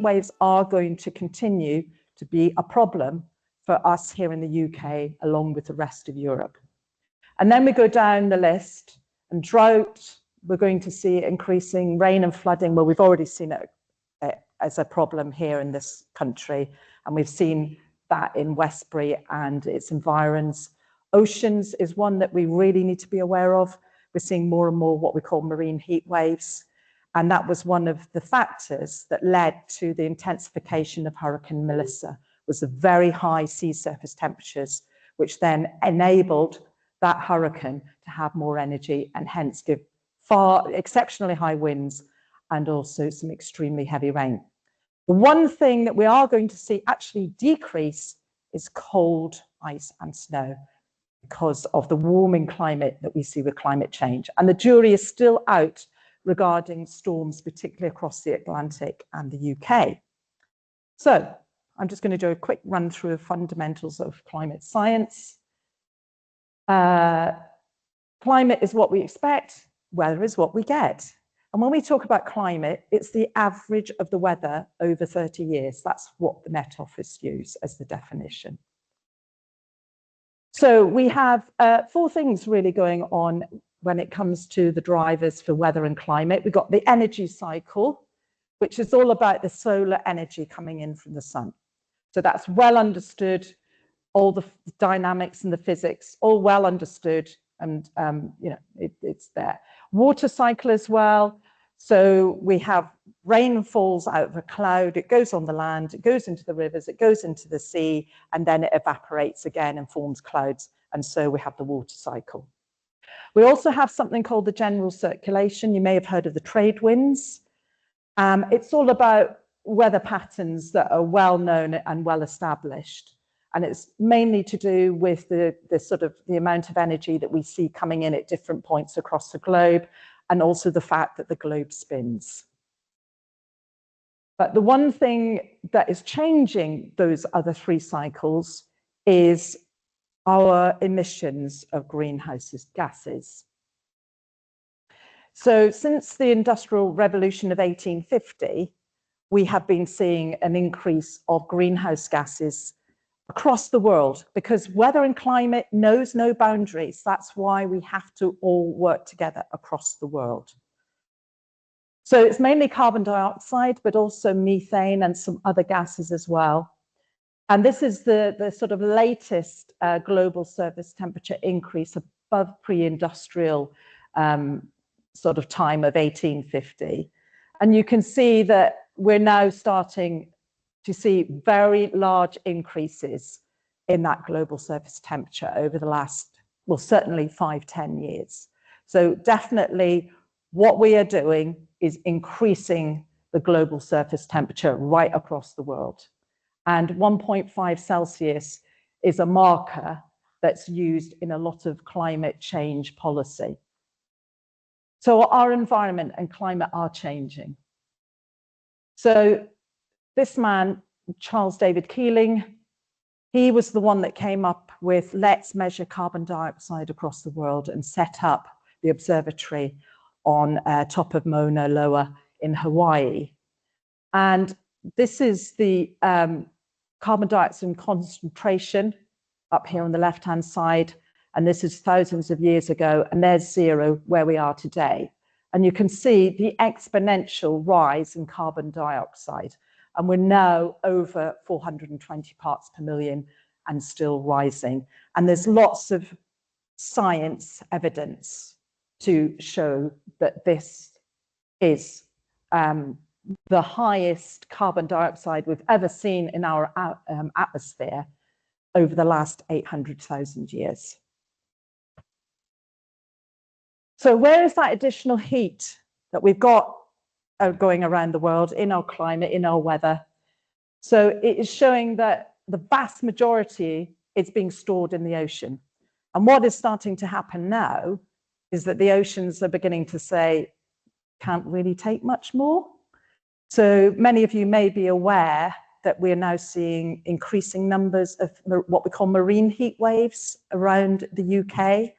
waves are going to continue to be a problem for us here in the UK, along with the rest of Europe. And then we go down the list, and drought, we're going to see increasing rain and flooding. Well, we've already seen it as a problem here in this country, and we've seen that in Westbury and its environs. Oceans is one that we really need to be aware of. We're seeing more and more what we call marine heat waves, and that was one of the factors that led to the intensification of Hurricane Melissa, was the very high sea surface temperatures, which then enabled that hurricane to have more energy and hence give far exceptionally high winds and also some extremely heavy rain. The one thing that we are going to see actually decrease is cold, ice and snow because of the warming climate that we see with climate change. And the jury is still out regarding storms, particularly across the Atlantic and the UK. So I'm just going to do a quick run through of fundamentals of climate science. Climate is what we expect, weather is what we get. And when we talk about climate, it's the average of the weather over 30 years. That's what the Met Office use as the definition. So we have 4 things really going on when it comes to the drivers for weather and climate. We've got the energy cycle, which is all about the solar energy coming in from the sun. So that's well understood, all the dynamics and the physics, all well understood, and you know, it's there. Water cycle as well. So we have rain falls out of a cloud, it goes on the land, it goes into the rivers, it goes into the sea, and then it evaporates again and forms clouds. And so we have the water cycle. We also have something called the general circulation. You may have heard of the trade winds. It's all about weather patterns that are well known and well established. And it's mainly to do with the amount of energy that we see coming in at different points across the globe, and also the fact that the globe spins. But the one thing that is changing those other 3 cycles is our emissions of greenhouse gases. So since the Industrial Revolution of 1850, we have been seeing an increase of greenhouse gases across the world, because weather and climate knows no boundaries. That's why we have to all work together across the world. So it's mainly carbon dioxide, but also methane and some other gases as well. And this is the sort of latest global surface temperature increase above pre-industrial sort of time of 1850. And you can see that we're now starting to see very large increases in that global surface temperature over the last, well, certainly 5-10 years. So definitely what we are doing is increasing the global surface temperature right across the world. And 1.5 Celsius is a marker that's used in a lot of climate change policy. So our environment and climate are changing. So this man, Charles David Keeling, he was the one that came up with let's measure carbon dioxide across the world and set up the observatory on top of Mauna Loa in Hawaii. And this is the carbon dioxide concentration up here on the left-hand side. And this is thousands of years ago, and there's 0 where we are today. And you can see the exponential rise in carbon dioxide. And we're now over 420 parts per million and still rising. And there's lots of science evidence to show that this is the highest carbon dioxide we've ever seen in our atmosphere over the last 800,000 years. So where is that additional heat that we've got going around the world in our climate, in our weather? So it is showing that the vast majority is being stored in the ocean. And what is starting to happen now is that the oceans are beginning to say, can't really take much more. So many of you may be aware that we're now seeing increasing numbers of what we call marine heat waves around the UK.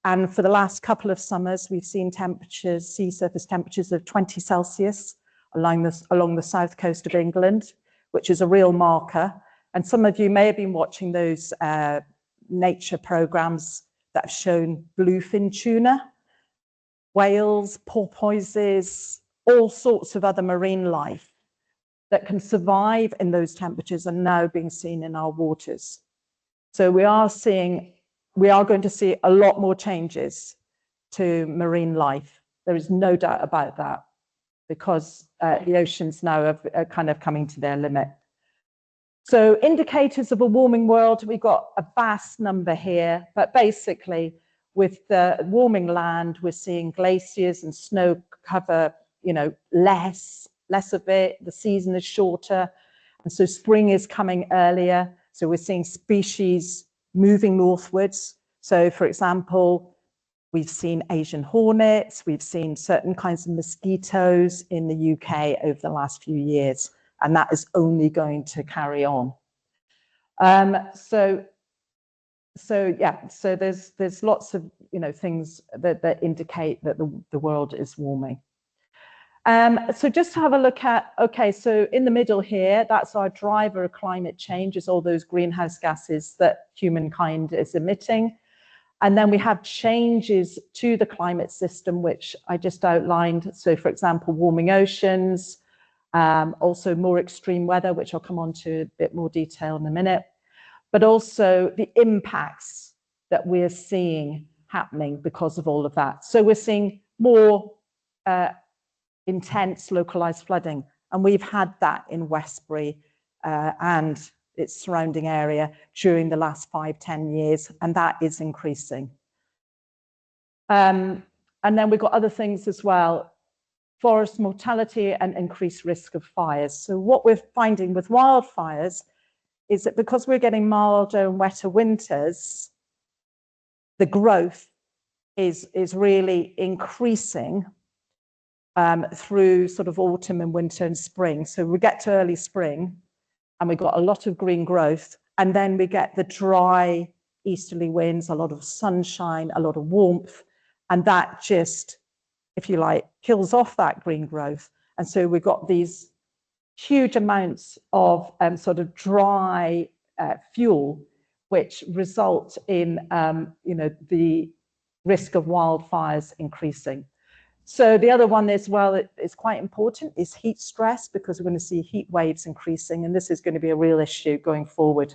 And for the last couple of summers, we've seen temperatures, sea surface temperatures of 20 Celsius along the south coast of England, which is a real marker. And some of you may have been watching those nature programs that have shown bluefin tuna, whales, porpoises, all sorts of other marine life that can survive in those temperatures are now being seen in our waters. So we are going to see a lot more changes to marine life. There is no doubt about that, because the oceans now are kind of coming to their limit. So indicators of a warming world, we've got a vast number here, but basically with the warming land, we're seeing glaciers and snow cover, less of it. The season is shorter, and so spring is coming earlier. So we're seeing species moving northwards. So for example, we've seen Asian hornets, we've seen certain kinds of mosquitoes in the UK over the last few years, and that is only going to carry on. So there's lots of things that indicate that the world is warming. So just to have a look at, okay, so in the middle here, that's our driver of climate change, is all those greenhouse gases that humankind is emitting. And then we have changes to the climate system, which I just outlined. So for example, warming oceans, also more extreme weather, which I'll come on to a bit more detail in a minute, but also the impacts that we're seeing happening because of all of that. So we're seeing more intense localized flooding, and we've had that in Westbury and its surrounding area during the last 5-10 years, and that is increasing. And then we've got other things as well, forest mortality and increased risk of fires. So what we're finding with wildfires is that because we're getting milder and wetter winters, the growth is really increasing through sort of autumn and winter and spring. So we get to early spring and we've got a lot of green growth, and then we get the dry easterly winds, a lot of sunshine, a lot of warmth, and that just, if you like, kills off that green growth. And so we've got these huge amounts of sort of dry fuel, which result in the risk of wildfires increasing. So the other one as well that is quite important is heat stress, because we're going to see heat waves increasing, and this is going to be a real issue going forward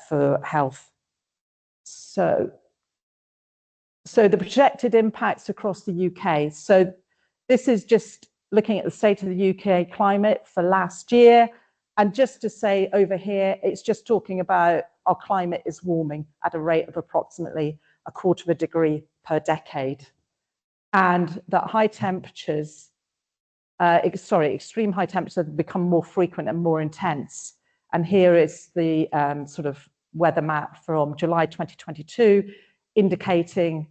for health. So the projected impacts across the UK. So this is just looking at the state of the UK climate for last year. And just to say over here, it's just talking about our climate is warming at a rate of approximately 1/4 degree per decade. And that high temperatures, extreme high temperatures have become more frequent and more intense. And here is the sort of weather map from July 2022, indicating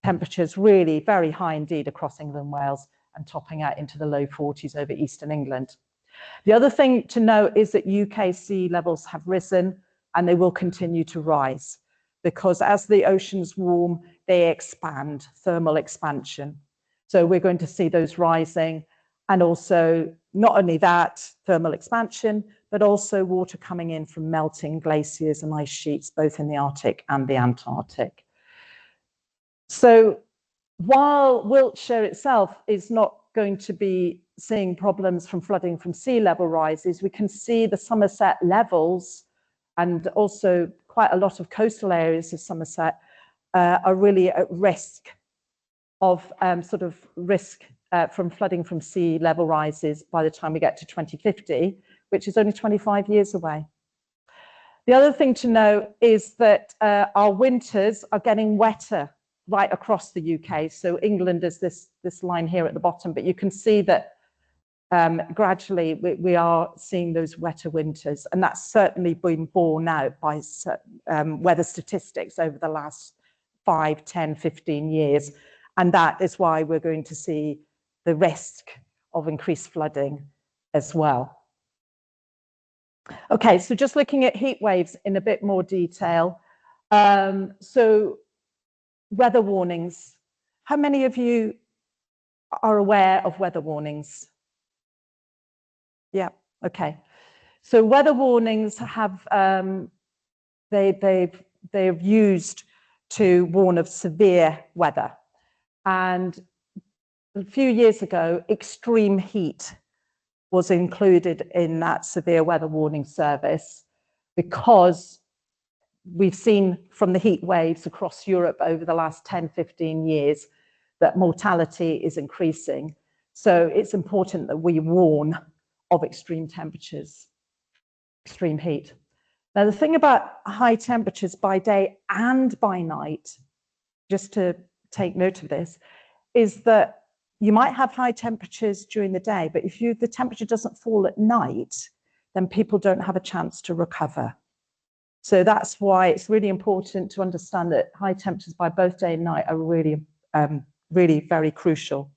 temperatures really very high indeed across England and Wales, and topping out into the low 40s over eastern England. The other thing to note is that UK sea levels have risen, and they will continue to rise, because as the oceans warm, they expand, thermal expansion. So we're going to see those rising, and also not only that, thermal expansion, but also water coming in from melting glaciers and ice sheets, both in the Arctic and the Antarctic. So while Wiltshire itself is not going to be seeing problems from flooding from sea level rises, we can see the Somerset levels, and also quite a lot of coastal areas of Somerset are really at risk of from flooding from sea level rises by the time we get to 2050, which is only 25 years away. The other thing to know is that our winters are getting wetter right across the UK. So England is this line here at the bottom, but you can see that gradually we are seeing those wetter winters, and that's certainly been borne out by weather statistics over the last 5, 10, 15 years. And that is why we're going to see the risk of increased flooding as well. Okay, so just looking at heat waves in a bit more detail. So weather warnings. How many of you are aware of weather warnings? Yeah, okay. So weather warnings have, they've used to warn of severe weather. And a few years ago, extreme heat was included in that severe weather warning service because we've seen from the heat waves across Europe over the last 10, 15 years that mortality is increasing. So it's important that we warn of extreme temperatures, extreme heat. Now, the thing about high temperatures by day and by night, just to take note of this, is that you might have high temperatures during the day, but if the temperature doesn't fall at night, then people don't have a chance to recover. So that's why it's really important to understand that high temperatures by both day and night are really, really very crucial.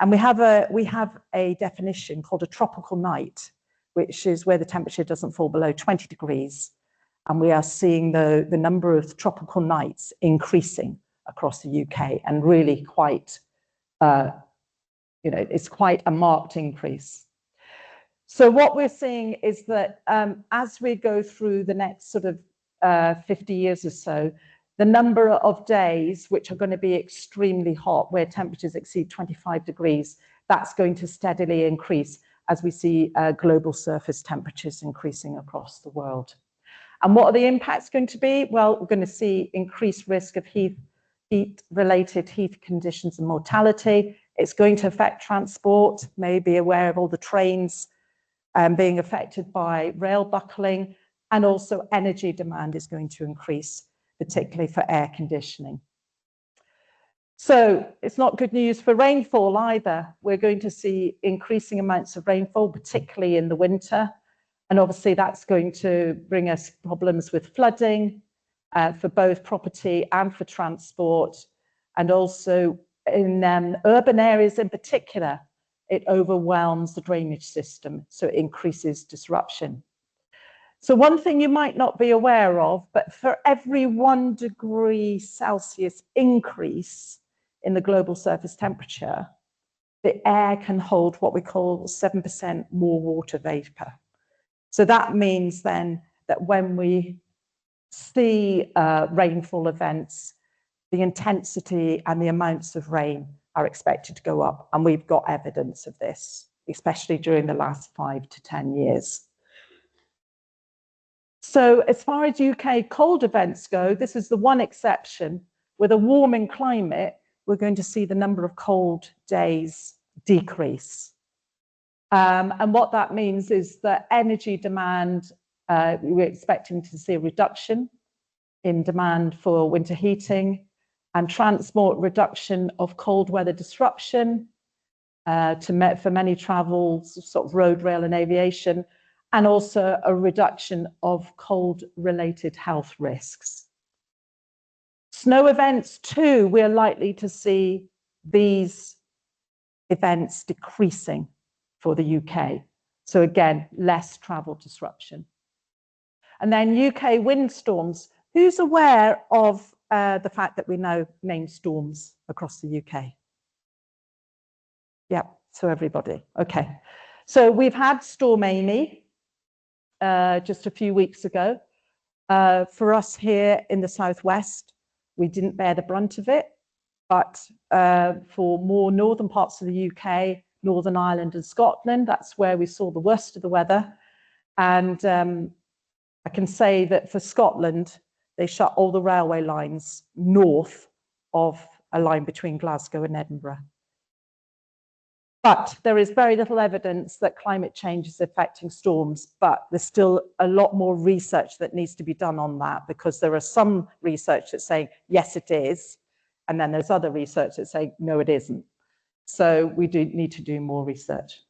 And we have a definition called a tropical night, which is where the temperature doesn't fall below 20 degrees. And we are seeing the number of tropical nights increasing across the UK, and really quite, it's quite a marked increase. So what we're seeing is that as we go through the next sort of 50 years or so, the number of days which are going to be extremely hot, where temperatures exceed 25 degrees, that's going to steadily increase as we see global surface temperatures increasing across the world. And what are the impacts going to be? Well, we're going to see increased risk of heat-related heat conditions and mortality. It's going to affect transport. May be aware of all the trains being affected by rail buckling, and also energy demand is going to increase, particularly for air conditioning. So it's not good news for rainfall either. We're going to see increasing amounts of rainfall, particularly in the winter. And obviously that's going to bring us problems with flooding for both property and for transport. And also in urban areas in particular, it overwhelms the drainage system, so it increases disruption. So one thing you might not be aware of, but for every 1 degree Celsius increase in the global surface temperature, the air can hold what we call 7% more water vapor. So that means then that when we see rainfall events, the intensity and the amounts of rain are expected to go up. And we've got evidence of this, especially during the last 5 to 10 years. So as far as UK cold events go, this is the one exception. With a warming climate, we're going to see the number of cold days decrease. And what that means is that energy demand, we're expecting to see a reduction in demand for winter heating, and transport reduction of cold weather disruption for many travels, sort of road, rail and aviation, and also a reduction of cold-related health risks. Snow events too, we're likely to see these events decreasing for the UK. So again, less travel disruption. And then UK windstorms. Who's aware of the fact that we now name storms across the UK? Yeah, so everybody. Okay. So we've had Storm Amy just a few weeks ago. For us here in the southwest, we didn't bear the brunt of it, but for more northern parts of the UK, Northern Ireland and Scotland, that's where we saw the worst of the weather. And I can say that for Scotland, they shut all the railway lines north of a line between Glasgow and Edinburgh. But there is very little evidence that climate change is affecting storms, but there's still a lot more research that needs to be done on that, because there are some research that's saying, yes, it is. And then there's other research that's saying, no, it isn't. So we do need to do more research.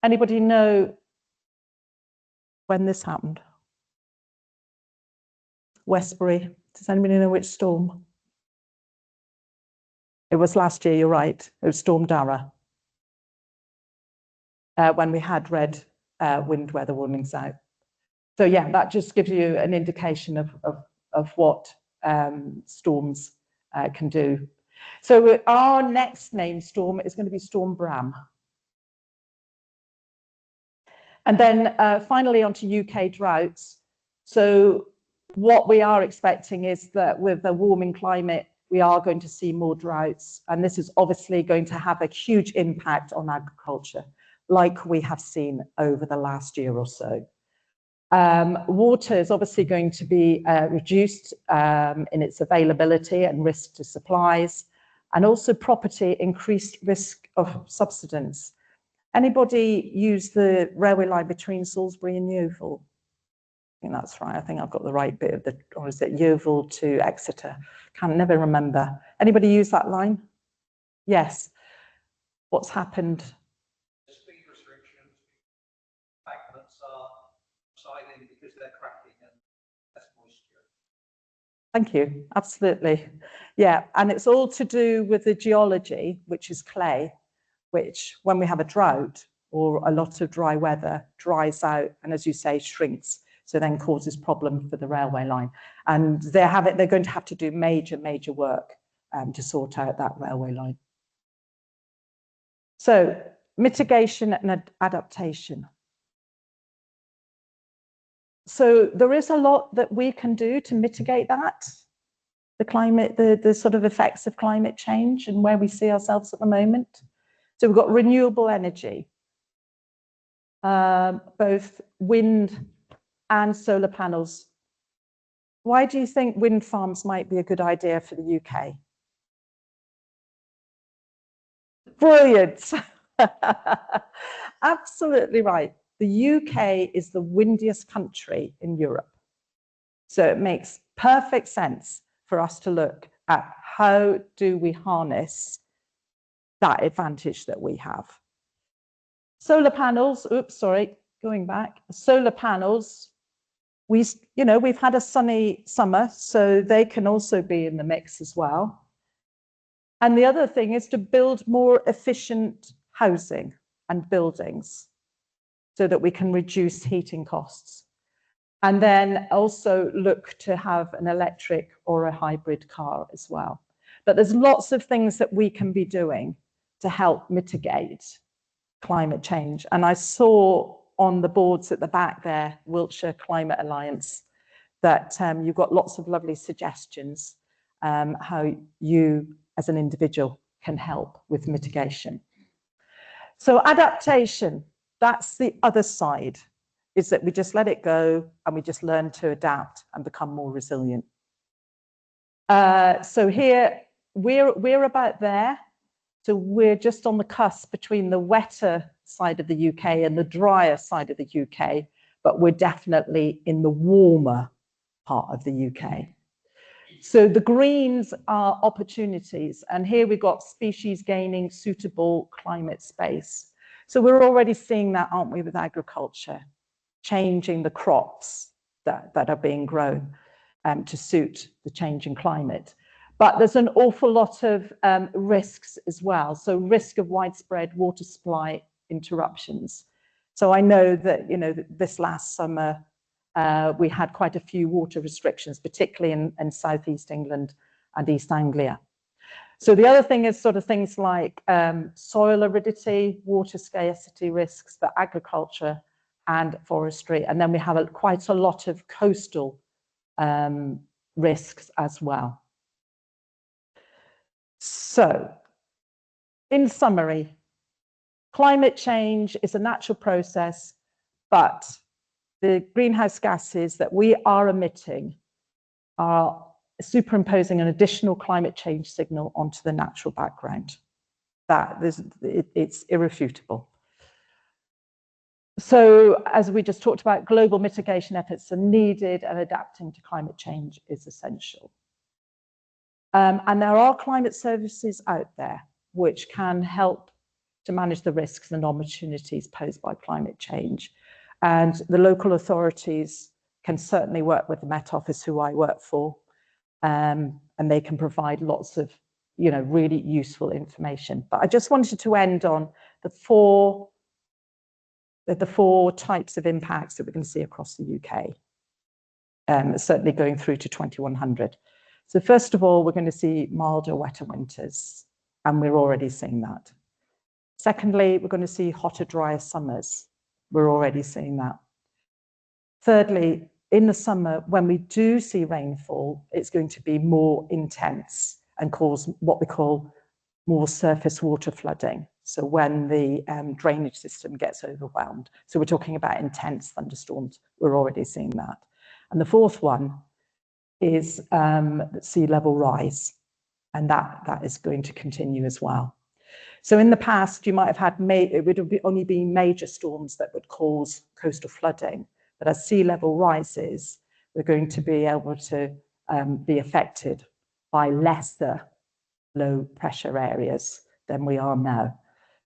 Anybody know when this happened? Westbury. Does anybody know which storm? It was last year, you're right. It was Storm Dara. When we had red wind weather warnings out. So yeah, that just gives you an indication of what storms can do. So our next named storm is going to be Storm Bram. And then finally onto UK droughts. So what we are expecting is that with a warming climate, we are going to see more droughts. And this is obviously going to have a huge impact on agriculture, like we have seen over the last year or so. Water is obviously going to be reduced in its availability and risk to supplies, and also property, increased risk of subsidence. Anybody use the railway line between Salisbury and Yeovil? I think that's right. I think I've got the right bit of the, or is it Yeovil to Exeter? Can never remember. Anybody use that line? Yes. What's happened? Speed restrictions, embankments are subsiding because they're cracking and less moisture. Thank you. Absolutely. Yeah, and it's all to do with the geology, which is clay, which when we have a drought or a lot of dry weather dries out and, as you say, shrinks. So then causes problem for the railway line. And they're going to have to do major work to sort out that railway line. So mitigation and adaptation. So there is a lot that we can do to mitigate that, the climate, the sort of effects of climate change and where we see ourselves at the moment. So we've got renewable energy, both wind and solar panels. Why do you think wind farms might be a good idea for the UK? Brilliant. Absolutely right. The UK is the windiest country in Europe. So it makes perfect sense for us to look at how do we harness that advantage that we have. Solar panels, oops, sorry, going back. Solar panels, we've had a sunny summer, so they can also be in the mix as well. And the other thing is to build more efficient housing and buildings so that we can reduce heating costs. And then also look to have an electric or a hybrid car as well. But there's lots of things that we can be doing to help mitigate climate change. And I saw on the boards at the back there, Wiltshire Climate Alliance, that you've got lots of lovely suggestions how you as an individual can help with mitigation. So adaptation, that's the other side, is that we just let it go and we just learn to adapt and become more resilient. So here, we're about there. So we're just on the cusp between the wetter side of the UK and the drier side of the UK, but we're definitely in the warmer part of the UK. So the greens are opportunities, and here we've got species gaining suitable climate space. So we're already seeing that, aren't we, with agriculture, changing the crops that are being grown to suit the changing climate. But there's an awful lot of risks as well. So risk of widespread water supply interruptions. So I know that, this last summer, we had quite a few water restrictions, particularly in Southeast England and East Anglia. So the other thing is sort of things like soil aridity, water scarcity risks for agriculture and forestry. And then we have quite a lot of coastal risks as well. So, in summary, climate change is a natural process, but the greenhouse gases that we are emitting are superimposing an additional climate change signal onto the natural background. It's irrefutable. So, as we just talked about, global mitigation efforts are needed and adapting to climate change is essential. And there are climate services out there which can help to manage the risks and opportunities posed by climate change. And the local authorities can certainly work with the Met Office, who I work for, and they can provide lots of, really useful information. But I just wanted to end on the four types of impacts that we can see across the UK, certainly going through to 2100. So first of all, we're going to see milder, wetter winters, and we're already seeing that. Secondly, we're going to see hotter, drier summers. We're already seeing that. Thirdly, in the summer, when we do see rainfall, it's going to be more intense and cause what we call more surface water flooding. So when the drainage system gets overwhelmed. So we're talking about intense thunderstorms. We're already seeing that. And the fourth one is sea level rise. And that is going to continue as well. So in the past, you might have had, it would have only been major storms that would cause coastal flooding. But as sea level rises, we're going to be able to be affected by lesser low pressure areas than we are now.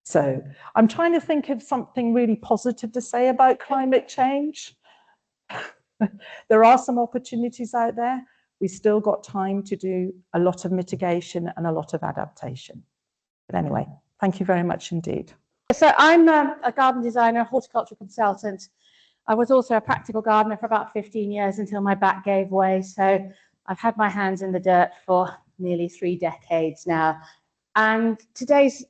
So I'm trying to think of something really positive to say about climate change. There are some opportunities out there. We still got time to do a lot of mitigation and a lot of adaptation. But anyway, thank you very much indeed. So I'm a garden designer, horticultural consultant. I was also a practical gardener for about 15 years until my back gave way. So I've had my hands in the dirt for nearly 3 decades now. And today's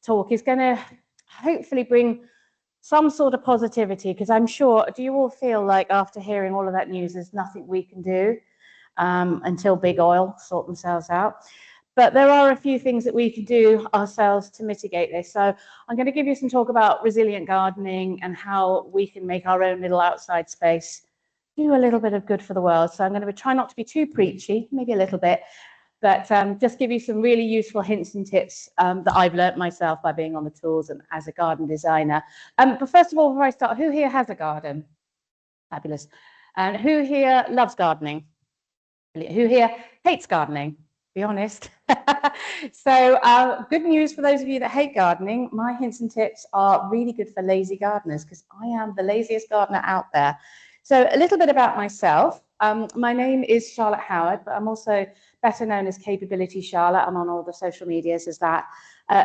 talk is going to hopefully bring some sort of positivity, because I'm sure, do you all feel like after hearing all of that news, there's nothing we can do until big oil sort themselves out? But there are a few things that we can do ourselves to mitigate this. So I'm going to give you some talk about resilient gardening and how we can make our own little outside space do a little bit of good for the world. So I'm going to try not to be too preachy, maybe a little bit, but just give you some really useful hints and tips that I've learnt myself by being on the tools and as a garden designer. But first of all, before I start, who here has a garden? Fabulous. And who here loves gardening? Who here hates gardening? Be honest. So good news for those of you that hate gardening. My hints and tips are really good for lazy gardeners, because I am the laziest gardener out there. So a little bit about myself. My name is Charlotte Howard, but I'm also better known as Capability Charlotte. I'm on all the social medias as that.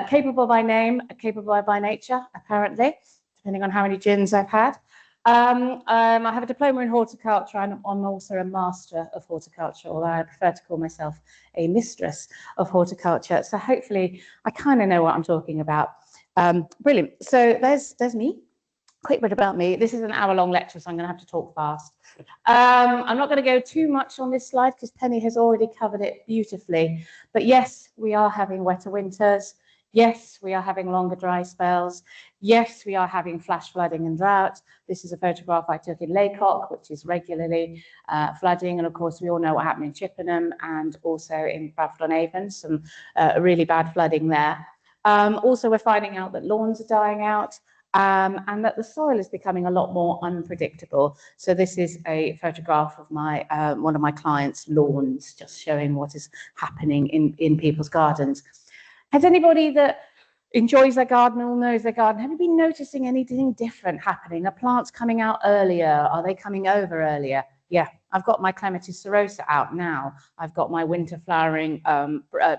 Capable by name, capable by nature, apparently, depending on how many gins I've had. I have a diploma in horticulture, and I'm also a master of horticulture, although I prefer to call myself a mistress of horticulture. So hopefully I kind of know what I'm talking about. Brilliant. So there's me. Quick bit about me. This is an hour-long lecture, so I'm going to have to talk fast. I'm not going to go too much on this slide because Penny has already covered it beautifully. But yes, we are having wetter winters. Yes, we are having longer dry spells. Yes, we are having flash flooding and drought. This is a photograph I took in Laycock, which is regularly flooding. And of course, we all know what happened in Chippenham and also in Bradford-on-Avon, some really bad flooding there. Also, we're finding out that lawns are dying out. And that the soil is becoming a lot more unpredictable. So this is a photograph of my one of my clients' lawns, just showing what is happening in people's gardens. Has anybody that enjoys their garden or knows their garden, have you been noticing anything different happening? Are plants coming out earlier? Are they coming over earlier? Yeah, I've got my Clematis cerosa out now. I've got my winter flowering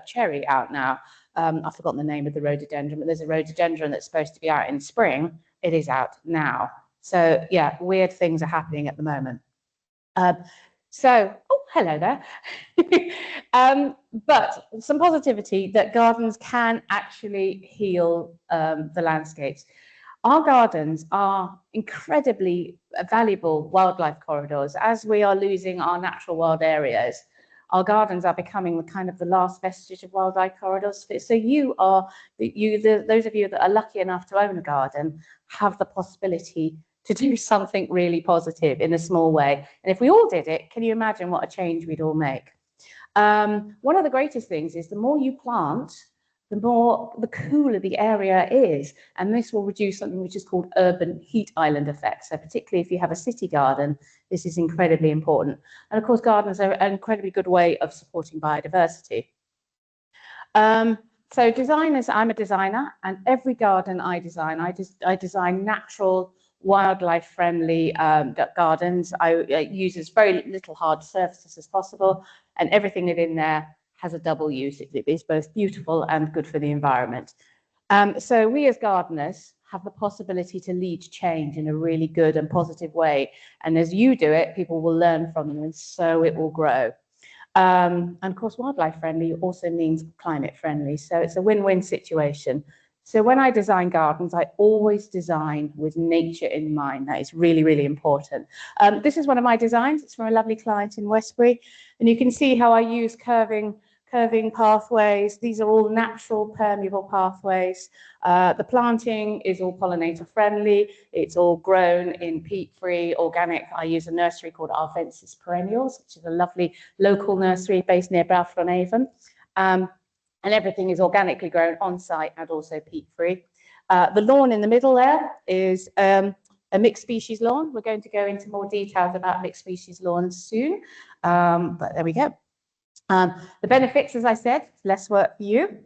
cherry out now. I've forgotten the name of the rhododendron, but there's a rhododendron that's supposed to be out in spring. It is out now. So yeah, weird things are happening at the moment. Oh, hello there. But some positivity that gardens can actually heal the landscapes. Our gardens are incredibly valuable wildlife corridors. As we are losing our natural wild areas, our gardens are becoming the kind of the last vestige of wildlife corridors. So those of you that are lucky enough to own a garden have the possibility to do something really positive in a small way. And if we all did it, can you imagine what a change we'd all make? One of the greatest things is the more you plant, the cooler the area is. And this will reduce something which is called urban heat island effect. So particularly if you have a city garden, this is incredibly important. And of course, gardens are an incredibly good way of supporting biodiversity. So designers, I'm a designer, and every garden I design, I design natural, wildlife-friendly gardens. I use as very little hard surfaces as possible, and everything within there has a double use. It is both beautiful and good for the environment. So we as gardeners have the possibility to lead change in a really good and positive way. And as you do it, people will learn from you, and so it will grow. And of course, wildlife friendly also means climate friendly. So it's a win-win situation. So when I design gardens, I always design with nature in mind. That is really, really important. This is one of my designs. It's from a lovely client in Westbury. And you can see how I use curving pathways. These are all natural permeable pathways. The planting is all pollinator friendly. It's all grown in peat-free, organic. I use a nursery called Arvensis Perennials, which is a lovely local nursery based near Balfron-Avon. And everything is organically grown on site and also peat-free. The lawn in the middle there is a mixed species lawn. We're going to go into more details about mixed species lawns soon, but there we go. The benefits, as I said, less work for you.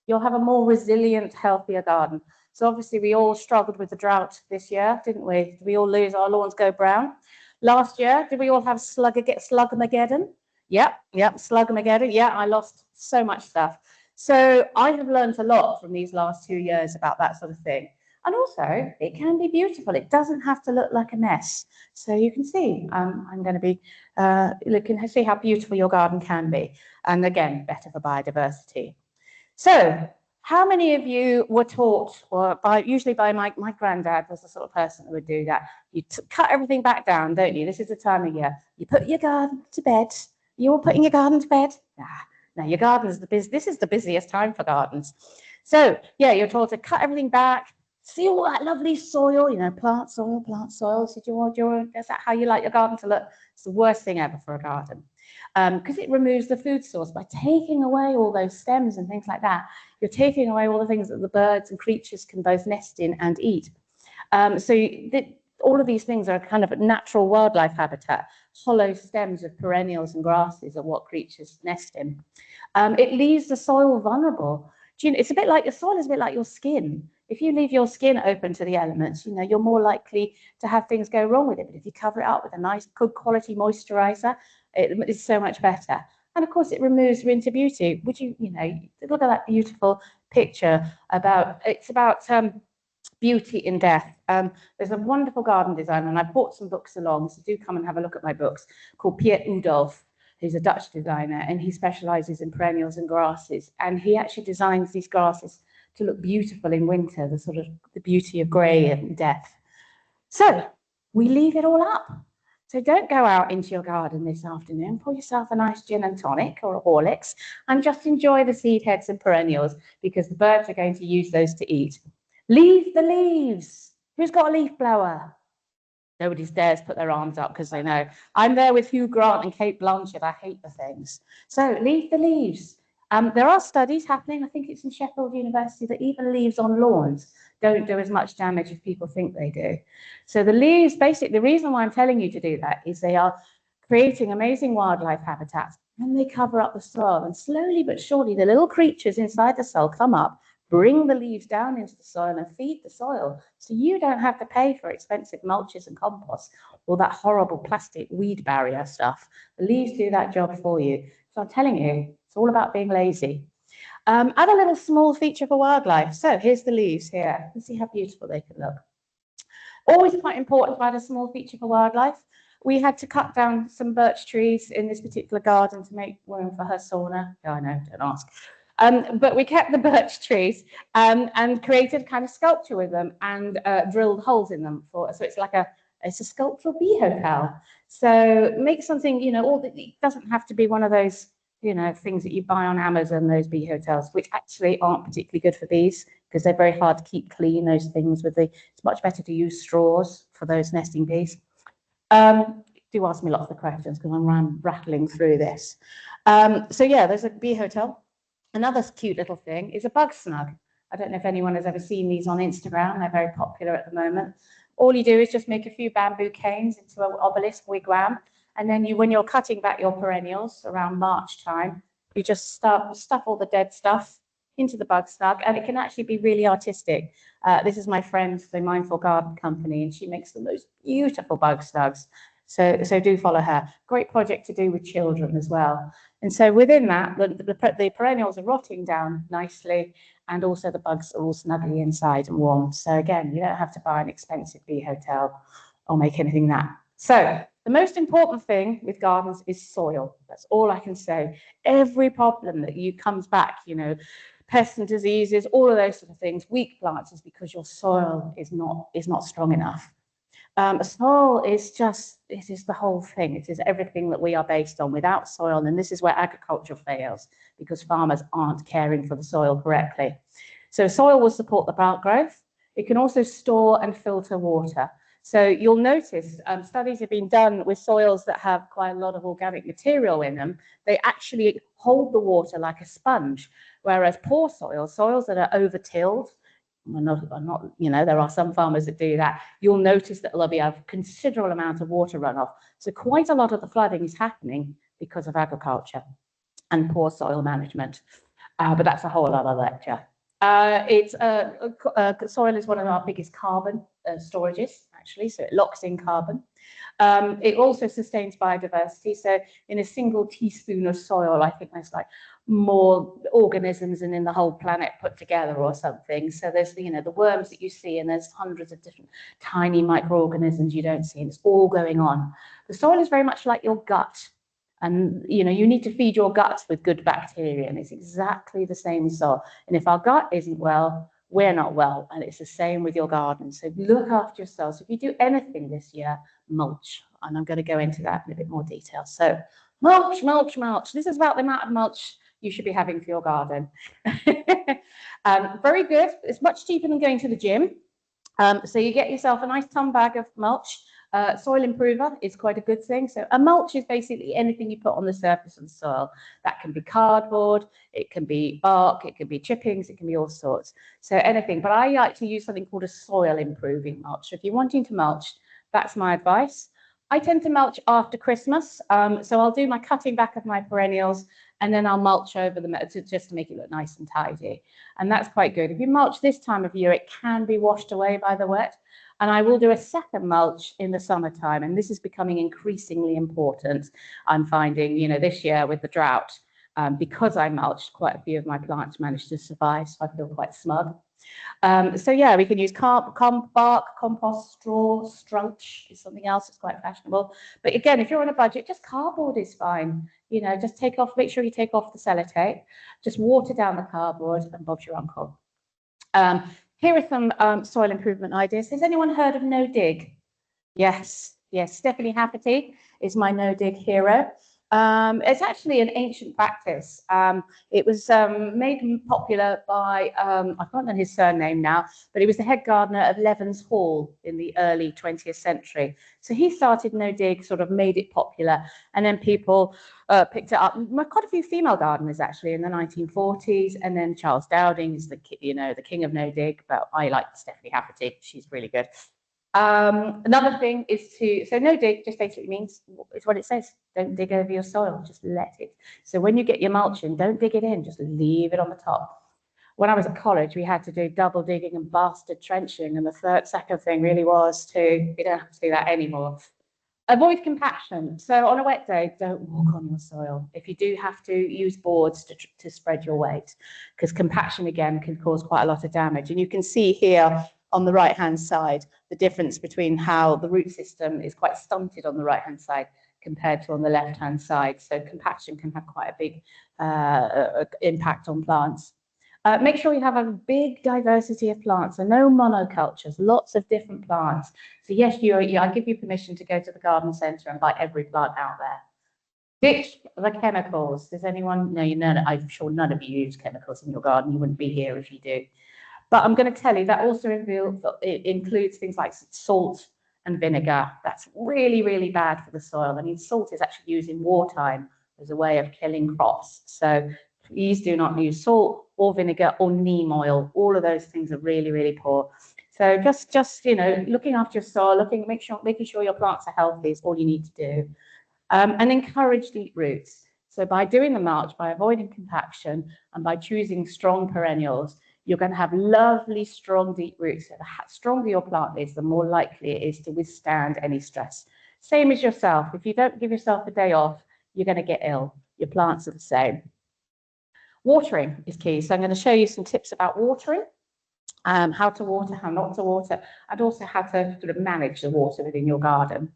You'll have a more resilient, healthier garden. So obviously we all struggled with the drought this year, didn't we? Did we all lose our lawns go brown? Last year, did we all have Slugmageddon? Yep, Slugmageddon. Yeah, I lost so much stuff. So I have learned a lot from these last 2 years about that sort of thing. And also, it can be beautiful. It doesn't have to look like a mess. So you can see, I'm going to be looking to see how beautiful your garden can be. And again, better for biodiversity. So how many of you were taught, or usually by my granddad was the sort of person that would do that. You cut everything back down, don't you? This is the time of year. You put your garden to bed. You all putting your garden to bed? Nah. Now, your garden is this is the busiest time for gardens. So, yeah, you're told to cut everything back, see all that lovely soil, you know, plant soil. So is that how you like your garden to look? It's the worst thing ever for a garden because it removes the food source. By taking away all those stems and things like that, you're taking away all the things that the birds and creatures can both nest in and eat. All of these things are kind of a natural wildlife habitat. Hollow stems of perennials and grasses are what creatures nest in. It leaves the soil vulnerable. It's a bit like your soil is a bit like your skin. If you leave your skin open to the elements, you know, you're more likely to have things go wrong with it. But if you cover it up with a nice, good quality moisturizer, it is so much better. And of course, it removes winter beauty. Would you know, look at that beautiful picture about beauty in death. There's a wonderful garden designer, and I brought some books along, so do come and have a look at my books, called Piet Oudolf, who's a Dutch designer, and he specializes in perennials and grasses. And he actually designs these grasses to look beautiful in winter, the beauty of grey and death. So we leave it all up. So don't go out into your garden this afternoon, pour yourself a nice gin and tonic or a Horlicks, and just enjoy the seed heads and perennials, because the birds are going to use those to eat. Leave the leaves. Who's got a leaf blower? Nobody dares put their arms up because they know. I'm there with Hugh Grant and Kate Blanchett. I hate the things. So leave the leaves. There are studies happening, I think it's in Sheffield University, that even leaves on lawns don't do as much damage as people think they do. So the leaves, basically, the reason why I'm telling you to do that is they are creating amazing wildlife habitats, and they cover up the soil. And slowly but surely, the little creatures inside the soil come up, bring the leaves down into the soil and feed the soil. So you don't have to pay for expensive mulches and compost or that horrible plastic weed barrier stuff. The leaves do that job for you. So I'm telling you, it's all about being lazy. Add a little small feature for wildlife. So here's the leaves here. Let's see how beautiful they can look. Always quite important to add a small feature for wildlife. We had to cut down some birch trees in this particular garden to make room for her sauna. Oh, I know, don't ask. But we kept the birch trees and created kind of sculpture with them and drilled holes in them. So it's like it's a sculptural bee hotel. So make something, you know, it doesn't have to be one of those, you know, things that you buy on Amazon, those bee hotels, which actually aren't particularly good for bees because they're very hard to keep clean, those things it's much better to use straws for those nesting bees. Do ask me lots of questions because I'm rattling through this. So yeah, there's a bee hotel. Another cute little thing is a bug snug. I don't know if anyone has ever seen these on Instagram. They're very popular at the moment. All you do is just make a few bamboo canes into an obelisk wigwam. And then when you're cutting back your perennials around March time, you just stuff all the dead stuff into the bug snug. And it can actually be really artistic. This is my friend, the Mindful Garden Company, and she makes the most beautiful bug snugs. So do follow her. Great project to do with children as well. And so within that, the perennials are rotting down nicely, and also the bugs are all snugly inside and warm. So again, you don't have to buy an expensive bee hotel or make anything that. So the most important thing with gardens is soil. That's all I can say. Every problem that comes back, you know, pests and diseases, all of those sort of things. Weak plants is because your soil is not strong enough. Soil is just, it is the whole thing. It is everything that we are based on. Without soil, and this is where agriculture fails, because farmers aren't caring for the soil correctly. So soil will support the plant growth. It can also store and filter water. So you'll notice studies have been done with soils that have quite a lot of organic material in them. They actually hold the water like a sponge, whereas poor soils, soils that are over-tilled, there are some farmers that do that, you'll notice that there'll be a considerable amount of water runoff. So quite a lot of the flooding is happening because of agriculture and poor soil management. But that's a whole other lecture. Soil is one of our biggest carbon storages, actually, so it locks in carbon. It also sustains biodiversity. So in a single teaspoon of soil, I think there's like more organisms than in the whole planet put together or something. So there's, the worms that you see, and there's hundreds of different tiny microorganisms you don't see, and it's all going on. The soil is very much like your gut. And, you need to feed your guts with good bacteria, and it's exactly the same as soil. And if our gut isn't well, we're not well. And it's the same with your garden. So look after yourself. So if you do anything this year, mulch. And I'm going to go into that in a bit more detail. So mulch, mulch, mulch. This is about the amount of mulch you should be having for your garden. Very good. It's much cheaper than going to the gym. So you get yourself a nice ton bag of mulch. Soil improver is quite a good thing. So a mulch is basically anything you put on the surface of the soil. That can be cardboard, it can be bark, it can be chippings, it can be all sorts. So anything, but I like to use something called a soil improving mulch. So if you're wanting to mulch, that's my advice. I tend to mulch after Christmas. So I'll do my cutting back of my perennials, and then I'll mulch over them just to make it look nice and tidy. And that's quite good. If you mulch this time of year, it can be washed away by the wet. And I will do a second mulch in the summertime. And this is becoming increasingly important. I'm finding, this year with the drought, because I mulched, quite a few of my plants managed to survive. So I feel quite smug. So yeah, we can use bark, compost, straw, strunch is something else that's quite fashionable. But again, if you're on a budget, just cardboard is fine. Just make sure you take off the sellotape, just water down the cardboard, and Bob's your uncle. Here are some soil improvement ideas. Has anyone heard of no dig? Yes, Stephanie Hafferty is my no dig hero. It's actually an ancient practice. It was made popular by, I've forgotten his surname now, but he was the head gardener of Levens Hall in the early 20th century. So he started no dig, sort of made it popular, and then people picked it up. Quite a few female gardeners actually in the 1940s, and then Charles Dowding is the king of no dig, but I like Stephanie Hafferty. She's really good. Another thing is so no dig just basically means, it's what it says, don't dig over your soil, just let it. So when you get your mulching, don't dig it in, just leave it on the top. When I was at college, we had to do double digging and bastard trenching, and the second thing really was we don't have to do that anymore. Avoid compaction. So on a wet day, don't walk on your soil. If you do have to, use boards to spread your weight, because compaction again can cause quite a lot of damage. And you can see here on the right-hand side, the difference between how the root system is quite stunted on the right-hand side compared to on the left-hand side. So compaction can have quite a big impact on plants. Make sure you have a big diversity of plants, so no monocultures, lots of different plants. So yes, I give you permission to go to the garden centre and buy every plant out there. Ditch the chemicals. Does anyone? No, I'm sure none of you use chemicals in your garden. You wouldn't be here if you do. But I'm going to tell you that also includes things like salt and vinegar. That's really, really bad for the soil. I mean, salt is actually used in wartime as a way of killing crops. So please do not use salt or vinegar or neem oil. All of those things are really, really poor. So just looking after your soil, making sure your plants are healthy is all you need to do. And encourage deep roots. So by doing the mulch, by avoiding compaction, and by choosing strong perennials, you're going to have lovely, strong, deep roots. So the stronger your plant is, the more likely it is to withstand any stress. Same as yourself. If you don't give yourself a day off, you're going to get ill. Your plants are the same. Watering is key. So I'm going to show you some tips about watering, how to water, how not to water, and also how to sort of manage the water within your garden.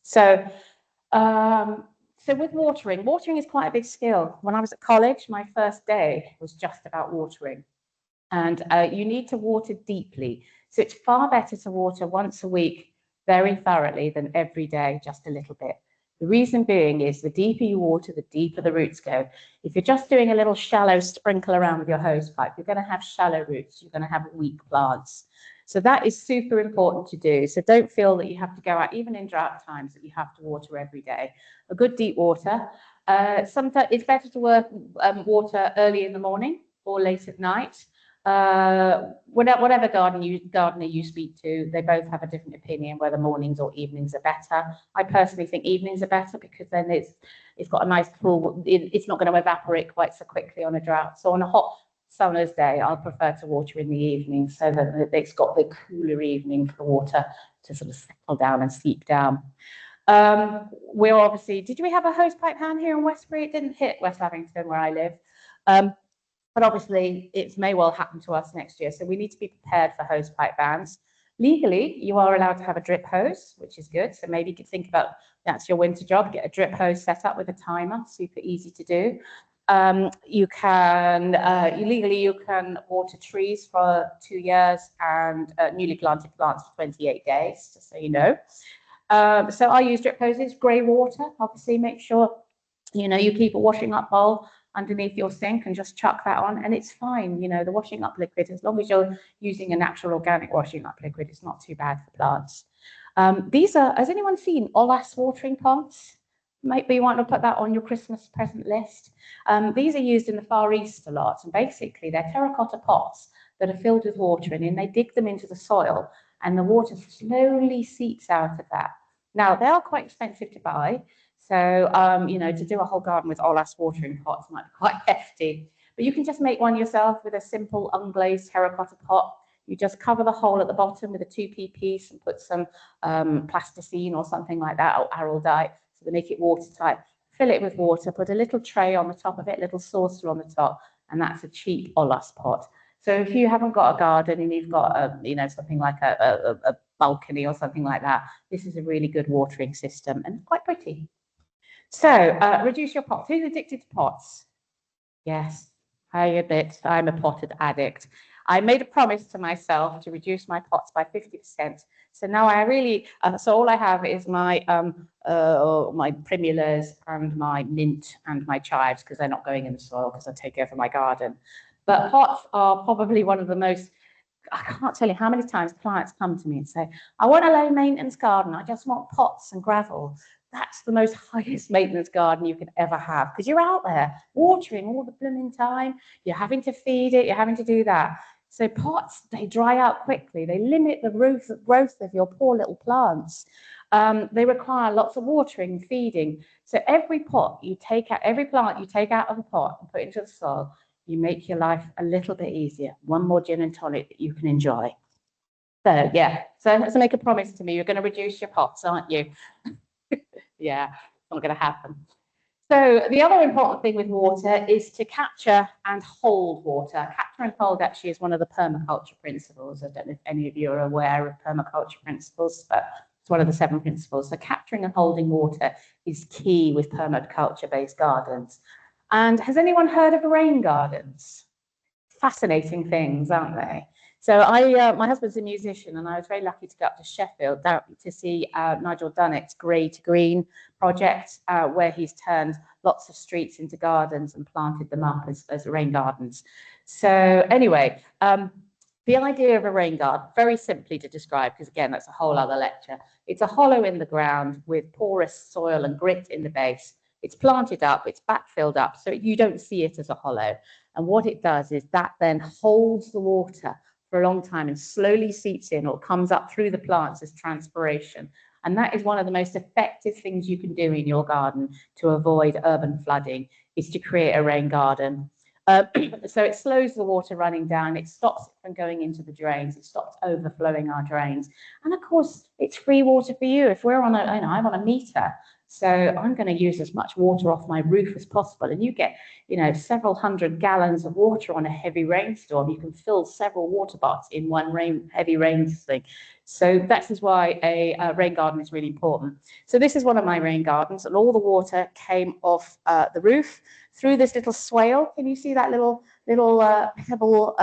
So So with watering, watering is quite a big skill. When I was at college, my first day was just about watering. And you need to water deeply. So it's far better to water once a week very thoroughly than every day, just a little bit. The reason being is the deeper you water, the deeper the roots go. If you're just doing a little shallow sprinkle around with your hose pipe, you're going to have shallow roots, you're going to have weak plants. So that is super important to do. So don't feel that you have to go out, even in drought times, that you have to water every day. A good deep water. Sometimes it's better to water early in the morning or late at night. Whatever gardener you speak to, they both have a different opinion whether mornings or evenings are better. I personally think evenings are better because then it's got a nice cool, it's not going to evaporate quite so quickly on a drought. So on a hot summer's day, I'll prefer to water in the evening so that it's got the cooler evening for the water to sort of settle down and seep down. We're obviously, did we have a hose pipe ban here in Westbury? It didn't hit West Lavington where I live. But obviously, it may well happen to us next year. So we need to be prepared for hose pipe bans. Legally, you are allowed to have a drip hose, which is good. So maybe you could think about that's your winter job, get a drip hose set up with a timer, super easy to do. Legally, you can water trees for 2 years and newly planted plants for 28 days, just so you know. So I use drip hoses, grey water, obviously make sure, you keep a washing up bowl underneath your sink and just chuck that on and it's fine. The washing up liquid, as long as you're using a natural organic washing up liquid, it's not too bad for plants. These are, has anyone seen Olas watering pots? Maybe you want to put that on your Christmas present list. These are used in the Far East a lot, and basically they're terracotta pots that are filled with water, and then they dig them into the soil and the water slowly seeps out of that. Now, they are quite expensive to buy. So, to do a whole garden with Olas watering pots might be quite hefty, but you can just make one yourself with a simple unglazed terracotta pot. You just cover the hole at the bottom with a 2p piece and put some plasticine or something like that, or arrow dye, so they make it watertight. Fill it with water, put a little tray on the top of it, a little saucer on the top, and that's a cheap Olas pot. So if you haven't got a garden and you've got something like a balcony or something like that, this is a really good watering system and quite pretty. So reduce your pots. Who's addicted to pots? Yes, I admit I'm a potted addict. I made a promise to myself to reduce my pots by 50%. So now I really, so all I have is my primulas and my mint and my chives, because they're not going in the soil because I take over my garden. But pots are probably one of the most, I can't tell you how many times clients come to me and say, I want a low maintenance garden. I just want pots and gravel. That's the most highest maintenance garden you can ever have, because you're out there watering all the blooming time. You're having to feed it. You're having to do that. So pots, they dry out quickly. They limit the growth of your poor little plants. They require lots of watering, feeding. So every pot you take out, every plant you take out of the pot and put into the soil, you make your life a little bit easier. One more gin and tonic that you can enjoy. So yeah, so let's make a promise to me. You're going to reduce your pots, aren't you? Yeah, it's not going to happen. So the other important thing with water is to capture and hold water. Capture and hold actually is one of the permaculture principles. I don't know if any of you are aware of permaculture principles, but it's one of the 7 principles. So capturing and holding water is key with permaculture-based gardens. And has anyone heard of rain gardens? Fascinating things, aren't they? So my husband's a musician, and I was very lucky to go up to Sheffield to see Nigel Dunnett's Grey to Green project, where he's turned lots of streets into gardens and planted them up as rain gardens. So anyway, the idea of a rain garden, very simply to describe, because again, that's a whole other lecture. It's a hollow in the ground with porous soil and grit in the base. It's planted up, it's backfilled up, so you don't see it as a hollow. And what it does is that then holds the water for a long time and slowly seeps in or comes up through the plants as transpiration. And that is one of the most effective things you can do in your garden to avoid urban flooding, is to create a rain garden. So it slows the water running down, it stops it from going into the drains, it stops overflowing our drains. And of course, it's free water for you. If we're on I'm on a meter. So I'm going to use as much water off my roof as possible. And you get, you know, several hundred gallons of water on a heavy rainstorm. You can fill several water baths in one heavy rain thing. So that is why a rain garden is really important. So this is one of my rain gardens, and all the water came off the roof through this little swale. Can you see that little pebble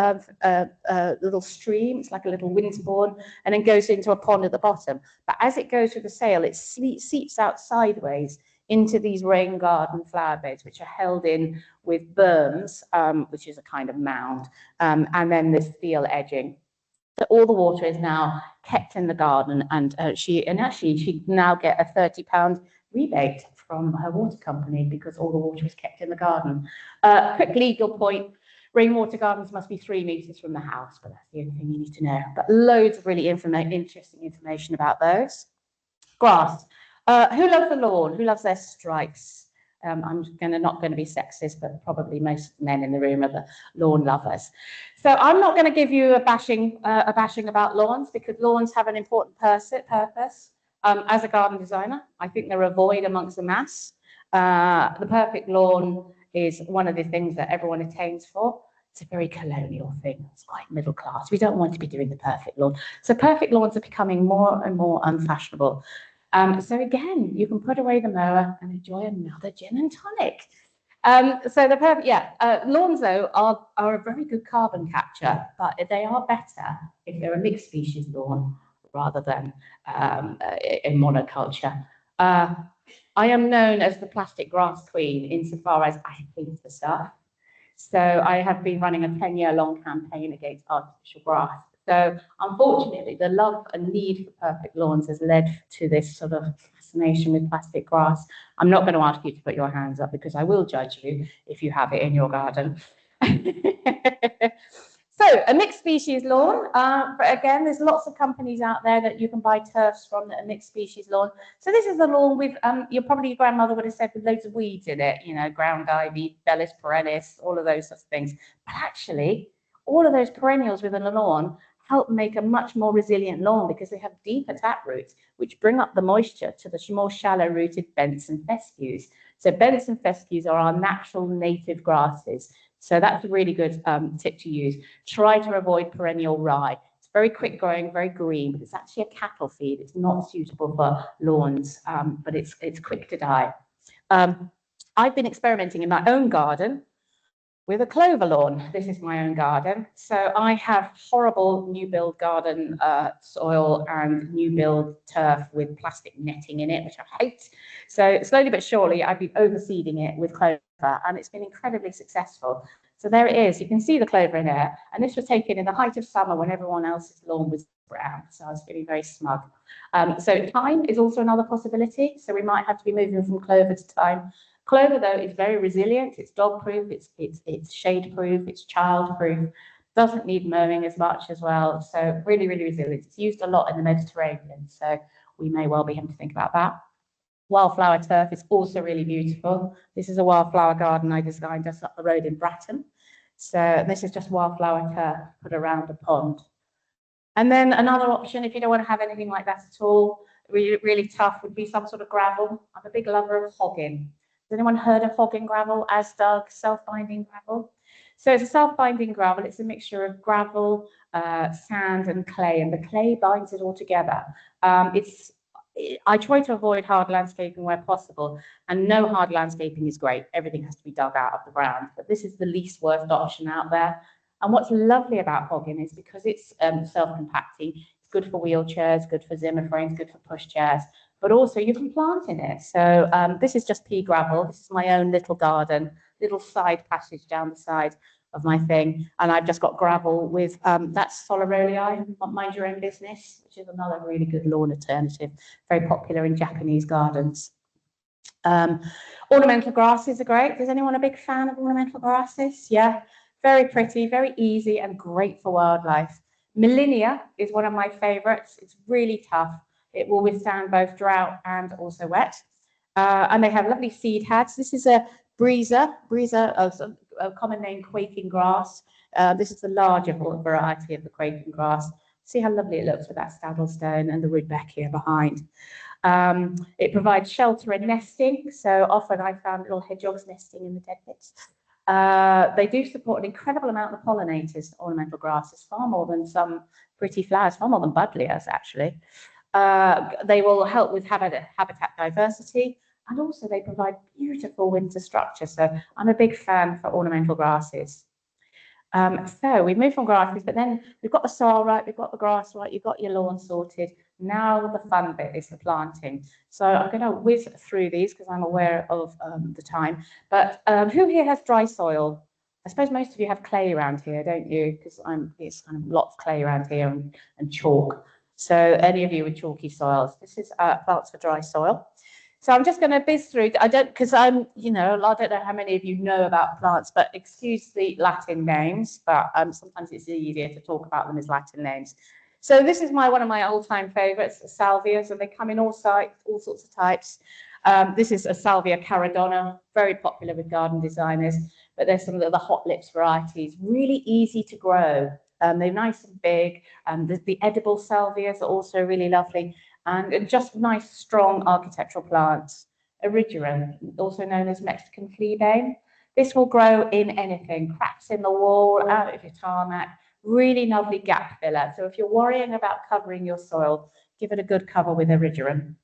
little stream? It's like a little windbourne, and then goes into a pond at the bottom. But as it goes through the swale, it seeps out sideways into these rain garden flower beds, which are held in with berms, which is a kind of mound, and then this steel edging. So all the water is now kept in the garden, and she now get a £30 rebate from her water company because all the water is kept in the garden. Quick legal point: rainwater gardens must be 3 meters from the house, but that's the only thing you need to know. But loads of really interesting information about those. Grass. Who loves the lawn? Who loves their stripes? I'm not going to be sexist, but probably most men in the room are the lawn lovers. So I'm not going to give you a bashing about lawns, because lawns have an important purpose. As a garden designer, I think they're a void amongst the mass. The perfect lawn is one of the things that everyone attains for. It's a very colonial thing. It's quite middle class. We don't want to be doing the perfect lawn. So perfect lawns are becoming more and more unfashionable. So again, you can put away the mower and enjoy another gin and tonic. So the perfect, lawns though are a very good carbon capture, but they are better if they're a mixed species lawn rather than a monoculture. I am known as the plastic grass queen insofar as I hate the stuff. So I have been running a 10-year-long campaign against artificial grass. So unfortunately, the love and need for perfect lawns has led to this sort of fascination with plastic grass. I'm not going to ask you to put your hands up because I will judge you if you have it in your garden. So a mixed species lawn, again, there's lots of companies out there that you can buy turfs from that are mixed species lawn. So this is a lawn with, your grandmother would have said, with loads of weeds in it, you know, ground ivy, Bellis perennis, all of those sorts of things. But actually, all of those perennials within a lawn help make a much more resilient lawn because they have deeper tap roots, which bring up the moisture to the more shallow-rooted bents and fescues. So bents and fescues are our natural native grasses. So that's a really good tip to use. Try to avoid perennial rye. It's very quick growing, very green, but it's actually a cattle feed. It's not suitable for lawns, but it's quick to die. I've been experimenting in my own garden with a clover lawn. This is my own garden. So I have horrible new build garden soil and new build turf with plastic netting in it, which I hate. So slowly but surely, I've been overseeding it with clover, and it's been incredibly successful. So there it is. You can see the clover in there. And this was taken in the height of summer when everyone else's lawn was brown. So I was feeling very smug. So thyme is also another possibility. So we might have to be moving from clover to thyme. Clover, though, is very resilient. It's dog-proof, it's shade-proof, it's child-proof, doesn't need mowing as much as well. So really, really resilient. It's used a lot in the Mediterranean, so we may well be having to think about that. Wildflower turf is also really beautiful. This is a wildflower garden I designed just up the road in Bratton. So this is just wildflower turf put around a pond. And then another option, if you don't want to have anything like that at all, really, really tough, would be some sort of gravel. I'm a big lover of hogging. Has anyone heard of hogging gravel? As Doug, self-binding gravel. So it's a self-binding gravel. It's a mixture of gravel, sand and clay, and the clay binds it all together. I try to avoid hard landscaping where possible, and no hard landscaping is great. Everything has to be dug out of the ground, but this is the least worst option out there. And what's lovely about hogging is because it's self-compacting, it's good for wheelchairs, good for Zimmer frames, good for pushchairs, but also you can plant in it. So this is just pea gravel. This is my own little garden, little side passage down the side of my thing. And I've just got gravel with, that's solarolii, mind your own business, which is another really good lawn alternative, very popular in Japanese gardens. Ornamental grasses are great. Is anyone a big fan of ornamental grasses? Yeah, very pretty, very easy and great for wildlife. Millennia is one of my favorites. It's really tough. It will withstand both drought and also wet. And they have lovely seed heads. This is a breezer, a common name quaking grass. This is the larger variety of the quaking grass. See how lovely it looks with that saddle stone and the rudbeckia behind. It provides shelter and nesting. So often I found little hedgehogs nesting in the dead bits. They do support an incredible amount of pollinators, ornamental grasses, far more than some pretty flowers, far more than buddleias actually. They will help with habitat diversity, and also they provide beautiful winter structure. So I'm a big fan for ornamental grasses. So we've moved from grasses, but then we've got the soil right, we've got the grass right, you've got your lawn sorted. Now the fun bit is the planting. So I'm going to whiz through these because I'm aware of the time. But who here has dry soil? I suppose most of you have clay around here, don't you? Because it's kind of lots of clay around here and chalk. So any of you with chalky soils, this is plants for dry soil. So I'm just going to whiz through. I don't know how many of you know about plants, but excuse the Latin names, but sometimes it's easier to talk about them as Latin names. So this is one of my all-time favorites, salvias, and they come in all sorts of types. This is a Salvia caradonna, very popular with garden designers, but there's some of the hot lips varieties, really easy to grow. They're nice and big. The edible salvias are also really lovely, and just nice, strong architectural plants. Erigeron, also known as Mexican fleabane. This will grow in anything, cracks in the wall, out of your tarmac. Really lovely gap filler. So if you're worrying about covering your soil, give it a good cover with Erigeron.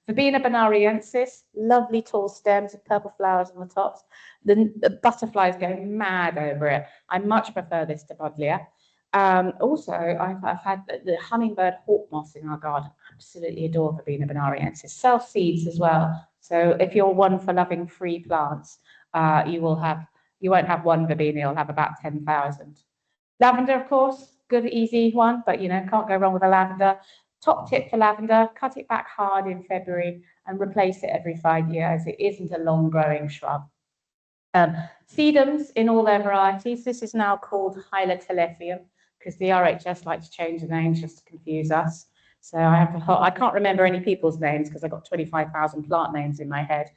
Verbena bonariensis, lovely tall stems with purple flowers on the tops. The butterflies go mad over it. I much prefer this to buddleia. Also, I've had the hummingbird hawk moss in our garden. Absolutely adore Verbena bonariensis. Self seeds as well. So if you're one for loving free plants, you won't have one verbena, you'll have about 10,000. Lavender, of course, good, easy one, but can't go wrong with a lavender. Top tip for lavender, cut it back hard in February and replace it every 5 years. It isn't a long growing shrub. Sedums in all their varieties. This is now called Hyla because the RHS like to change the names just to confuse us. So I can't remember any people's names because I've got 25,000 plant names in my head.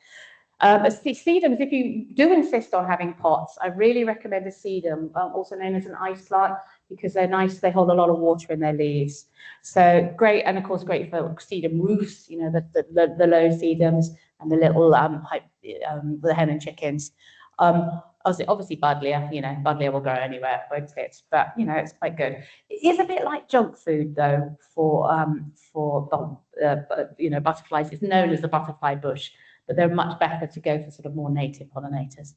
Sedums, if you do insist on having pots, I really recommend a sedum, also known as an ice plant, because they're nice. They hold a lot of water in their leaves. So great, and of course great for sedum roofs. The low sedums and the little the hen and chickens. Obviously buddleia. Buddleia will grow anywhere, won't it? But it's quite good. It is a bit like junk food though for butterflies. It's known as the butterfly bush, but they're much better to go for sort of more native pollinators.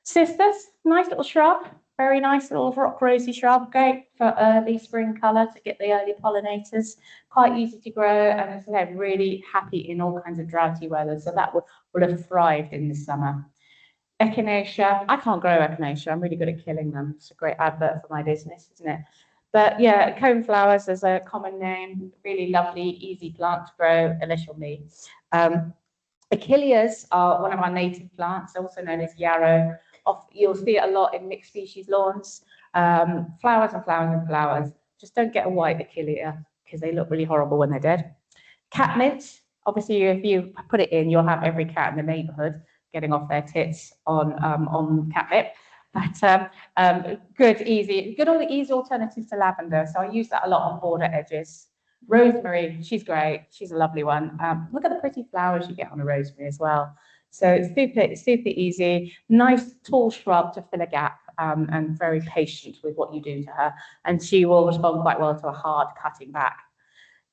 Cistus, nice little shrub, very nice little rock rosy shrub, great for early spring colour to get the early pollinators, quite easy to grow, and as I said, really happy in all kinds of droughty weather, so that would have thrived in the summer. Echinacea, I can't grow echinacea, I'm really good at killing them. It's a great advert for my business, isn't it? But yeah, cone flowers is a common name, really lovely, easy plant to grow, unless you're me. Achilleas are one of our native plants, also known as yarrow. You'll see it a lot in mixed species lawns. Flowers and flowers and flowers. Just don't get a white achillea because they look really horrible when they're dead. Catmint, obviously if you put it in, you'll have every cat in the neighbourhood getting off their tits on catnip. But good, all the easy alternatives to lavender. So I use that a lot on border edges. Rosemary, she's great. She's a lovely one. Look at the pretty flowers you get on a rosemary as well. So it's super easy. Nice tall shrub to fill a gap, and very patient with what you do to her. And she will respond quite well to a hard cutting back.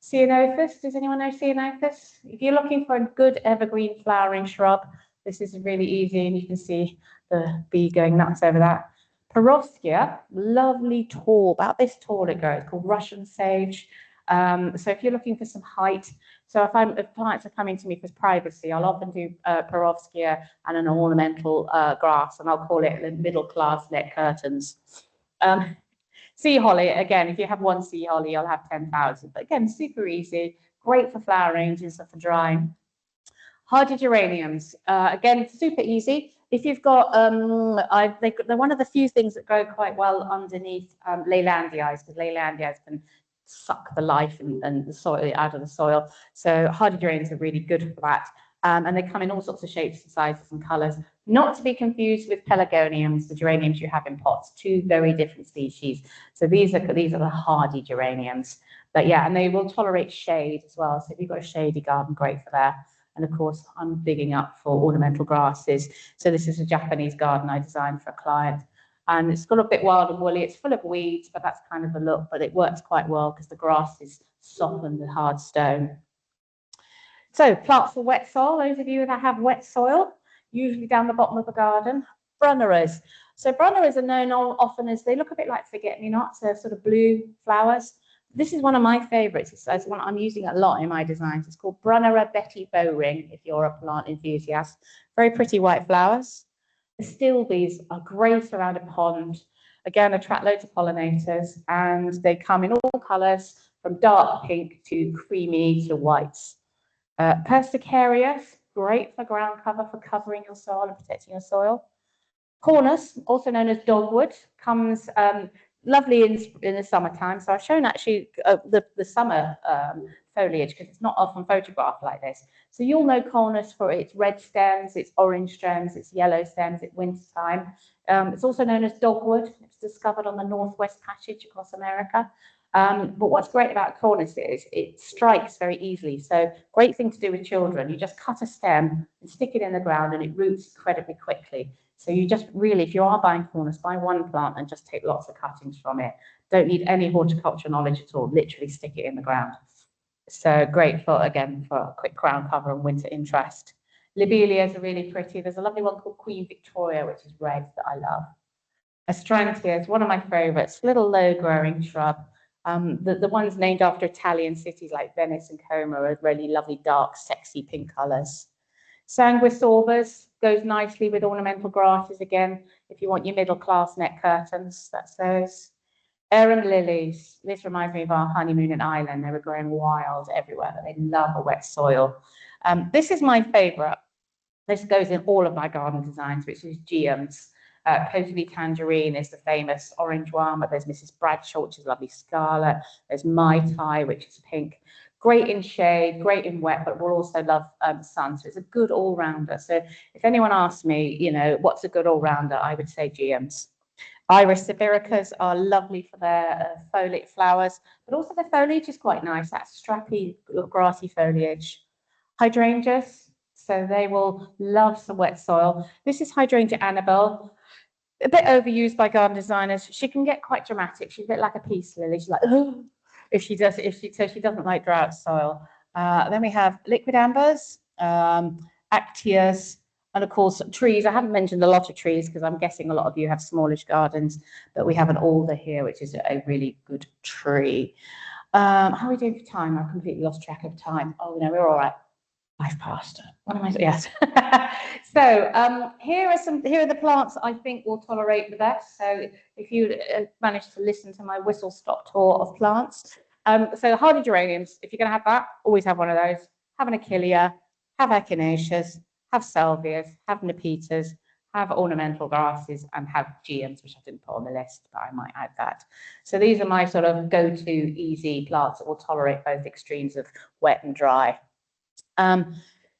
Ceanothus, does anyone know Ceanothus? If you're looking for a good evergreen flowering shrub, this is really easy, and you can see the bee going nuts over that. Perovskia, lovely tall, about this tall it goes, called Russian sage. So if you're looking for some height, so if clients are coming to me for privacy, I'll often do Perovskia and an ornamental grass, and I'll call it the middle class net curtains. Sea holly, again, if you have one sea holly, you'll have 10,000. But again, super easy, great for flower arrangements and for drying. Hardy geraniums, again, super easy. If you've got, they're one of the few things that grow quite well underneath Leylandias, because Leylandias can suck the life and the soil out of the soil. So hardy geraniums are really good for that. And they come in all sorts of shapes and sizes and colours, not to be confused with pelargoniums, the geraniums you have in pots, two very different species. So these are the hardy geraniums. But yeah, and they will tolerate shade as well. So if you've got a shady garden, great for that. And of course, I'm digging up for ornamental grasses. So this is a Japanese garden I designed for a client. And it's got a bit wild and woolly. It's full of weeds, but that's kind of the look. But it works quite well because the grass is softened with hard stone. So plants for wet soil, those of you that have wet soil, usually down the bottom of the garden, brunneras. So brunneras are known often as, they look a bit like forget-me-nots. They're sort of blue flowers. This is one of my favorites. It's one I'm using a lot in my designs. It's called Brunnera Betty Bowring, if you're a plant enthusiast. Very pretty white flowers. The stilbees are great around a pond. Again, attract loads of pollinators, and they come in all colours from dark pink to creamy to whites. Persicarius, great for ground cover, for covering your soil and protecting your soil. Cornus, also known as dogwood, comes lovely in the summertime. So I've shown actually the summer foliage because it's not often photographed like this. So you'll know Cornus for its red stems, its orange stems, its yellow stems at winter time. It's also known as dogwood. It's discovered on the Northwest Passage across America. But what's great about Cornus is it strikes very easily. So great thing to do with children. You just cut a stem and stick it in the ground and it roots incredibly quickly. So you just really, if you are buying Cornus, buy one plant and just take lots of cuttings from it. Don't need any horticulture knowledge at all. Literally stick it in the ground. So great for, again, for a quick ground cover and winter interest. Lobelias are really pretty. There's a lovely one called Queen Victoria, which is red, that I love. Astrantia is one of my favorites, little low growing shrub. The ones named after Italian cities like Venice and Como are really lovely, dark, sexy pink colours. Sanguisorbas goes nicely with ornamental grasses again. If you want your middle class net curtains, that's those. Arum lilies. This reminds me of our honeymoon in Ireland. They were growing wild everywhere, but they love a wet soil. This is my favourite. This goes in all of my garden designs, which is geums. Coatley Tangerine is the famous orange one, but there's Mrs. Bradshaw, which is lovely scarlet. There's Mai Tai, which is pink. Great in shade, great in wet, but we'll also love sun. So it's a good all-rounder. So if anyone asks me, you know, what's a good all-rounder, I would say geums. Iris Sibiricas are lovely for their foliate flowers, but also the foliage is quite nice. That's strappy, grassy foliage. Hydrangeas, so they will love some wet soil. This is Hydrangea Annabelle. A bit overused by garden designers. She can get quite dramatic. She's a bit like a peace lily. She's like, oh, she doesn't like drought soil. Then we have liquid ambers, actias, and of course trees. I haven't mentioned a lot of trees because I'm guessing a lot of you have smallish gardens, but we have an alder here, which is a really good tree. How are we doing for time? I've completely lost track of time. Oh no, we're all right. I've passed. What am I? Yes. So here are the plants I think will tolerate the best. So if you manage to listen to my whistle-stop tour of plants, so hardy geraniums. If you're going to have that, always have one of those. Have an achillea, have echinaceas, have salvias, have nepetas, have ornamental grasses, and have geums, which I didn't put on the list, but I might add that. So these are my sort of go-to easy plants that will tolerate both extremes of wet and dry.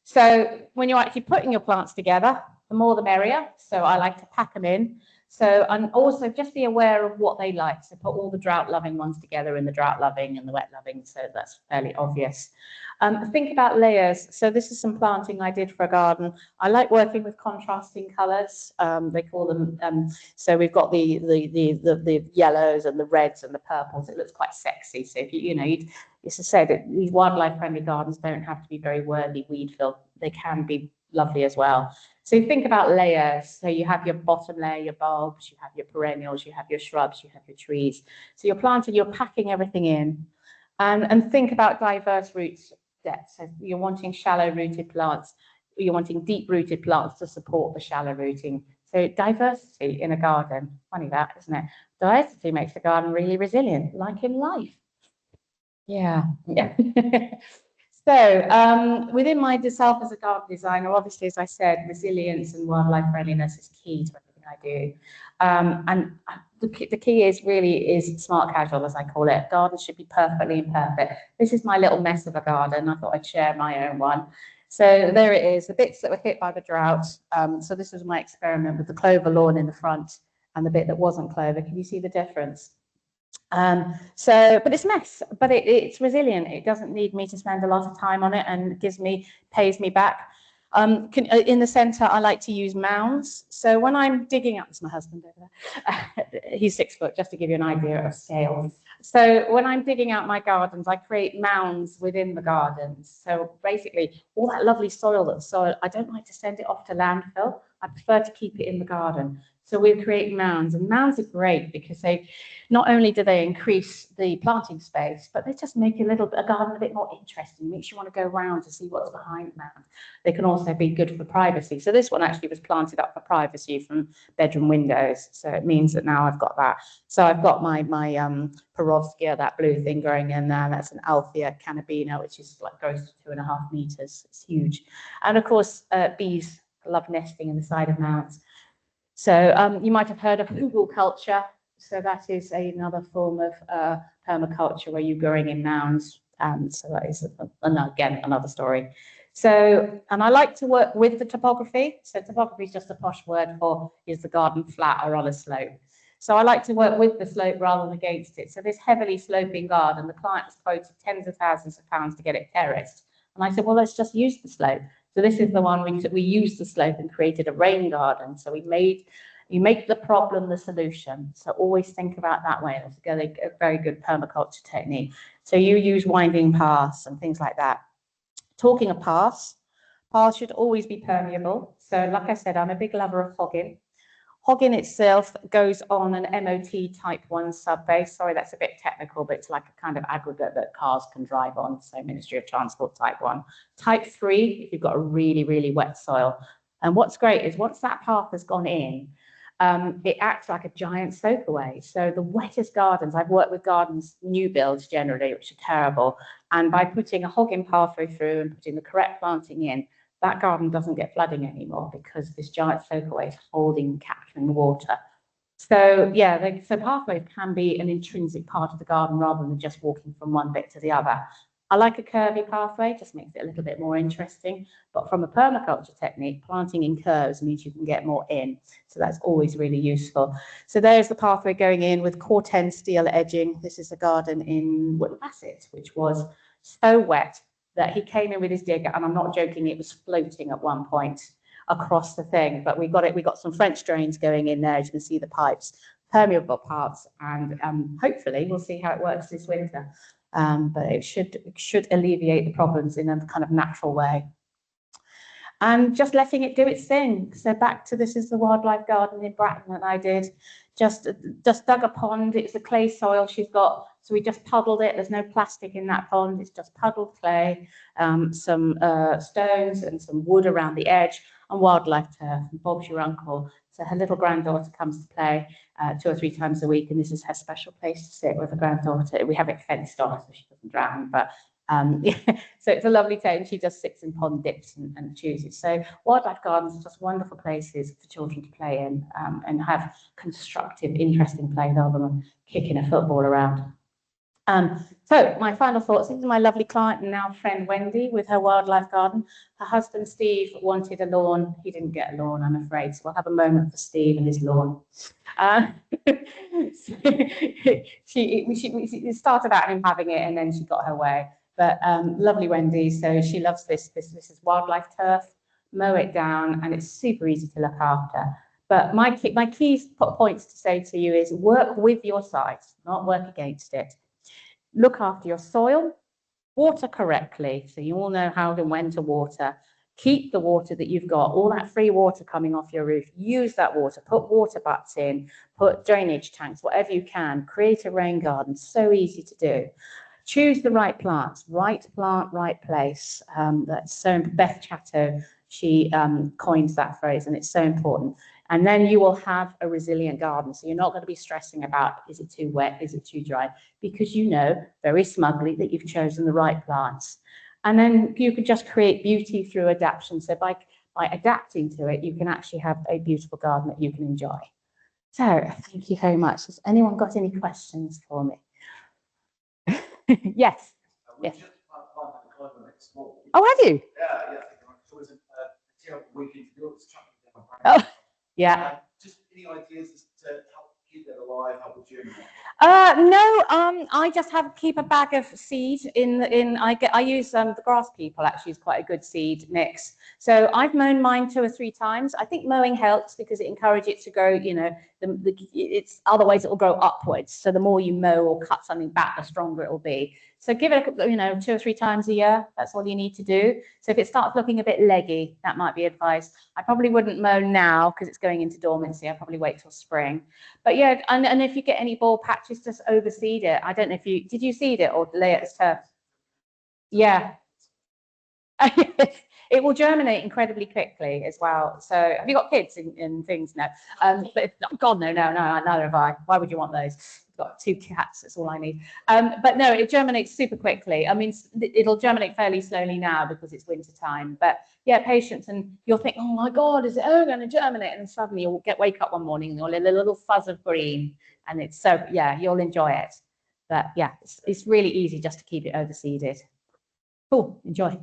So when you're actually putting your plants together, the more the merrier. So I like to pack them in. So, and also just be aware of what they like. So put all the drought loving ones together in the drought loving and the wet loving. So that's fairly obvious. Think about layers. So this is some planting I did for a garden. I like working with contrasting colours. They call them. So we've got the yellows and the reds and the purples. It looks quite sexy. So if as I said, these wildlife friendly gardens don't have to be very worldly weed filled. They can be lovely as well. So think about layers. So you have your bottom layer, your bulbs, you have your perennials, you have your shrubs, you have your trees. So you're planting, you're packing everything in. And think about diverse roots depth. So you're wanting shallow rooted plants, you're wanting deep rooted plants to support the shallow rooting. So diversity in a garden, funny that, isn't it? Diversity makes the garden really resilient, like in life. Yeah. So within myself as a garden designer, obviously, as I said, resilience and wildlife friendliness is key to everything I do. And the key is smart casual, as I call it. Gardens should be perfectly imperfect. This is my little mess of a garden. I thought I'd share my own one. So there it is, the bits that were hit by the drought. So this was my experiment with the clover lawn in the front and the bit that wasn't clover. Can you see the difference? But it's a mess, but it's resilient. It doesn't need me to spend a lot of time on it, and pays me back. In the centre, I like to use mounds. So when I'm digging up, it's my husband over there. He's 6 foot, just to give you an idea of scale. So when I'm digging out my gardens, I create mounds within the gardens. So basically, all that lovely soil, I don't like to send it off to landfill. I prefer to keep it in the garden. So we create mounds, and mounds are great because not only do they increase the planting space, but they just make a garden a bit more interesting. Makes you want to go around to see what's behind the mound. They can also be good for privacy. So this one actually was planted up for privacy from bedroom windows. So it means that now I've got that. So I've got my Perovskia, that blue thing growing in there. That's an Althea cannabina, which is goes to 2.5 meters. It's huge. And of course, bees love nesting in the side of mounds. So you might have heard of hugelkultur. So that is another form of permaculture where you're growing in mounds. So that is, again, another story. So, and I like to work with the topography. So topography is just a posh word for, is the garden flat or on a slope? So I like to work with the slope rather than against it. So this heavily sloping garden, the client was quoted tens of thousands of pounds to get it terraced. And I said, well, let's just use the slope. So this is the one we used the slope and created a rain garden. So you make the problem the solution. So always think about that way. That's a very good permaculture technique. So you use winding paths and things like that. Talking of paths should always be permeable. So like I said, I'm a big lover of hogging. Hogging itself goes on an MOT type 1 sub-base. Sorry, that's a bit technical, but it's like a kind of aggregate that cars can drive on. So Ministry of Transport type 1. Type 3, if you've got a really, really wet soil. And what's great is once that path has gone in, it acts like a giant soak away. So the wettest gardens, I've worked with gardens, new builds generally, which are terrible. And by putting a hogging pathway through and putting the correct planting in, that garden doesn't get flooding anymore because this giant soak away is holding, capturing the water. So yeah, so pathways can be an intrinsic part of the garden rather than just walking from one bit to the other. I like a curvy pathway, just makes it a little bit more interesting. But from a permaculture technique, planting in curves means you can get more in. So that's always really useful. So there's the pathway going in with core 10 steel edging. This is a garden in Wood Bassett, which was so wet that he came in with his digger, and I'm not joking, it was floating at one point across the thing. But we got some French drains going in there. As you can see the pipes, permeable parts, and hopefully we'll see how it works this winter. But it should alleviate the problems in a kind of natural way. And just letting it do its thing. So back to this is the wildlife garden in Bratton that I did. Just dug a pond. It's a clay soil she's got. So we just puddled it. There's no plastic in that pond. It's just puddled clay, some stones and some wood around the edge, and wildlife turf. And Bob's your uncle. So her little granddaughter comes to play 2 or 3 times a week, and this is her special place to sit with her granddaughter. We have it fenced off so she doesn't drown, but yeah, so it's a lovely day, and she just sits in pond dips and chooses. So wildlife gardens are just wonderful places for children to play in and have constructive, interesting play rather than kicking a football around. So my final thoughts, this is my lovely client and now friend Wendy with her wildlife garden. Her husband Steve wanted a lawn. He didn't get a lawn, I'm afraid. So we'll have a moment for Steve and his lawn. She started out him having it, and then she got her way. But lovely Wendy, so she loves this. This is wildlife turf. Mow it down, and it's super easy to look after. But my key points to say to you is work with your site, not work against it. Look after your soil, water correctly, so you all know how and when to water. Keep the water that you've got, all that free water coming off your roof, use that water, put water butts in, put drainage tanks, whatever you can, create a rain garden, so easy to do. Choose the right plants, right plant, right place. That's so, Beth Chatto, she coins that phrase, and it's so important. And then you will have a resilient garden. So you're not going to be stressing about, is it too wet, is it too dry? Because you know very smugly that you've chosen the right plants. And then you could just create beauty through adaptation. So by adapting to it, you can actually have a beautiful garden that you can enjoy. So thank you very much. Has anyone got any questions for me? Yes. Yes. Oh, have you? Yeah. Oh, yeah. Just any ideas to help keep it alive, help with germinate? No, I just keep a bag of seed I use the grass people actually is quite a good seed mix. So I've mown mine 2 or 3 times. I think mowing helps because it encourages it to grow, you know, it's otherwise it will grow upwards. So the more you mow or cut something back, the stronger it will be. So give it, you know, 2 or 3 times a year. That's all you need to do. So if it starts looking a bit leggy, that might be advice. I probably wouldn't mow now because it's going into dormancy. I'll probably wait till spring. But yeah, and if you get any bald patches, just overseed it. I don't know if did you seed it or lay it as turf? Yeah. It will germinate incredibly quickly as well. So have you got kids and things? No. But God, no, neither have I. Why would you want those? I've got 2 cats, that's all I need. But no, it germinates super quickly. I mean, it'll germinate fairly slowly now because it's winter time. But yeah, patience, and you'll think, oh my God, is it going to germinate? And suddenly you'll wake up one morning and you'll a little fuzz of green. And it's so, yeah, you'll enjoy it. But yeah, it's really easy just to keep it overseeded. Cool, enjoy.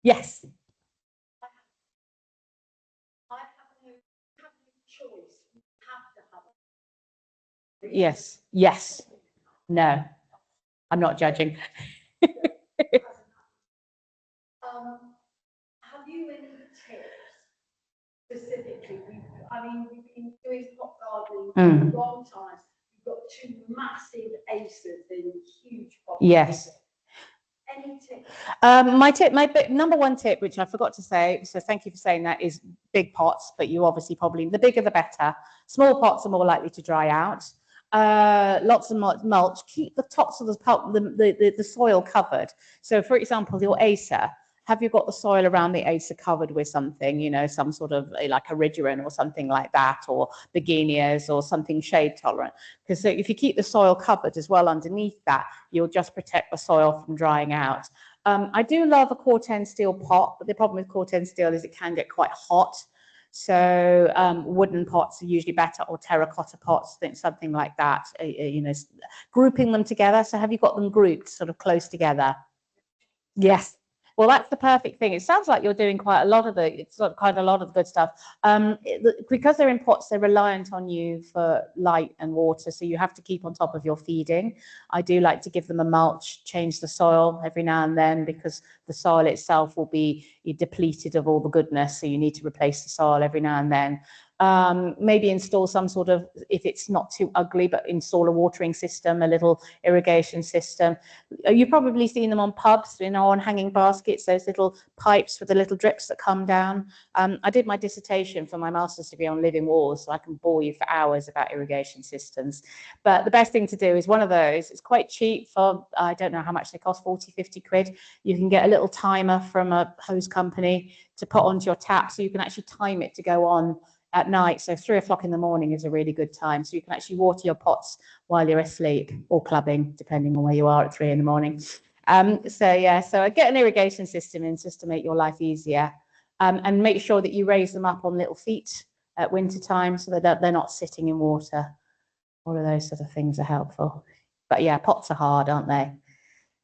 Yes. I have no choice. You have to have it. Yes. Yes. No, I'm not judging. Have you any tips specifically? We've been doing hot gardening for a long time. We've got 2 massive aces in huge pots. Yes. Any tips? My number 1 tip, which I forgot to say, so thank you for saying that, is big pots, but you obviously probably, the bigger the better. Small pots are more likely to dry out. Lots of mulch, keep the tops of the soil covered. So for example, your acer, have you got the soil around the acer covered with something, you know, some sort of like a rigerin or something like that, or begonias or something shade tolerant? Because if you keep the soil covered as well underneath that, you'll just protect the soil from drying out. I do love a Corten steel pot, but the problem with Corten steel is it can get quite hot. So wooden pots are usually better, or terracotta pots, something like that, you know, grouping them together. So have you got them grouped sort of close together? Yes. Well, that's the perfect thing. It sounds like you're doing quite a lot of the good stuff. Because they're in pots, they're reliant on you for light and water, so you have to keep on top of your feeding. I do like to give them a mulch, change the soil every now and then, because the soil itself will be depleted of all the goodness, so you need to replace the soil every now and then. Maybe install some sort of, if it's not too ugly, but install a watering system, a little irrigation system. You've probably seen them on pubs, you know, on hanging baskets, those little pipes with the little drips that come down. I did my dissertation for my master's degree on living walls, so I can bore you for hours about irrigation systems. But the best thing to do is one of those. It's quite cheap for, I don't know how much they cost, 40, 50 quid. You can get a little timer from a hose company to put onto your tap, so you can actually time it to go on at night. So 3 o'clock in the morning is a really good time. So you can actually water your pots while you're asleep, or clubbing, depending on where you are at 3 in the morning. So yeah, so get an irrigation system in just to make your life easier. And make sure that you raise them up on little feet at winter time, so that they're not sitting in water. All of those sort of things are helpful. But yeah, pots are hard, aren't they?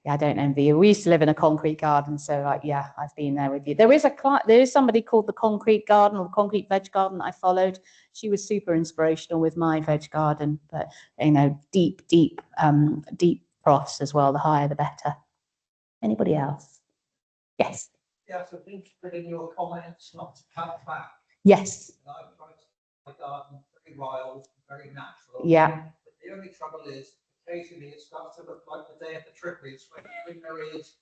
Yeah, I don't envy you. We used to live in a concrete garden, so like, yeah, I've been there with you. There is somebody called the Concrete Garden, or the Concrete Veg Garden, that I followed. She was super inspirational with my veg garden, but you know, deep frost as well. The higher, the better. Anybody else? Yes. Yeah, so please put in your comments not to cut back. Yes. I've tried to my garden very wild, very natural. Yeah. But the only trouble is, occasionally it starts to look like the day of the trippies, when there is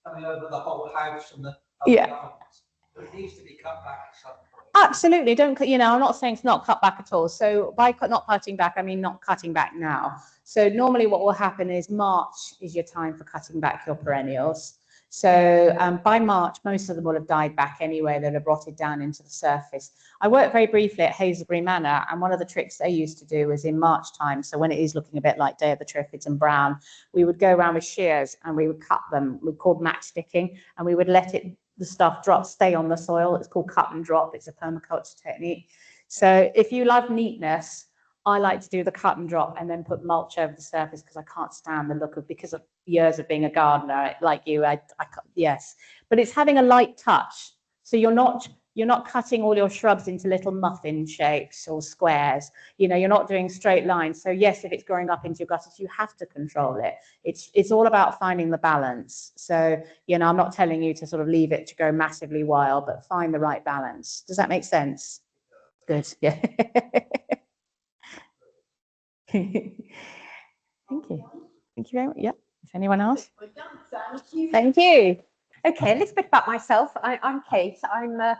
coming over the whole house and the gardens. So it needs to be cut back at some point. Absolutely. Don't, you know, I'm not saying it's not cut back at all. So by not cutting back, I mean not cutting back now. So normally what will happen is March is your time for cutting back your perennials. So by March, most of them will have died back anyway. They'll have rotted down into the surface. I worked very briefly at Hazelbury Manor, and one of the tricks they used to do was in March time, so when it is looking a bit like Day of the Triffids and brown, we would go around with shears and we would cut them. We called matchsticking, and we would let the stuff stay on the soil. It's called cut and drop. It's a permaculture technique. So if you love neatness, I like to do the cut and drop and then put mulch over the surface, because I can't stand the look of, because of years of being a gardener like you. Yes, but it's having a light touch. So you're not cutting all your shrubs into little muffin shapes or squares. You know, you're not doing straight lines. So yes, if it's growing up into your gutters, you have to control it. It's all about finding the balance. So, you know, I'm not telling you to sort of leave it to go massively wild, but find the right balance. Does that make sense? Good. Yeah. Thank you. Thank you very much. Yeah. If anyone else? Thank you. Okay, a little bit about myself. I'm Kate. I'm a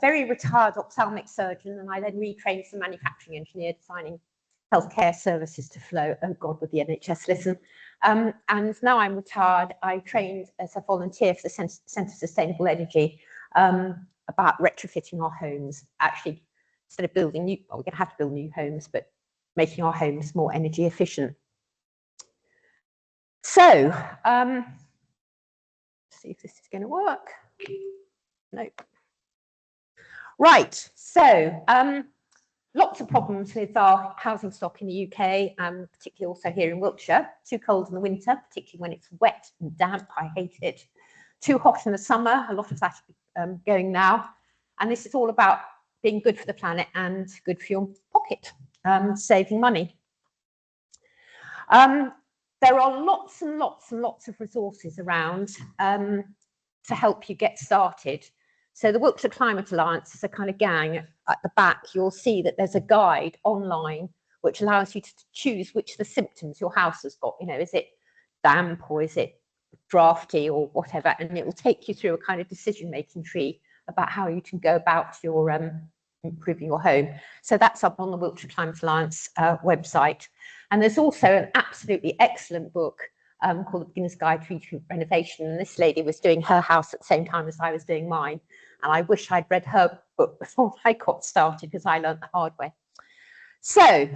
very retired ophthalmic surgeon, and I then retrained as a manufacturing engineer, designing healthcare services to flow. Oh God, would the NHS listen? And now I'm retired. I trained as a volunteer for the Centre for Sustainable Energy about retrofitting our homes. Actually, instead of building new, well, we're going to have to build new homes, but making our homes more energy efficient. So, see if this is going to work. Nope. Right, so lots of problems with our housing stock in the UK, and particularly also here in Wiltshire. Too cold in the winter, particularly when it's wet and damp. I hate it. Too hot in the summer. A lot of that going now. And this is all about being good for the planet and good for your pocket, saving money. There are lots and lots and lots of resources around to help you get started. So the Wiltshire Climate Alliance is a kind of gang. At the back, you'll see that there's a guide online which allows you to choose which of the symptoms your house has got. You know, is it damp or is it drafty or whatever? And it will take you through a kind of decision-making tree about how you can go about your improving your home. So that's up on the Wiltshire Climate Alliance website. And there's also an absolutely excellent book called The Beginner's Guide to Renovation. And this lady was doing her house at the same time as I was doing mine. And I wish I'd read her book before I got started, because I learned the hard way. So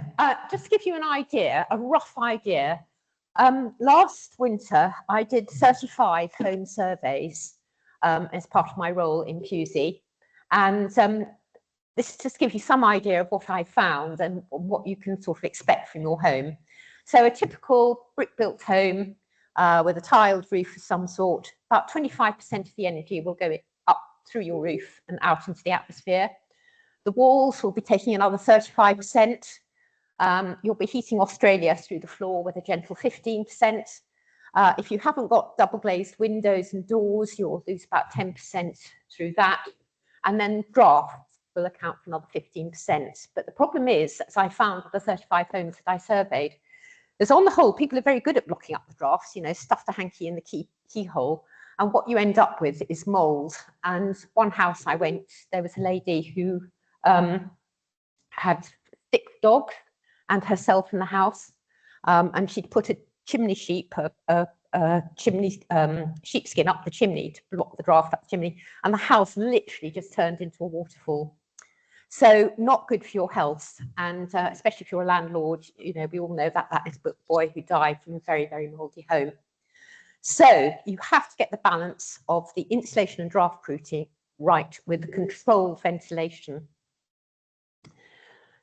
just to give you an idea, a rough idea, last winter I did 35 home surveys as part of my role in Pusey. And this is just to give you some idea of what I found and what you can sort of expect from your home. So a typical brick-built home with a tiled roof of some sort, about 25% of the energy will go up through your roof and out into the atmosphere. The walls will be taking another 35%. You'll be heating Australia through the floor with a gentle 15%. If you haven't got double glazed windows and doors, you'll lose about 10% through that. And then draft will account for another 15%. But the problem is, as I found with the 35 homes that I surveyed, is on the whole, people are very good at blocking up the drafts, you know, stuff the hanky in the keyhole. And what you end up with is mold. And one house I went, there was a lady who had thick dog and herself in the house. And she'd put a chimney sheep, chimney sheepskin up the chimney to block the draft up the chimney. And the house literally just turned into a waterfall. So not good for your health, and especially if you're a landlord. You know, we all know that little boy who died from a very, very mouldy home. So you have to get the balance of the insulation and draft proofing right with the controlled ventilation.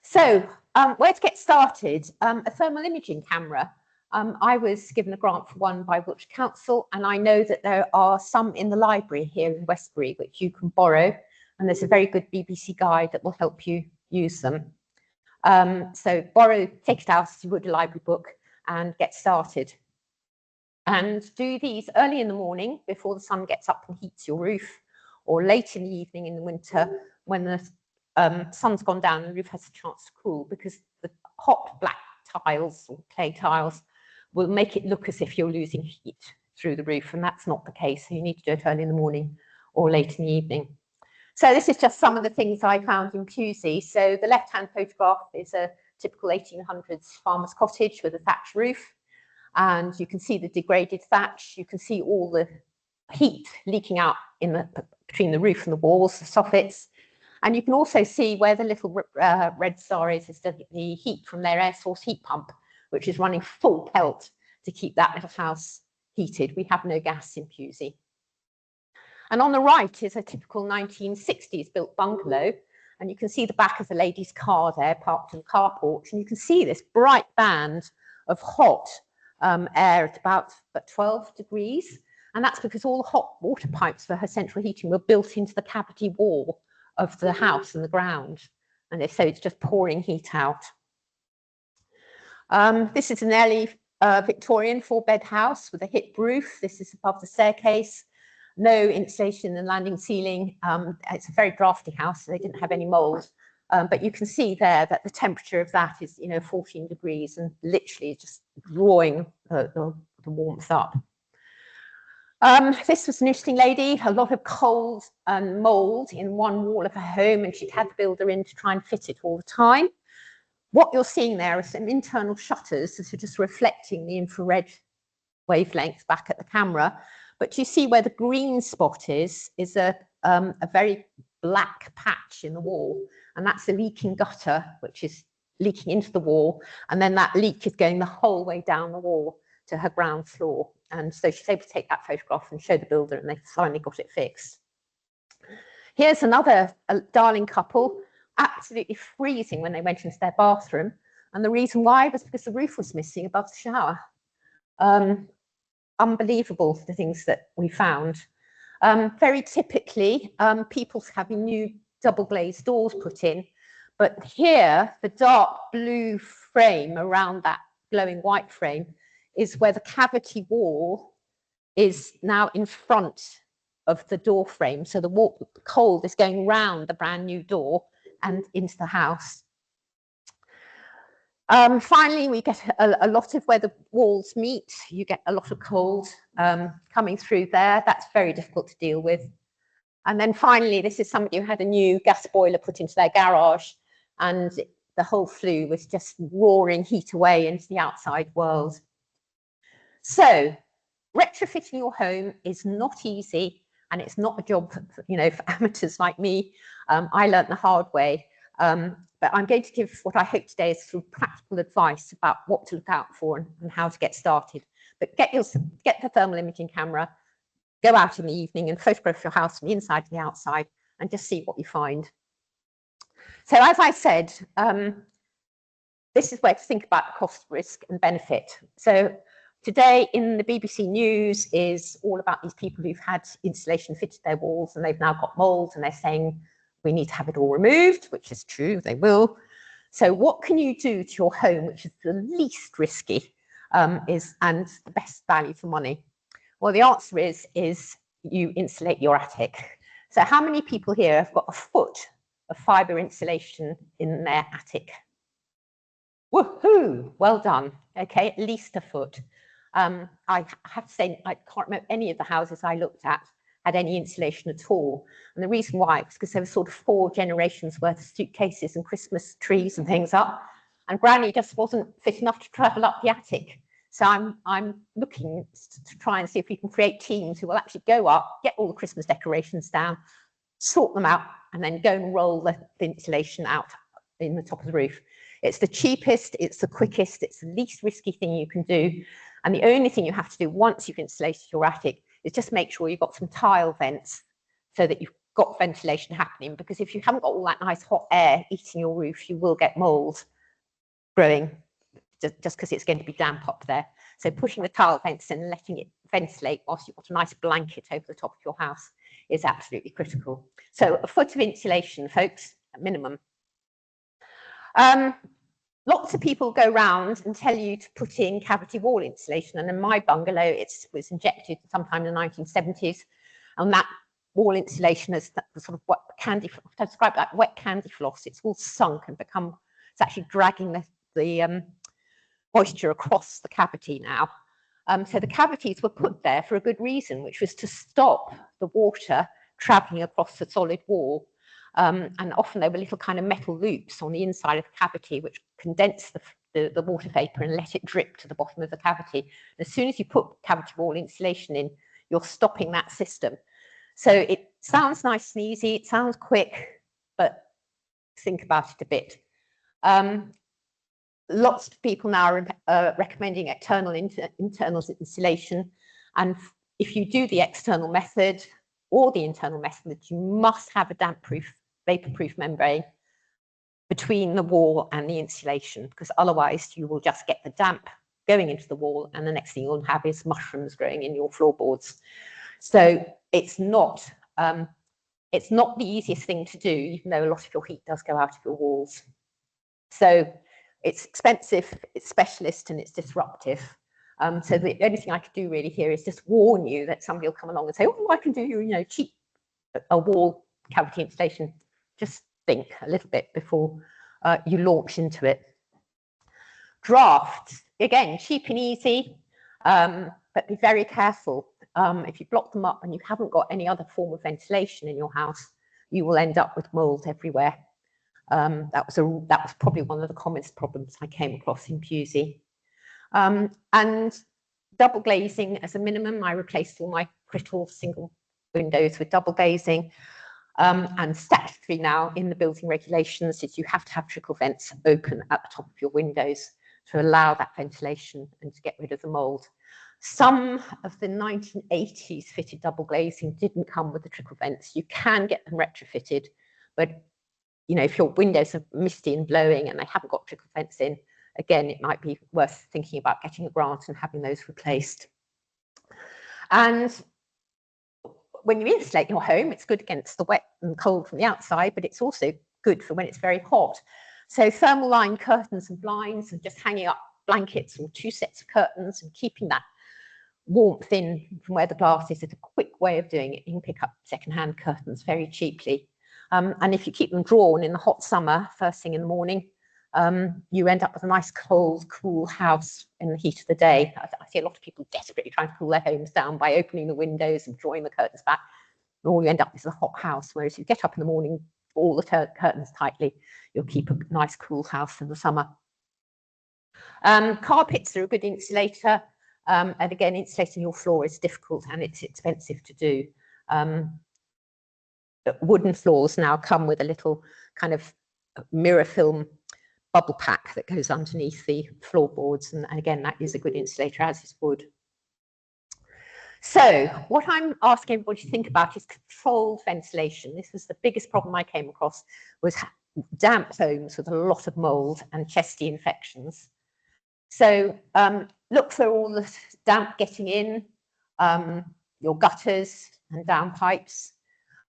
So where to get started? A thermal imaging camera. I was given a grant for one by Wiltshire Council, and I know that there are some in the library here in Westbury which you can borrow. And there's a very good BBC guide that will help you use them. So take it out as you would a library book and get started. And do these early in the morning before the sun gets up and heats your roof, or late in the evening in the winter when the sun's gone down and the roof has a chance to cool, because the hot black tiles or clay tiles will make it look as if you're losing heat through the roof, and that's not the case. So you need to do it early in the morning or late in the evening. So this is just some of the things I found in Pusey. So the left-hand photograph is a typical 1800s farmer's cottage with a thatched roof. And you can see the degraded thatch. You can see all the heat leaking out between the roof and the walls, the soffits. And you can also see where the little red star is the heat from their air source heat pump, which is running full pelt to keep that little house heated. We have no gas in Pusey. And on the right is a typical 1960s built bungalow. And you can see the back of the lady's car there, parked in the car porch. And you can see this bright band of hot air at about 12 degrees. And that's because all the hot water pipes for her central heating were built into the cavity wall of the house and the ground. And so it's just pouring heat out. This is an early Victorian 4-bed house with a hip roof. This is above the staircase. No insulation in the landing ceiling. It's a very drafty house, so they didn't have any mold. But you can see there that the temperature of that is, 14 degrees and literally just drawing the warmth up. This was an interesting lady, a lot of cold and mold in one wall of her home, and she'd had the builder in to try and fit it all the time. What you're seeing there are some internal shutters that are just reflecting the infrared wavelength back at the camera. But you see where the green spot is a very black patch in the wall, and that's the leaking gutter, which is leaking into the wall, and then that leak is going the whole way down the wall to her ground floor. And so she's able to take that photograph and show the builder, and they finally got it fixed. Here's another darling couple, absolutely freezing when they went into their bathroom. And the reason why was because the roof was missing above the shower. Unbelievable, the things that we found. Very typically, people having new double glazed doors put in. But here, the dark blue frame around that glowing white frame is where the cavity wall is now in front of the door frame. So the cold is going round the brand new door and into the house. Finally, we get a lot of where the walls meet. You get a lot of cold coming through there. That's very difficult to deal with. And then finally, this is somebody who had a new gas boiler put into their garage, and the whole flue was just roaring heat away into the outside world. So retrofitting your home is not easy, and it's not a job for amateurs like me. I learned the hard way. But I'm going to give what I hope today is some practical advice about what to look out for and how to get started. But get the thermal imaging camera, go out in the evening and photograph your house from the inside to the outside and just see what you find. So as I said, this is where to think about the cost, risk and benefit. So today in the BBC News is all about these people who've had insulation fitted to their walls and they've now got mold, and they're saying we need to have it all removed, which is true, they will. So what can you do to your home which is the least risky and the best value for money? Well, the answer is you insulate your attic. So how many people here have got a foot of fibre insulation in their attic? Woohoo, well done. Okay, at least a foot. I have to say, I can't remember any of the houses I looked at had any insulation at all. And the reason why is because there was sort of 4 generations worth of suitcases and Christmas trees and things up, and Granny just wasn't fit enough to travel up the attic. So I'm looking to try and see if we can create teams who will actually go up, get all the Christmas decorations down, sort them out, and then go and roll the insulation out in the top of the roof. It's the cheapest, it's the quickest, it's the least risky thing you can do. And the only thing you have to do once you've insulated your attic is just make sure you've got some tile vents so that you've got ventilation happening, because if you haven't got all that nice hot air eating your roof, you will get mold growing just because it's going to be damp up there. So pushing the tile vents and letting it ventilate whilst you've got a nice blanket over the top of your house is absolutely critical. So a foot of insulation, folks, at minimum. Lots of people go round and tell you to put in cavity wall insulation, and in my bungalow it was injected sometime in the 1970s, and that wall insulation is sort of what candy, I describe it like wet candy floss. It's all sunk and it's actually dragging the moisture across the cavity now. So the cavities were put there for a good reason, which was to stop the water travelling across the solid wall. And often there were little kind of metal loops on the inside of the cavity which condense the water vapour and let it drip to the bottom of the cavity. As soon as you put cavity wall insulation in, you're stopping that system. So it sounds nice and easy, it sounds quick, but think about it a bit. Lots of people now are recommending external internal insulation, and if you do the external method or the internal method, you must have a damp-proof, vapor-proof membrane between the wall and the insulation, because otherwise you will just get the damp going into the wall, and the next thing you'll have is mushrooms growing in your floorboards. So it's not the easiest thing to do, even though a lot of your heat does go out of your walls. So it's expensive, it's specialist, and it's disruptive. So the only thing I could do really here is just warn you that somebody will come along and say, oh, I can do you, cheap a wall cavity installation. Just think a little bit before you launch into it. Drafts, again, cheap and easy, but be very careful. If you block them up and you haven't got any other form of ventilation in your house, you will end up with mold everywhere. That was probably one of the commonest problems I came across in Pusey. And double glazing as a minimum. I replaced all my crystal single windows with double glazing. And statutory now in the building regulations is you have to have trickle vents open at the top of your windows to allow that ventilation and to get rid of the mold. Some of the 1980s fitted double glazing didn't come with the trickle vents. You can get them retrofitted, but if your windows are misty and blowing and they haven't got trickle vents in, again, it might be worth thinking about getting a grant and having those replaced. And when you insulate your home, it's good against the wet and cold from the outside, but it's also good for when it's very hot. So thermal line curtains and blinds, and just hanging up blankets or 2 sets of curtains and keeping that warmth in from where the glass is a quick way of doing it. You can pick up secondhand curtains very cheaply. And if you keep them drawn in the hot summer, first thing in the morning, you end up with a nice cold, cool house in the heat of the day. I see a lot of people desperately trying to cool their homes down by opening the windows and drawing the curtains back. And all you end up with is a hot house, whereas if you get up in the morning, all the curtains tightly, you'll keep a nice cool house in the summer. Carpets are a good insulator. And again, insulating your floor is difficult and it's expensive to do. Wooden floors now come with a little kind of mirror film bubble pack that goes underneath the floorboards, and again, that is a good insulator, as is wood. So what I'm asking everybody to think about is controlled ventilation. This was the biggest problem I came across, was damp homes with a lot of mold and chesty infections. So look for all the damp getting in, your gutters and downpipes.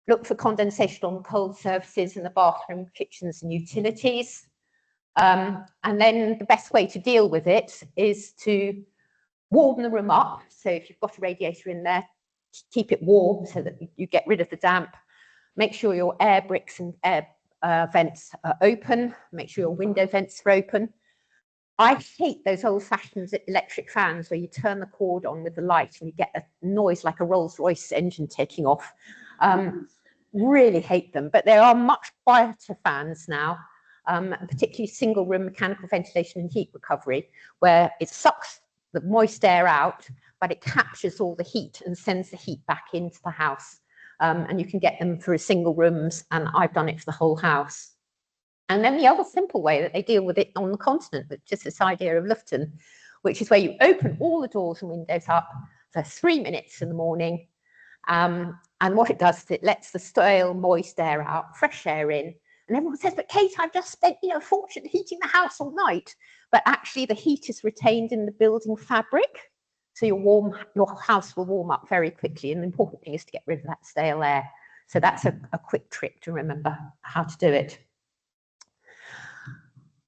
Look for condensation on cold surfaces in the bathroom, kitchens and utilities. And then the best way to deal with it is to warm the room up. So if you've got a radiator in there, keep it warm so that you get rid of the damp. Make sure your air bricks and air vents are open. Make sure your window vents are open. I hate those old-fashioned electric fans where you turn the cord on with the light and you get a noise like a Rolls-Royce engine taking off. Really hate them, but there are much quieter fans now, particularly single-room mechanical ventilation and heat recovery, where it sucks the moist air out, but it captures all the heat and sends the heat back into the house. And you can get them for single rooms, and I've done it for the whole house. And then the other simple way that they deal with it on the continent, with just this idea of Laverton, which is where you open all the doors and windows up for 3 minutes in the morning. And what it does is it lets the stale, moist air out, fresh air in. And everyone says, but Kate, I've just spent a fortune heating the house all night. But actually the heat is retained in the building fabric. So your house will warm up very quickly. And the important thing is to get rid of that stale air. So that's a quick trick to remember how to do it.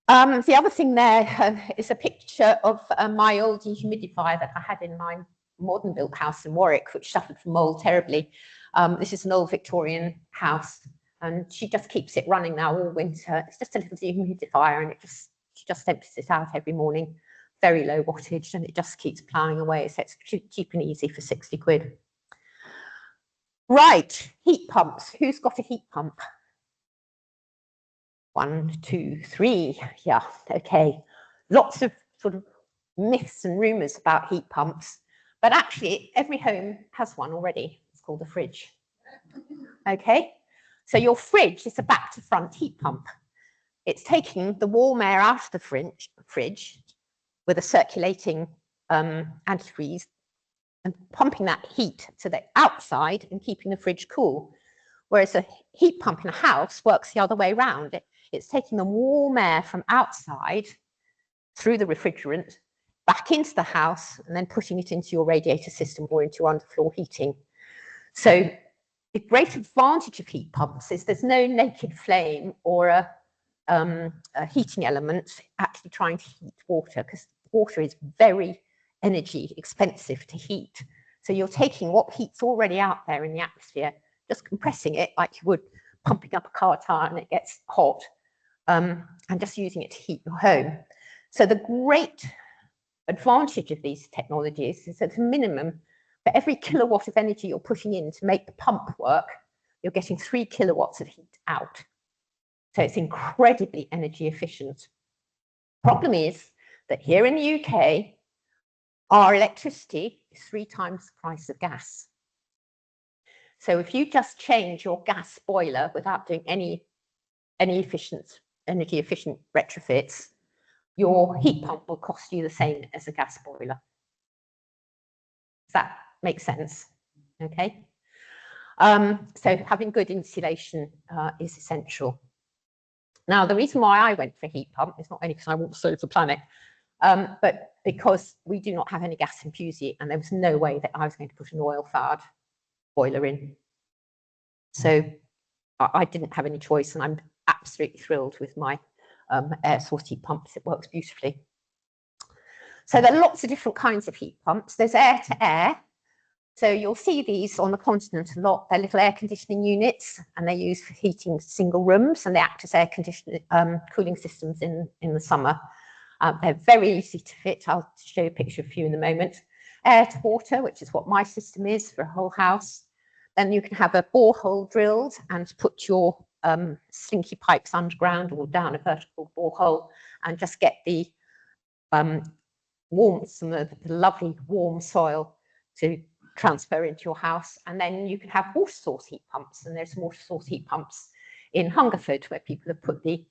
The other thing there is a picture of my old dehumidifier that I had in my modern built house in Warwick, which suffered from mold terribly. This is an old Victorian house, and she just keeps it running now all winter. It's just a little dehumidifier, and she just empties it out every morning. Very low wattage, and it just keeps ploughing away. So it's cheap and easy for 60 quid. Right, heat pumps. Who's got a heat pump? 1, 2, 3. Yeah, okay. Lots of sort of myths and rumours about heat pumps, but actually every home has one already. It's called a fridge. Okay, so your fridge is a back to front heat pump. It's taking the warm air out of the fridge with a circulating antifreeze and pumping that heat to the outside and keeping the fridge cool. Whereas a heat pump in a house works the other way around. It's taking the warm air from outside through the refrigerant back into the house and then putting it into your radiator system or into your underfloor heating. So the great advantage of heat pumps is there's no naked flame or a heating element actually trying to heat water, because water is very energy expensive to heat. So you're taking what heat's already out there in the atmosphere, just compressing it like you would pumping up a car tire and it gets hot, and just using it to heat your home. So the great advantage of these technologies is that at a minimum, for every kilowatt of energy you're putting in to make the pump work, you're getting 3 kilowatts of heat out. So it's incredibly energy efficient. Problem is that here in the UK, our electricity is 3 times the price of gas. So if you just change your gas boiler without doing any energy efficient retrofits, your heat pump will cost you the same as a gas boiler. Does that make sense? Okay. So having good insulation is essential. Now, the reason why I went for a heat pump is not only because I want to save the planet, but because we do not have any gas in Pusey, and there was no way that I was going to put an oil-fired boiler in. So I didn't have any choice, and I'm absolutely thrilled with my air source heat pumps. It works beautifully. So there are lots of different kinds of heat pumps. There's air to air. So you'll see these on the continent a lot. They're little air conditioning units, and they're used for heating single rooms, and they act as air conditioning cooling systems in the summer. They're very easy to fit. I'll show you a picture of a few in a moment. Air to water, which is what my system is for a whole house. Then you can have a borehole drilled and put your slinky pipes underground or down a vertical borehole and just get the warmth and the lovely warm soil to transfer into your house. And then you can have water source heat pumps, and there's water source heat pumps in Hungerford where people have put the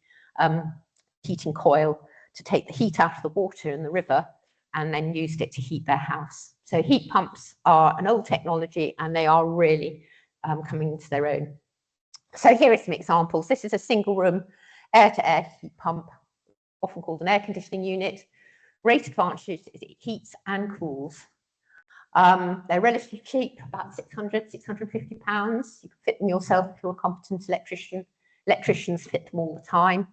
heating coil to take the heat out of the water in the river and then used it to heat their house. So heat pumps are an old technology, and they are really coming into their own. So here are some examples. This is a single room air-to-air heat pump, often called an air conditioning unit. Great advantage is it heats and cools. They're relatively cheap, about £600, £650. You can fit them yourself if you're a competent electrician. Electricians fit them all the time.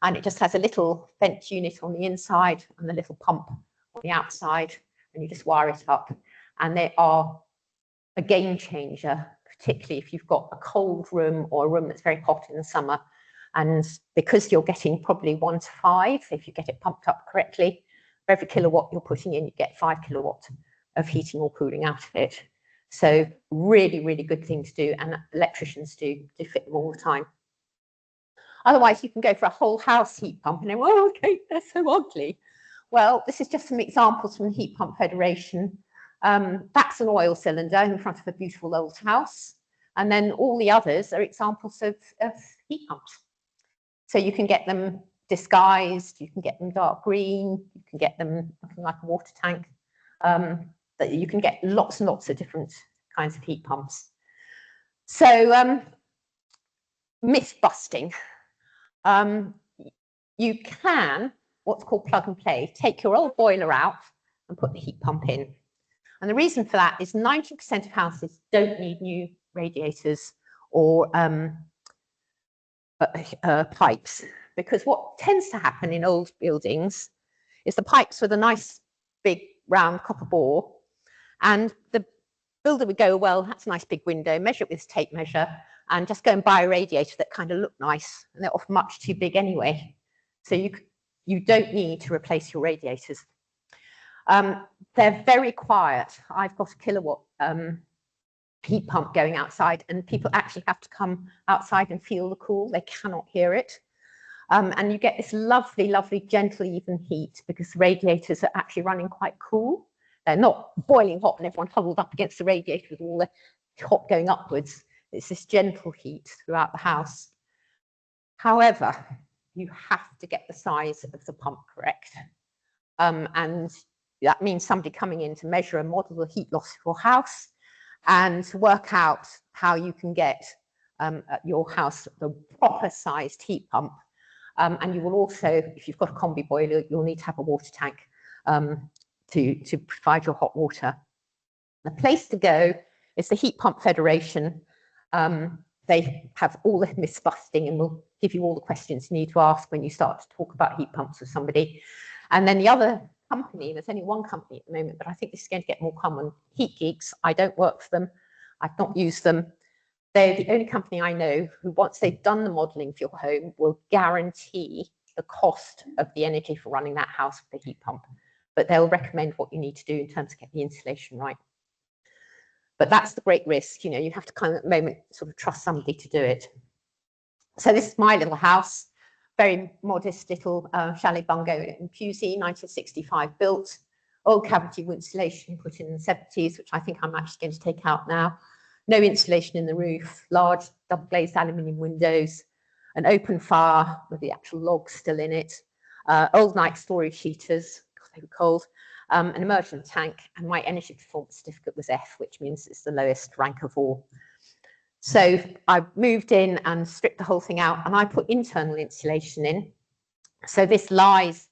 And it just has a little vent unit on the inside and a little pump on the outside, and you just wire it up. And they are a game changer, particularly if you've got a cold room or a room that's very hot in the summer. And because you're getting probably 1 to 5, if you get it pumped up correctly, for every kilowatt you're putting in, you get 5 kilowatts of heating or cooling out of it. So really, really good thing to do, and electricians do fit them all the time. Otherwise, you can go for a whole house heat pump and then, oh, okay, they're so ugly. Well, this is just some examples from the Heat Pump Federation. That's an oil cylinder in front of a beautiful old house. And then all the others are examples of heat pumps. So you can get them disguised, you can get them dark green, you can get them looking like a water tank. You can get lots and lots of different kinds of heat pumps. So myth busting. You can, what's called plug and play, take your old boiler out and put the heat pump in. And the reason for that is 90% of houses don't need new radiators or pipes, because what tends to happen in old buildings is the pipes with a nice big round copper bore, and the builder would go, well, that's a nice big window, measure it with his tape measure, and just go and buy a radiator that kind of look nice, and they're often much too big anyway. So you don't need to replace your radiators. They're very quiet. I've got a kilowatt heat pump going outside, and people actually have to come outside and feel the cool. They cannot hear it. And you get this lovely, lovely, gentle, even heat because the radiators are actually running quite cool. They're not boiling hot and everyone huddled up against the radiator with all the hot going upwards. It's this gentle heat throughout the house. However, you have to get the size of the pump correct. And that means somebody coming in to measure and model the heat loss of your house and to work out how you can get at your house the proper sized heat pump. And you will also, if you've got a combi boiler, you'll need to have a water tank to provide your hot water. The place to go is the Heat Pump Federation. They have all the myth busting and will give you all the questions you need to ask when you start to talk about heat pumps with somebody. And then the other company, there's only one company at the moment, but I think this is going to get more common, Heat Geeks. I don't work for them. I've not used them. They're the only company I know who, once they've done the modelling for your home, will guarantee the cost of the energy for running that house with the heat pump. But they'll recommend what you need to do in terms of getting the insulation right. But that's the great risk, you know, you have to kind of at the moment sort of trust somebody to do it. So this is my little house, very modest little chalet bungalow in Pusey, 1965 built, old cavity insulation put in the 70s, which I think I'm actually going to take out now. No insulation in the roof, large double glazed aluminium windows, an open fire with the actual logs still in it, old night storage heaters, they were cold, an immersion tank, and my energy performance certificate was F, which means it's the lowest rank of all. So I moved in and stripped the whole thing out, and I put internal insulation in. So this lies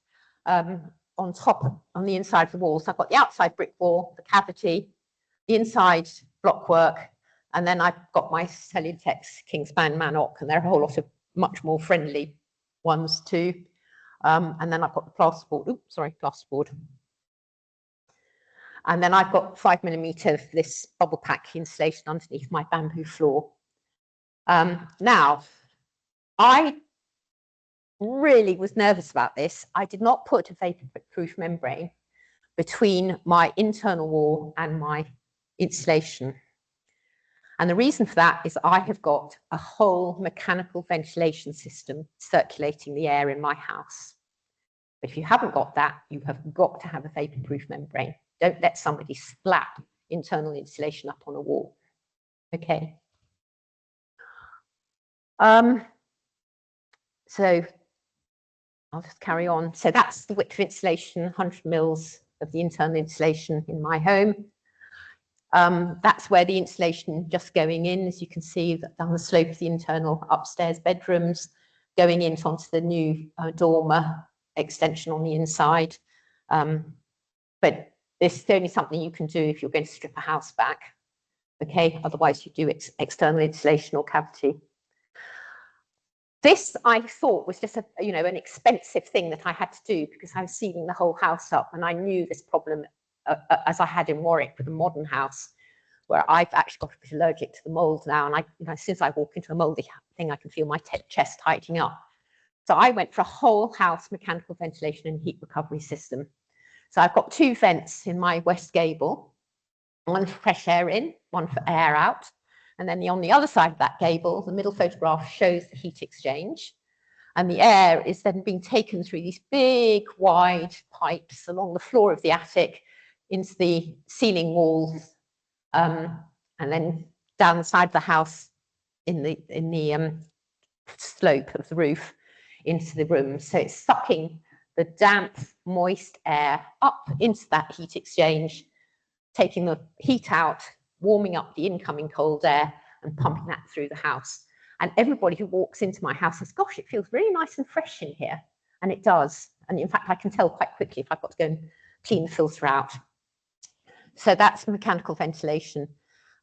on top, on the inside of the wall. So I've got the outside brick wall, the cavity, the inside block work, and then I've got my Cellutex Kingspan Manock, and there are a whole lot of much more friendly ones too. And then I've got the plasterboard, plasterboard. And then I've got 5mm of this bubble pack insulation underneath my bamboo floor. Now, I really was nervous about this. I did not put a vapor-proof membrane between my internal wall and my insulation. And the reason for that is I have got a whole mechanical ventilation system circulating the air in my house. If you haven't got that, you have got to have a vapor-proof membrane. Don't let somebody splat internal insulation up on a wall. Okay. So I'll just carry on. So that's the width of insulation, 100 mils of the internal insulation in my home. That's where the insulation just going in, as you can see down the slope of the internal upstairs bedrooms, going into onto the new dormer extension on the inside. But this is only something you can do if you're going to strip a house back. Okay, otherwise you do external insulation or cavity. This I thought was just an expensive thing that I had to do because I was sealing the whole house up, and I knew this problem as I had in Warwick with a modern house, where I've actually got a bit allergic to the mold now, and as soon as I walk into a moldy thing, I can feel my chest tightening up. So I went for a whole house mechanical ventilation and heat recovery system. So I've got 2 vents in my west gable, one for fresh air in, one for air out. And then on the other side of that gable, the middle photograph shows the heat exchange. And the air is then being taken through these big, wide pipes along the floor of the attic into the ceiling walls, and then down the side of the house in the slope of the roof into the room. So it's sucking the damp, moist air up into that heat exchange, taking the heat out, warming up the incoming cold air and pumping that through the house. And everybody who walks into my house says, gosh, it feels really nice and fresh in here. And it does. And in fact, I can tell quite quickly if I've got to go and clean the filter out. So that's mechanical ventilation.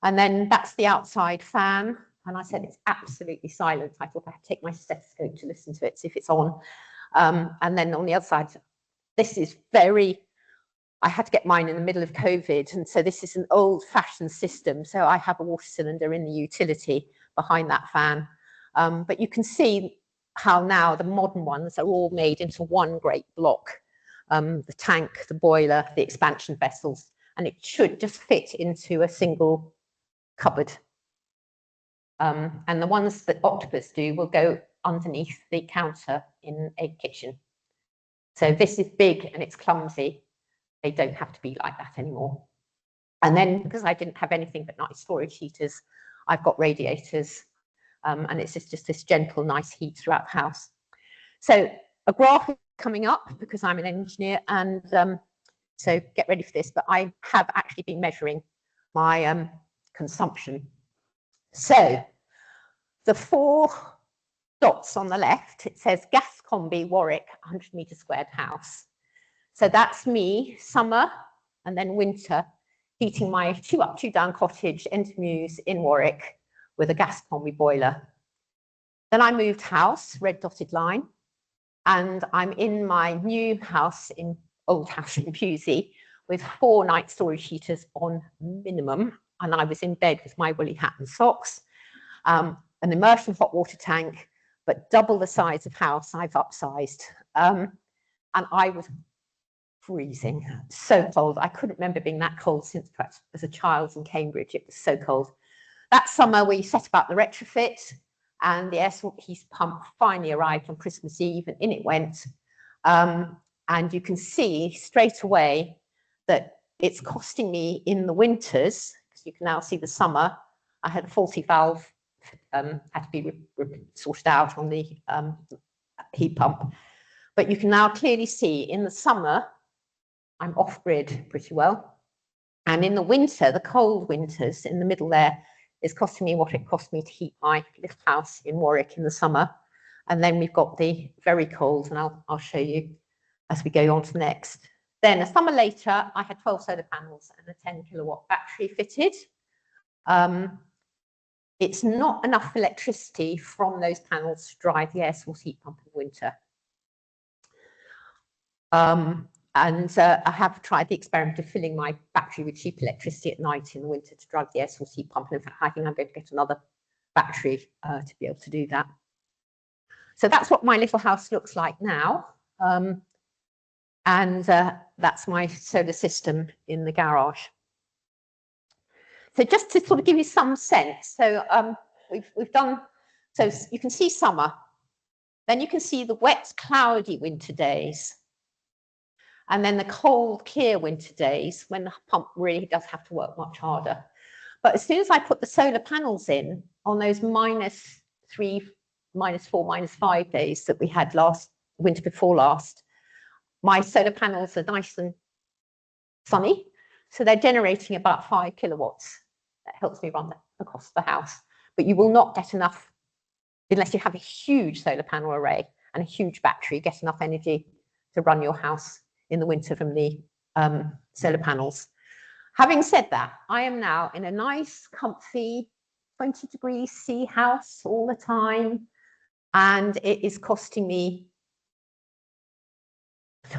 And then that's the outside fan. And I said, it's absolutely silent. I thought I had to take my stethoscope to listen to it, see if it's on. And then on the other side, this is I had to get mine in the middle of COVID. And so this is an old fashioned system. So I have a water cylinder in the utility behind that fan. But you can see how now the modern ones are all made into one great block. The tank, the boiler, the expansion vessels, and it should just fit into a single cupboard. And the ones that Octopus do will go underneath the counter in a kitchen. So this is big and it's clumsy. They don't have to be like that anymore. And then because I didn't have anything but nice storage heaters, I've got radiators, and it's just this gentle, nice heat throughout the house. So a graph is coming up because I'm an engineer, and so get ready for this, but I have actually been measuring my consumption. So the 4 dots on the left, it says gas combi Warwick 100 metre squared house. So that's me, summer and then winter, heating my 2 up, 2 down cottage, Entermews in Warwick with a gas combi boiler. Then I moved house, red dotted line, and I'm in my new house old house in Pusey with 4 night storage heaters on minimum. And I was in bed with my woolly hat and socks, an immersion hot water tank, but double the size of house I've upsized. And I was freezing, so cold. I couldn't remember being that cold since perhaps as a child in Cambridge. It was so cold. That summer we set about the retrofit, and the air source heat pump finally arrived on Christmas Eve, and in it went. And you can see straight away that it's costing me in the winters, because you can now see the summer, I had a faulty valve, had to be sorted out on the heat pump. But you can now clearly see in the summer, I'm off grid pretty well. And in the winter, the cold winters in the middle there, is costing me what it cost me to heat my little house in Warwick in the summer. And then we've got the very cold, and I'll show you as we go on to the next. Then a summer later, I had 12 solar panels and a 10 kilowatt battery fitted. It's not enough electricity from those panels to drive the air source heat pump in the winter. I have tried the experiment of filling my battery with cheap electricity at night in the winter to drive the air source heat pump. And in fact, I think I'm going to get another battery to be able to do that. So that's what my little house looks like now. That's my solar system in the garage. So just to sort of give you some sense, so we've done, so you can see summer, then you can see the wet, cloudy winter days, and then the cold, clear winter days when the pump really does have to work much harder. But as soon as I put the solar panels in on those -3, -4, -5 days that we had last winter before last, my solar panels are nice and sunny. So they're generating about 5 kilowatts. That helps me run the cost of the house. But you will not get enough, unless you have a huge solar panel array and a huge battery, get enough energy to run your house in the winter from the solar panels. Having said that, I am now in a nice, comfy, 20 degrees C house all the time, and it is costing me,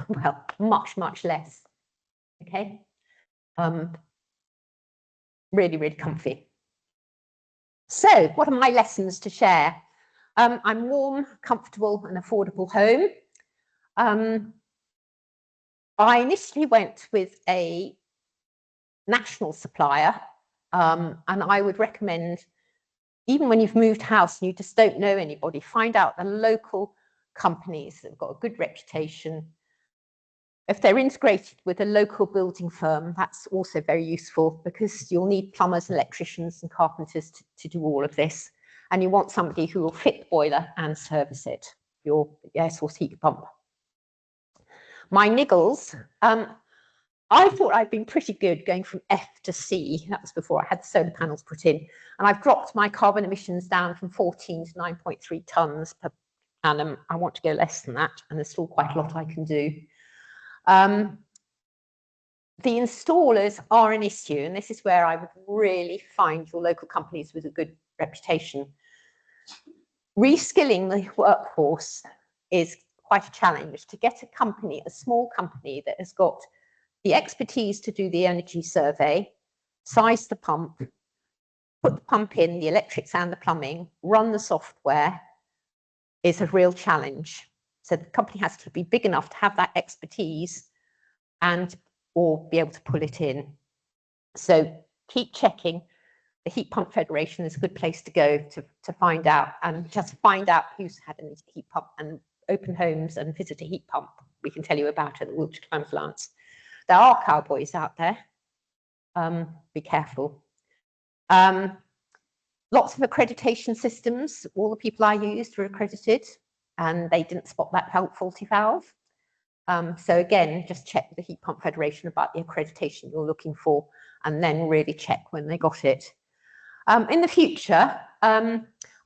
well, much, much less. Okay, really, really comfy. So, what are my lessons to share? I'm warm, comfortable, and affordable home. I initially went with a national supplier, and I would recommend, even when you've moved house and you just don't know anybody, find out the local companies that have got a good reputation. If they're integrated with a local building firm, that's also very useful, because you'll need plumbers, electricians and carpenters to do all of this. And you want somebody who will fit the boiler and service it, your air source heat pump. My niggles, I thought I'd been pretty good going from F to C. That was before I had the solar panels put in. And I've dropped my carbon emissions down from 14 to 9.3 tonnes per annum. I want to go less than that, and there's still quite a lot I can do. The installers are an issue, and this is where I would really find your local companies with a good reputation. Reskilling the workforce is quite a challenge. To get a company, a small company that has got the expertise to do the energy survey, size the pump, put the pump in, the electrics and the plumbing, run the software, is a real challenge. So the company has to be big enough to have that expertise and or be able to pull it in. So keep checking. The Heat Pump Federation is a good place to go to find out, and just find out who's had a heat pump, and open homes and visit a heat pump. We can tell you about it at the Wiltshire Climate Alliance. There are cowboys out there. Be careful. Lots of accreditation systems. All the people I used were accredited, and they didn't spot that faulty valve. So again, just check with the Heat Pump Federation about the accreditation you're looking for, and then really check when they got it. In the future,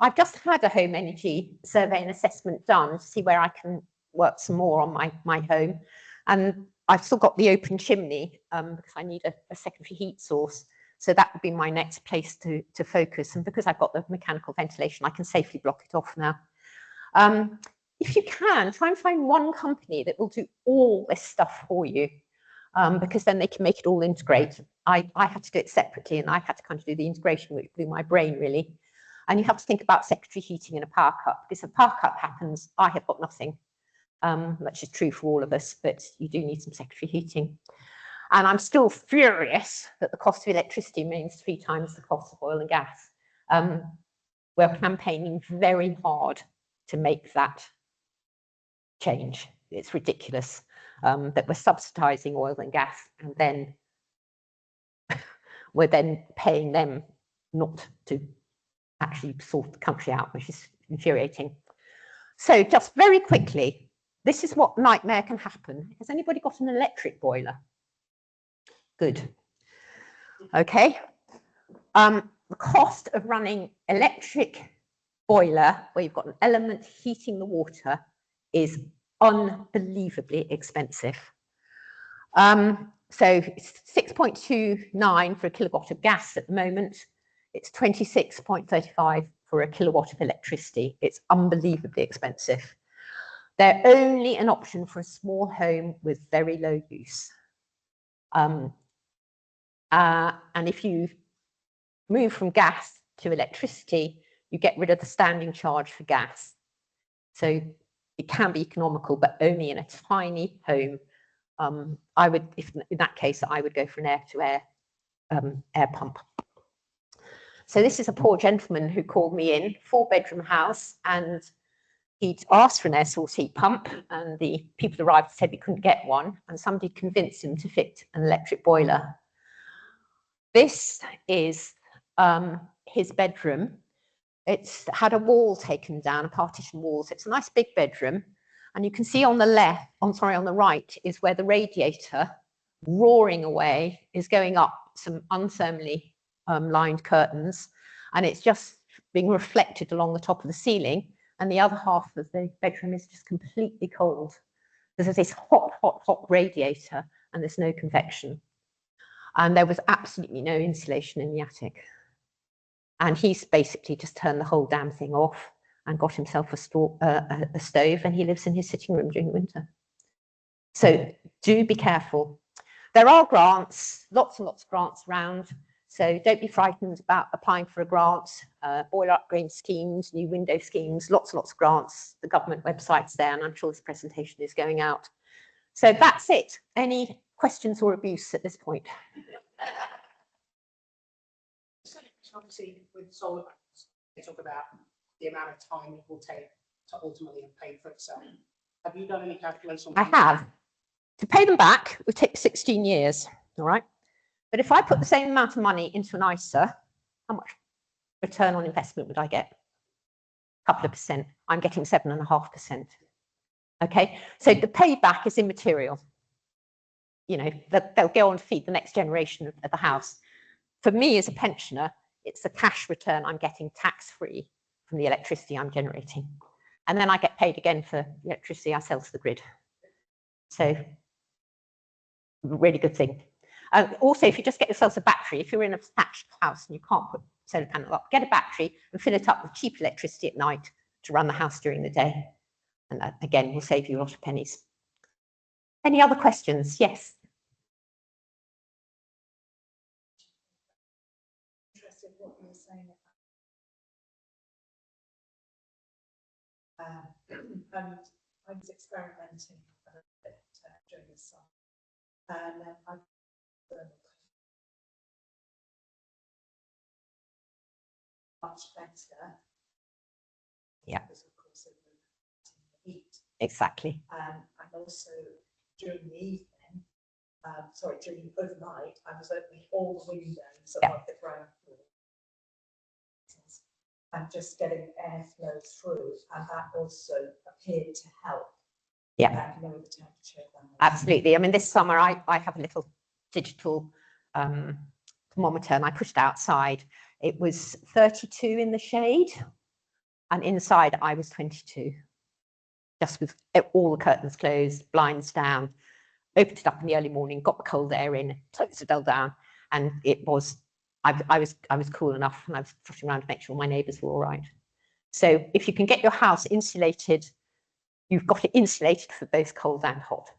I've just had a home energy survey and assessment done to see where I can work some more on my home. And I've still got the open chimney because I need a secondary heat source. So that would be my next place to focus. And because I've got the mechanical ventilation, I can safely block it off now. If you can, try and find one company that will do all this stuff for you, because then they can make it all integrate. I had to do it separately, and I had to kind of do the integration, which blew my brain, really. And you have to think about secondary heating in a power cut, because if a power cut happens, I have got nothing. Which is true for all of us, but you do need some secondary heating. And I'm still furious that the cost of electricity remains 3 times the cost of oil and gas. We're campaigning very hard to make that change. It's ridiculous that we're subsidising oil and gas, and then we're then paying them not to actually sort the country out, which is infuriating. So just very quickly, this is what nightmare can happen. Has anybody got an electric boiler? Good. Okay. The cost of running electric boiler, where you've got an element heating the water, is unbelievably expensive. So it's 6.29 for a kilowatt of gas at the moment. It's 26.35 for a kilowatt of electricity. It's unbelievably expensive. They're only an option for a small home with very low use. And if you move from gas to electricity, you get rid of the standing charge for gas. So it can be economical, but only in a tiny home. I would, if in that case, I would go for an air-to-air air pump. So this is a poor gentleman who called me in, 4-bedroom house, and he'd asked for an air source heat pump, and the people arrived and said we couldn't get one, and somebody convinced him to fit an electric boiler. This is his bedroom. It's had a wall taken down, a partition wall. So it's a nice big bedroom. And you can see on the left, on the right, is where the radiator, roaring away, is going up some unthermally lined curtains. And it's just being reflected along the top of the ceiling. And the other half of the bedroom is just completely cold. There's this hot, hot, hot radiator, and there's no convection. And there was absolutely no insulation in the attic. And he's basically just turned the whole damn thing off and got himself a stove, and he lives in his sitting room during the winter. So do be careful. There are grants, lots and lots of grants around. So don't be frightened about applying for a grant, boiler upgrade schemes, new window schemes, lots and lots of grants. The government website's there, and I'm sure this presentation is going out. So that's it. Any questions or abuse at this point? Obviously, with solar panels, they talk about the amount of time it will take to ultimately pay for itself. Have you done any calculation? I have. To pay them back, it would take 16 years, all right? But if I put the same amount of money into an ISA, how much return on investment would I get? A couple of percent. I'm getting 7.5%. Okay, so the payback is immaterial. You know, they'll go on to feed the next generation of the house. For me as a pensioner, it's the cash return I'm getting tax-free from the electricity I'm generating. And then I get paid again for the electricity I sell to the grid. So, really good thing. Also, if you just get yourself a battery, if you're in a thatched house and you can't put solar panel up, get a battery and fill it up with cheap electricity at night to run the house during the day. And that, again, will save you a lot of pennies. Any other questions? Yes. Interested what you were saying. And I was experimenting a bit during the summer, and I much better. Yeah. Because of course of the heat. Exactly. And also during the evening, during overnight, I was opening all the windows above the ground floor and just getting airflow through, and that also appeared to help. Yeah. Lower the temperature. Absolutely. I mean, this summer I have a little digital thermometer, and I pushed it outside. It was 32 in the shade, and inside I was 22, just with all the curtains closed, blinds down. opened it up in the early morning, got the cold air in, closed the door down, and it was, I was cool enough, and I was trotting around to make sure my neighbours were all right. So if you can get your house insulated, you've got it insulated for both cold and hot.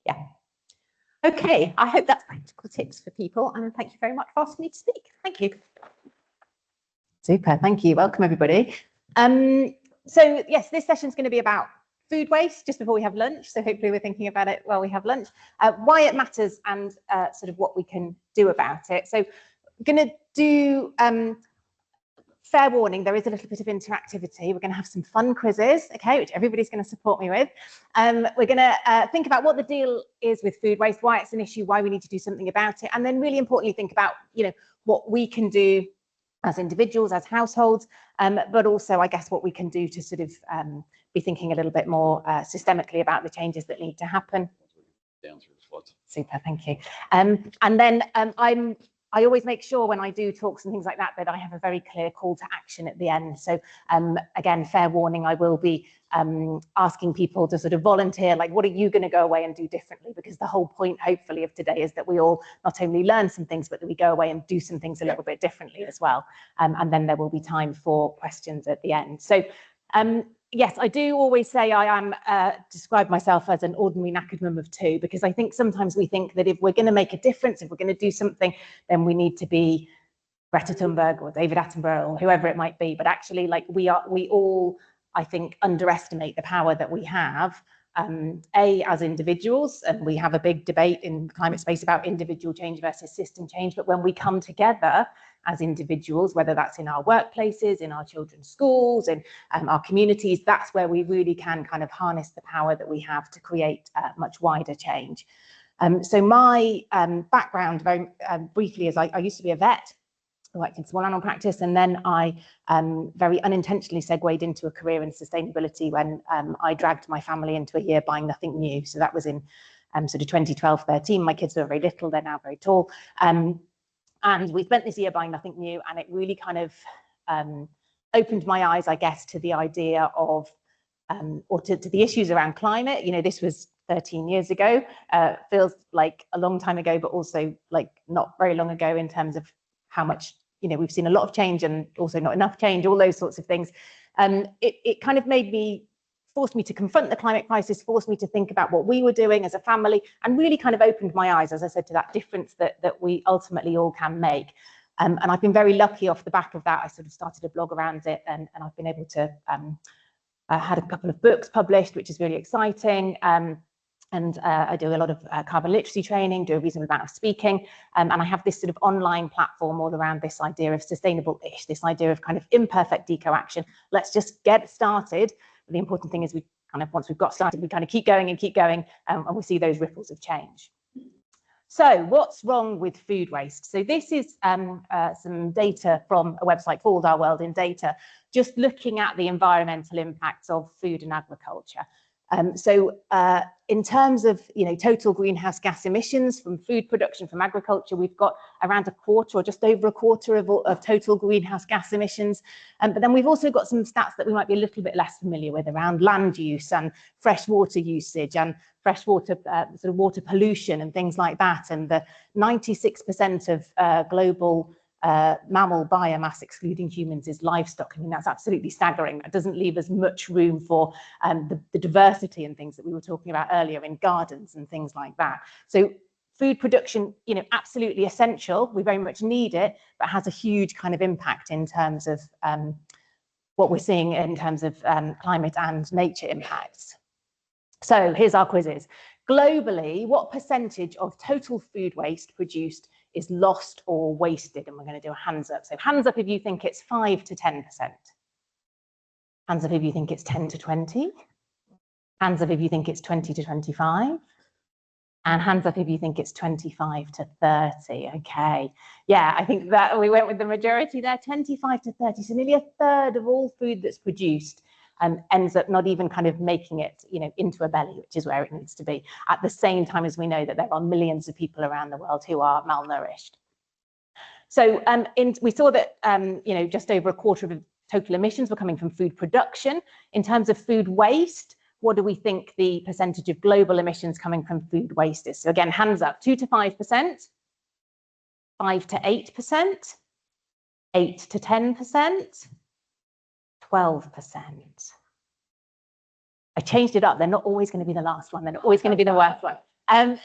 Yeah. Okay, I hope that's practical tips for people, and thank you very much for asking me to speak. Thank you. Super, thank you. Welcome, everybody. So yes, this session is going to be about food waste just before we have lunch. So hopefully we're thinking about it while we have lunch, why it matters and sort of what we can do about it. So we're going to do, fair warning, there is a little bit of interactivity. We're going to have some fun quizzes, okay, which everybody's going to support me with. We're going to think about what the deal is with food waste, why it's an issue, why we need to do something about it, and then really importantly think about, you know, what we can do as individuals, as households, but also, I guess, what we can do to sort of be thinking a little bit more systemically about the changes that need to happen. Super, thank you. And then I always make sure when I do talks and things like that, that I have a very clear call to action at the end. So again, fair warning, I will be asking people to sort of volunteer, like, what are you going to go away and do differently? Because the whole point, hopefully, of today is that we all not only learn some things, but that we go away and do some things a little bit differently as well. And then there will be time for questions at the end. So yes, I do always say I am describe myself as an ordinary knackered mum of two, because I think sometimes we think that if we're going to make a difference, if we're going to do something, then we need to be Greta Thunberg or David Attenborough or whoever it might be. But actually, like, we all, I think, underestimate the power that we have, as individuals, and we have a big debate in the climate space about individual change versus system change. But when we come together as individuals, whether that's in our workplaces, in our children's schools, in our communities, that's where we really can kind of harness the power that we have to create much wider change. So my background, very briefly, is I used to be a vet. I worked in small animal practice, and then I very unintentionally segued into a career in sustainability when I dragged my family into a year buying nothing new. So that was in sort of 2012, 13. My kids were very little, they're now very tall. And we spent this year buying nothing new, and it really kind of opened my eyes, I guess, to the idea of, or to the issues around climate. You know, this was 13 years ago, feels like a long time ago, but also like not very long ago in terms of how much, you know, we've seen a lot of change and also not enough change, all those sorts of things. It kind of forced me to confront the climate crisis, forced me to think about what we were doing as a family, and really kind of opened my eyes, as I said, to that difference that we ultimately all can make. And I've been very lucky off the back of that. I sort of started a blog around it, and I've been able to, I had a couple of books published, which is really exciting. And I do a lot of carbon literacy training, do a reasonable amount of speaking, and I have this sort of online platform all around this idea of sustainable-ish, this idea of kind of imperfect eco-action. Let's just get started. The important thing is we kind of, once we've got started, we kind of keep going, and we see those ripples of change. So what's wrong with food waste? So this is some data from a website called Our World in Data, just looking at the environmental impacts of food and agriculture. So in terms of, you know, total greenhouse gas emissions from food production, from agriculture, we've got around a quarter or just over a quarter of total greenhouse gas emissions. But then we've also got some stats that we might be a little bit less familiar with around land use and freshwater usage and freshwater sort of water pollution and things like that. And the 96% of global mammal biomass, excluding humans, is livestock. I mean, that's absolutely staggering. That doesn't leave us much room for the diversity and things that we were talking about earlier in gardens and things like that. So food production, you know, absolutely essential. We very much need it, but has a huge kind of impact in terms of what we're seeing in terms of climate and nature impacts. So here's our quizzes. Globally, what percentage of total food waste produced is lost or wasted? And we're going to do a hands up. So hands up if you think it's 5 to 10%. Hands up if you think it's 10 to 20. Hands up if you think it's 20 to 25. And hands up if you think it's 25 to 30. Okay. Yeah, I think that we went with the majority there, 25 to 30. So nearly a third of all food that's produced ends up not even kind of making it, you know, into a belly, which is where it needs to be, at the same time as we know that there are millions of people around the world who are malnourished. So we saw that, you know, just over a quarter of total emissions were coming from food production. In terms of food waste, what do we think the percentage of global emissions coming from food waste is? So again, hands up, 2 to 5%, 5 to 8%, 8 to 10%, 12%. I changed it up. They're not always going to be the last one. They're not always going to be the worst one. 8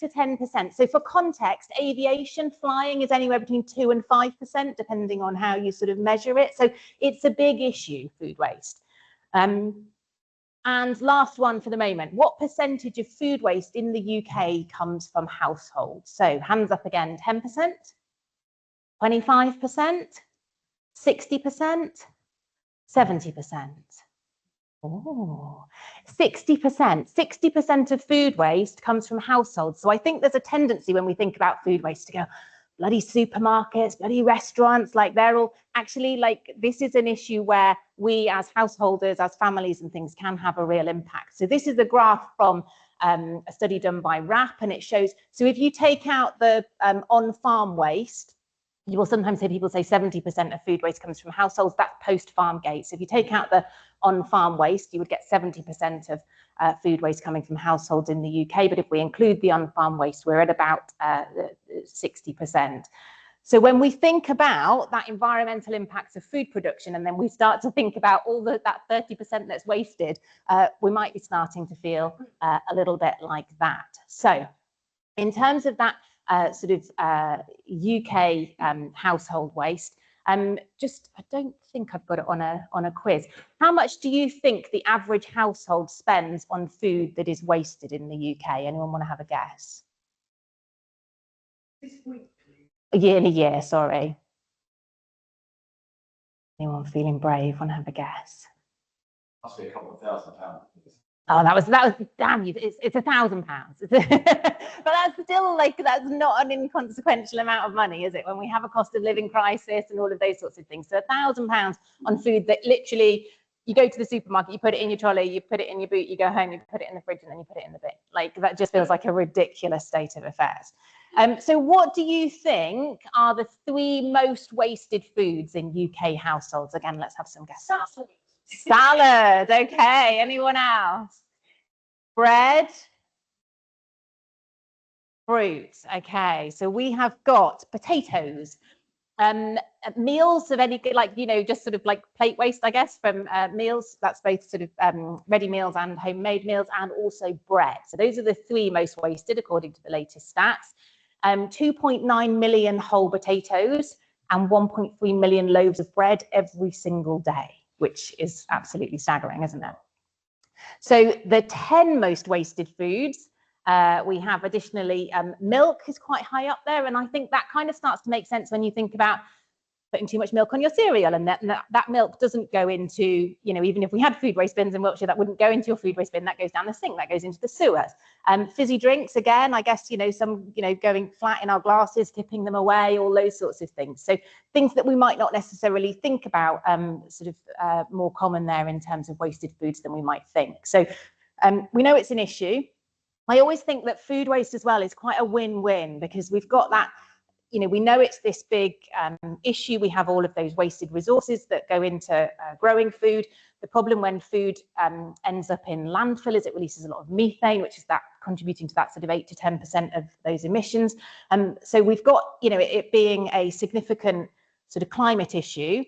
to 10%. So for context, aviation flying is anywhere between 2 and 5%, depending on how you sort of measure it. So it's a big issue, food waste. And last one for the moment, what percentage of food waste in the UK comes from households? So hands up again, 10%, 25%, 60%, 70%. Oh, 60% of food waste comes from households. So I think there's a tendency when we think about food waste to go, bloody supermarkets, bloody restaurants, like they're all actually like, this is an issue where we as householders, as families and things can have a real impact. So this is a graph from a study done by RAP, and it shows, so if you take out the on-farm waste, you will sometimes hear people say 70% of food waste comes from households. That's post-farm gate. So if you take out the on-farm waste, you would get 70% of food waste coming from households in the UK. But if we include the on-farm waste, we're at about 60%. So when we think about that environmental impacts of food production, and then we start to think about all that 30% that's wasted, we might be starting to feel a little bit like that. So in terms of that UK household waste, I don't think I've got it on a quiz. How much do you think the average household spends on food that is wasted in the UK? Anyone want to have a guess? This week, In a year, sorry. Anyone feeling brave? Want to have a guess? Must be a couple of £1,000. Oh, that was damn you. It's £1,000. But that's still like, that's not an inconsequential amount of money, is it? When we have a cost of living crisis and all of those sorts of things. So £1,000 on food that literally, you go to the supermarket, you put it in your trolley, you put it in your boot, you go home, you put it in the fridge, and then you put it in the bin. Like, that just feels like a ridiculous state of affairs. So what do you think are the 3 most wasted foods in UK households? Again, let's have some guesses. Salad, okay. Anyone else? Bread? Fruit, okay. So we have got potatoes. Meals of any, like, you know, just sort of like plate waste, I guess, from meals. That's both sort of ready meals and homemade meals, and also bread. So those are the 3 most wasted according to the latest stats. 2.9 million whole potatoes and 1.3 million loaves of bread every single day, which is absolutely staggering, isn't it? So the 10 most wasted foods, we have additionally milk is quite high up there, and I think that kind of starts to make sense when you think about putting too much milk on your cereal, and that milk doesn't go into, you know, even if we had food waste bins in Wiltshire, that wouldn't go into your food waste bin, that goes down the sink, that goes into the sewers. Fizzy drinks, again, I guess, you know, some, you know, going flat in our glasses, tipping them away, all those sorts of things. So things that we might not necessarily think about, more common there in terms of wasted foods than we might think. So we know it's an issue. I always think that food waste as well is quite a win-win, because we've got that, you know, we know it's this big issue. We have all of those wasted resources that go into growing food. The problem when food ends up in landfill is it releases a lot of methane, which is that contributing to that sort of 8 to 10% of those emissions. So we've got, you know, it being a significant sort of climate issue.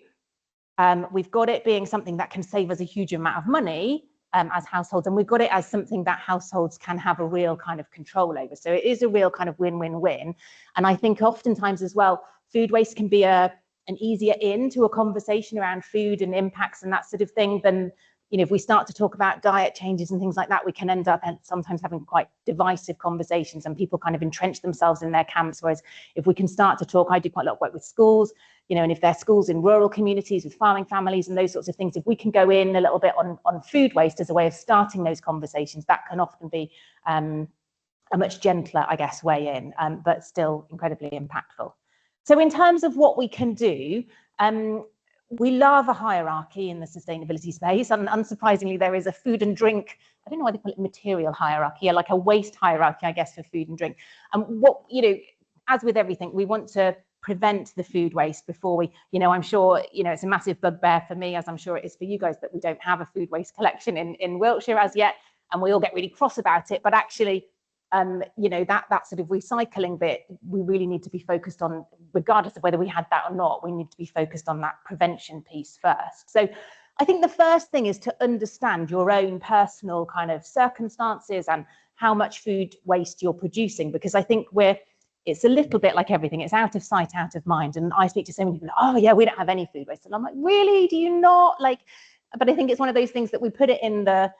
We've got it being something that can save us a huge amount of money as households, and we've got it as something that households can have a real kind of control over. So it is a real kind of win-win-win. And I think oftentimes as well, food waste can be an easier in to a conversation around food and impacts and that sort of thing than, you know, if we start to talk about diet changes and things like that, we can end up sometimes having quite divisive conversations and people kind of entrench themselves in their camps. Whereas if we can start to talk, I do quite a lot of work with schools, you know, and if they're schools in rural communities with farming families and those sorts of things, if we can go in a little bit on food waste as a way of starting those conversations, that can often be a much gentler, I guess, way in, but still incredibly impactful. So in terms of what we can do, we love a hierarchy in the sustainability space, and unsurprisingly, there is a food and drink, I don't know why they call it material hierarchy, like a waste hierarchy, I guess, for food and drink. And what, you know, as with everything, we want to prevent the food waste before we, I'm sure, it's a massive bugbear for me, as I'm sure it is for you guys, that we don't have a food waste collection in Wiltshire as yet, and we all get really cross about it. But actually, that sort of recycling bit, we really need to be focused on, regardless of whether we had that or not, we need to be focused on that prevention piece first. So I think the first thing is to understand your own personal kind of circumstances and how much food waste you're producing, because I think it's a little bit like everything. It's out of sight, out of mind. And I speak to so many people, oh yeah, we don't have any food waste. And I'm like, really? Do you not? But I think it's one of those things that we put it in the,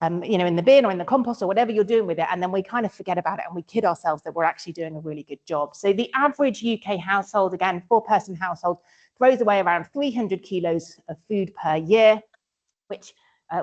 in the bin or in the compost or whatever you're doing with it, and then we kind of forget about it and we kid ourselves that we're actually doing a really good job. So the average UK household, again, 4-person household, throws away around 300 kilos of food per year, which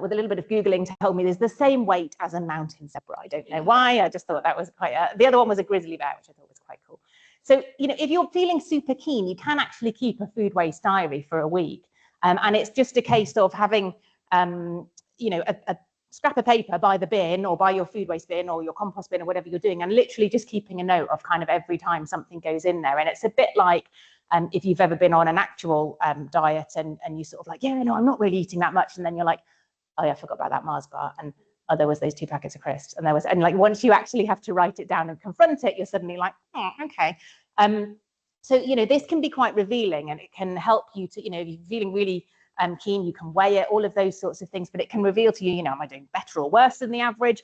with a little bit of Googling told me there's the same weight as a mountain zebra. I don't know why, I just thought that was quite, the other one was a grizzly bear, which I thought was quite cool. So, if you're feeling super keen, you can actually keep a food waste diary for a week. And it's just a case of having, a scrap of paper by the bin or by your food waste bin or your compost bin or whatever you're doing, and literally just keeping a note of kind of every time something goes in there. And it's a bit like if you've ever been on an actual diet and you sort of like, yeah, no, I'm not really eating that much. And then you're like, oh yeah, I forgot about that Mars bar. And oh, there was those 2 packets of crisps. And like once you actually have to write it down and confront it, you're suddenly like, oh, okay. So, this can be quite revealing, and it can help you to, if you're feeling really keen, you can weigh it, all of those sorts of things, but it can reveal to you, am I doing better or worse than the average?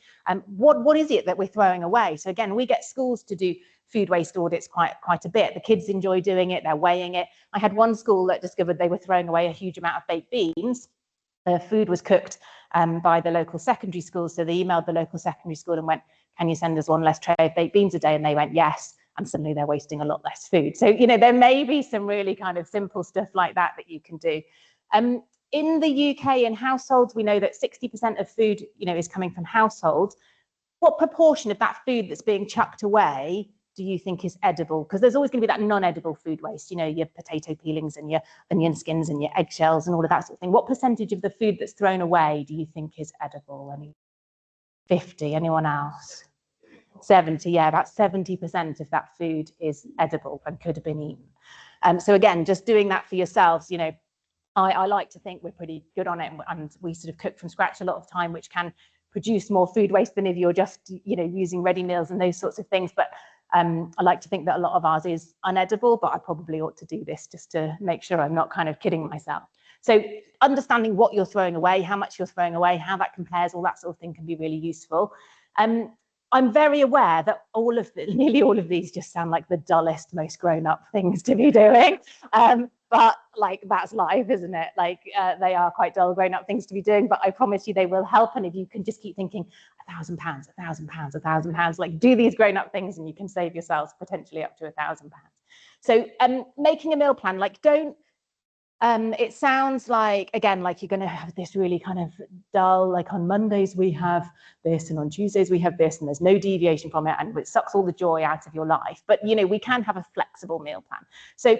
What is it that we're throwing away? So again, we get schools to do food waste audits quite a bit. The kids enjoy doing it, they're weighing it. I had one school that discovered they were throwing away a huge amount of baked beans. The food was cooked by the local secondary school, so they emailed the local secondary school and went, can you send us one less tray of baked beans a day? And they went, yes. And suddenly they're wasting a lot less food. So, there may be some really kind of simple stuff like that you can do. In the UK, in households, we know that 60% of food, is coming from households. What proportion of that food that's being chucked away do you think is edible? Because there's always going to be that non-edible food waste, your potato peelings and your onion skins and your eggshells and all of that sort of thing. What percentage of the food that's thrown away do you think is edible? 50, anyone else? 70, yeah, about 70% of that food is edible and could have been eaten. So again, just doing that for yourselves, I like to think we're pretty good on it, and we sort of cook from scratch a lot of time, which can produce more food waste than if you're just, using ready meals and those sorts of things. But I like to think that a lot of ours is unedible, but I probably ought to do this just to make sure I'm not kind of kidding myself. So understanding what you're throwing away, how much you're throwing away, how that compares, all that sort of thing can be really useful. I'm very aware that nearly all of these just sound like the dullest, most grown-up things to be doing. But that's life, isn't it? They are quite dull, grown-up things to be doing, but I promise you they will help. And if you can just keep thinking £1,000, £1,000, £1,000, do these grown-up things, and you can save yourselves potentially up to £1,000. So making a meal plan, don't, it sounds like, again, like you're going to have this really kind of dull, like on Mondays we have this and on Tuesdays we have this, and there's no deviation from it, and it sucks all the joy out of your life. But, we can have a flexible meal plan. So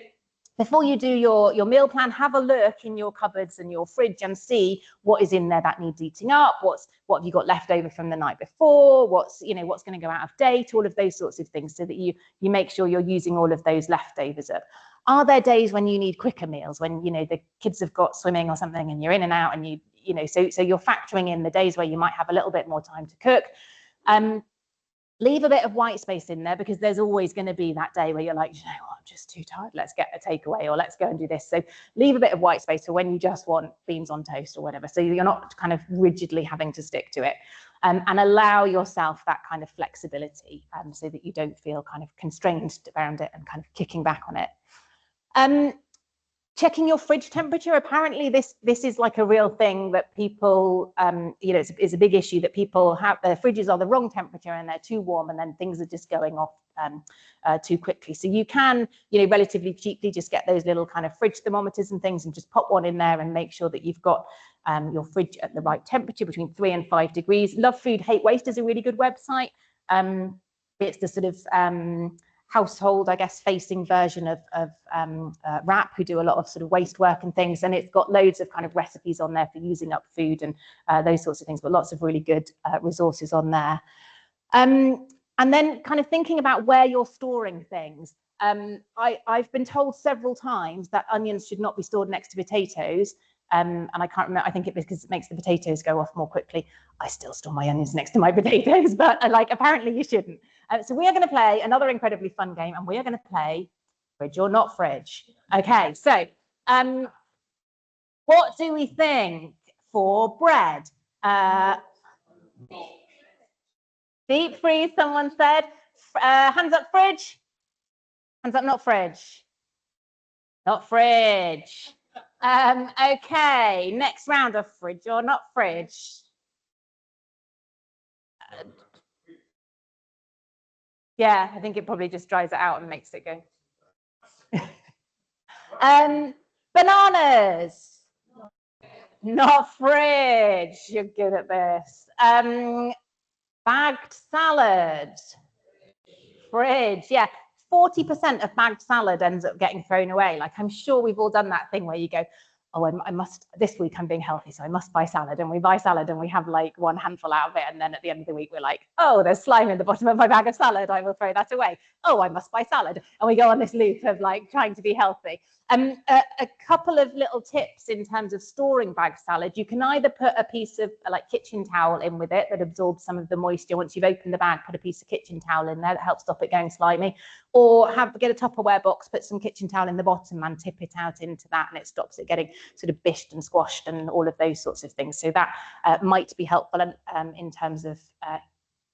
before you do your meal plan, have a look in your cupboards and your fridge and see what is in there that needs eating up, what have you got left over from the night before, what's going to go out of date, all of those sorts of things, so that you make sure you're using all of those leftovers up. Are there days when you need quicker meals, when the kids have got swimming or something and you're in and out, and so you're factoring in the days where you might have a little bit more time to cook. Leave a bit of white space in there, because there's always going to be that day where you're like, you know what, I'm just too tired, let's get a takeaway, or let's go and do this. So leave a bit of white space for when you just want beans on toast or whatever, so you're not kind of rigidly having to stick to it. And allow yourself that kind of flexibility, so that you don't feel kind of constrained around it and kind of kicking back on it. Checking your fridge temperature. Apparently this is like a real thing that people, it's a big issue that people have. Their fridges are the wrong temperature and they're too warm, and then things are just going off too quickly. So you can, relatively cheaply just get those little kind of fridge thermometers and things, and just pop one in there and make sure that you've got your fridge at the right temperature, between 3 and 5 degrees. Love Food, Hate Waste is a really good website. It's the sort of household, I guess, facing version of WRAP, who do a lot of sort of waste work and things, and it's got loads of kind of recipes on there for using up food and those sorts of things, but lots of really good resources on there. And then kind of thinking about where you're storing things. I've been told several times that onions should not be stored next to potatoes. And I can't remember, I think it's because it makes the potatoes go off more quickly. I still store my onions next to my potatoes, but apparently you shouldn't. So we are going to play another incredibly fun game, and we are going to play Fridge or Not Fridge. Okay, so what do we think for bread? Deep freeze, someone said. Hands up, fridge. Hands up, not fridge. Not fridge. Okay, next round of fridge or not fridge. Yeah, I think it probably just dries it out and makes it go. Bananas. Not fridge. You're good at this. Bagged salad. Fridge. Yeah, 40% of bagged salad ends up getting thrown away. Like, I'm sure we've all done that thing where you go, oh, I must, this week I'm being healthy, so I must buy salad. And we buy salad and we have like one handful out of it. And then at the end of the week, we're like, oh, there's slime in the bottom of my bag of salad. I will throw that away. Oh, I must buy salad. And we go on this loop of like trying to be healthy. A couple of little tips in terms of storing bagged salad. You can either put a piece of like kitchen towel in with it that absorbs some of the moisture. Once you've opened the bag, put a piece of kitchen towel in there that helps stop it going slimy. Or get a Tupperware box, put some kitchen towel in the bottom and tip it out into that, and it stops it getting sort of bished and squashed and all of those sorts of things. So that might be helpful in terms of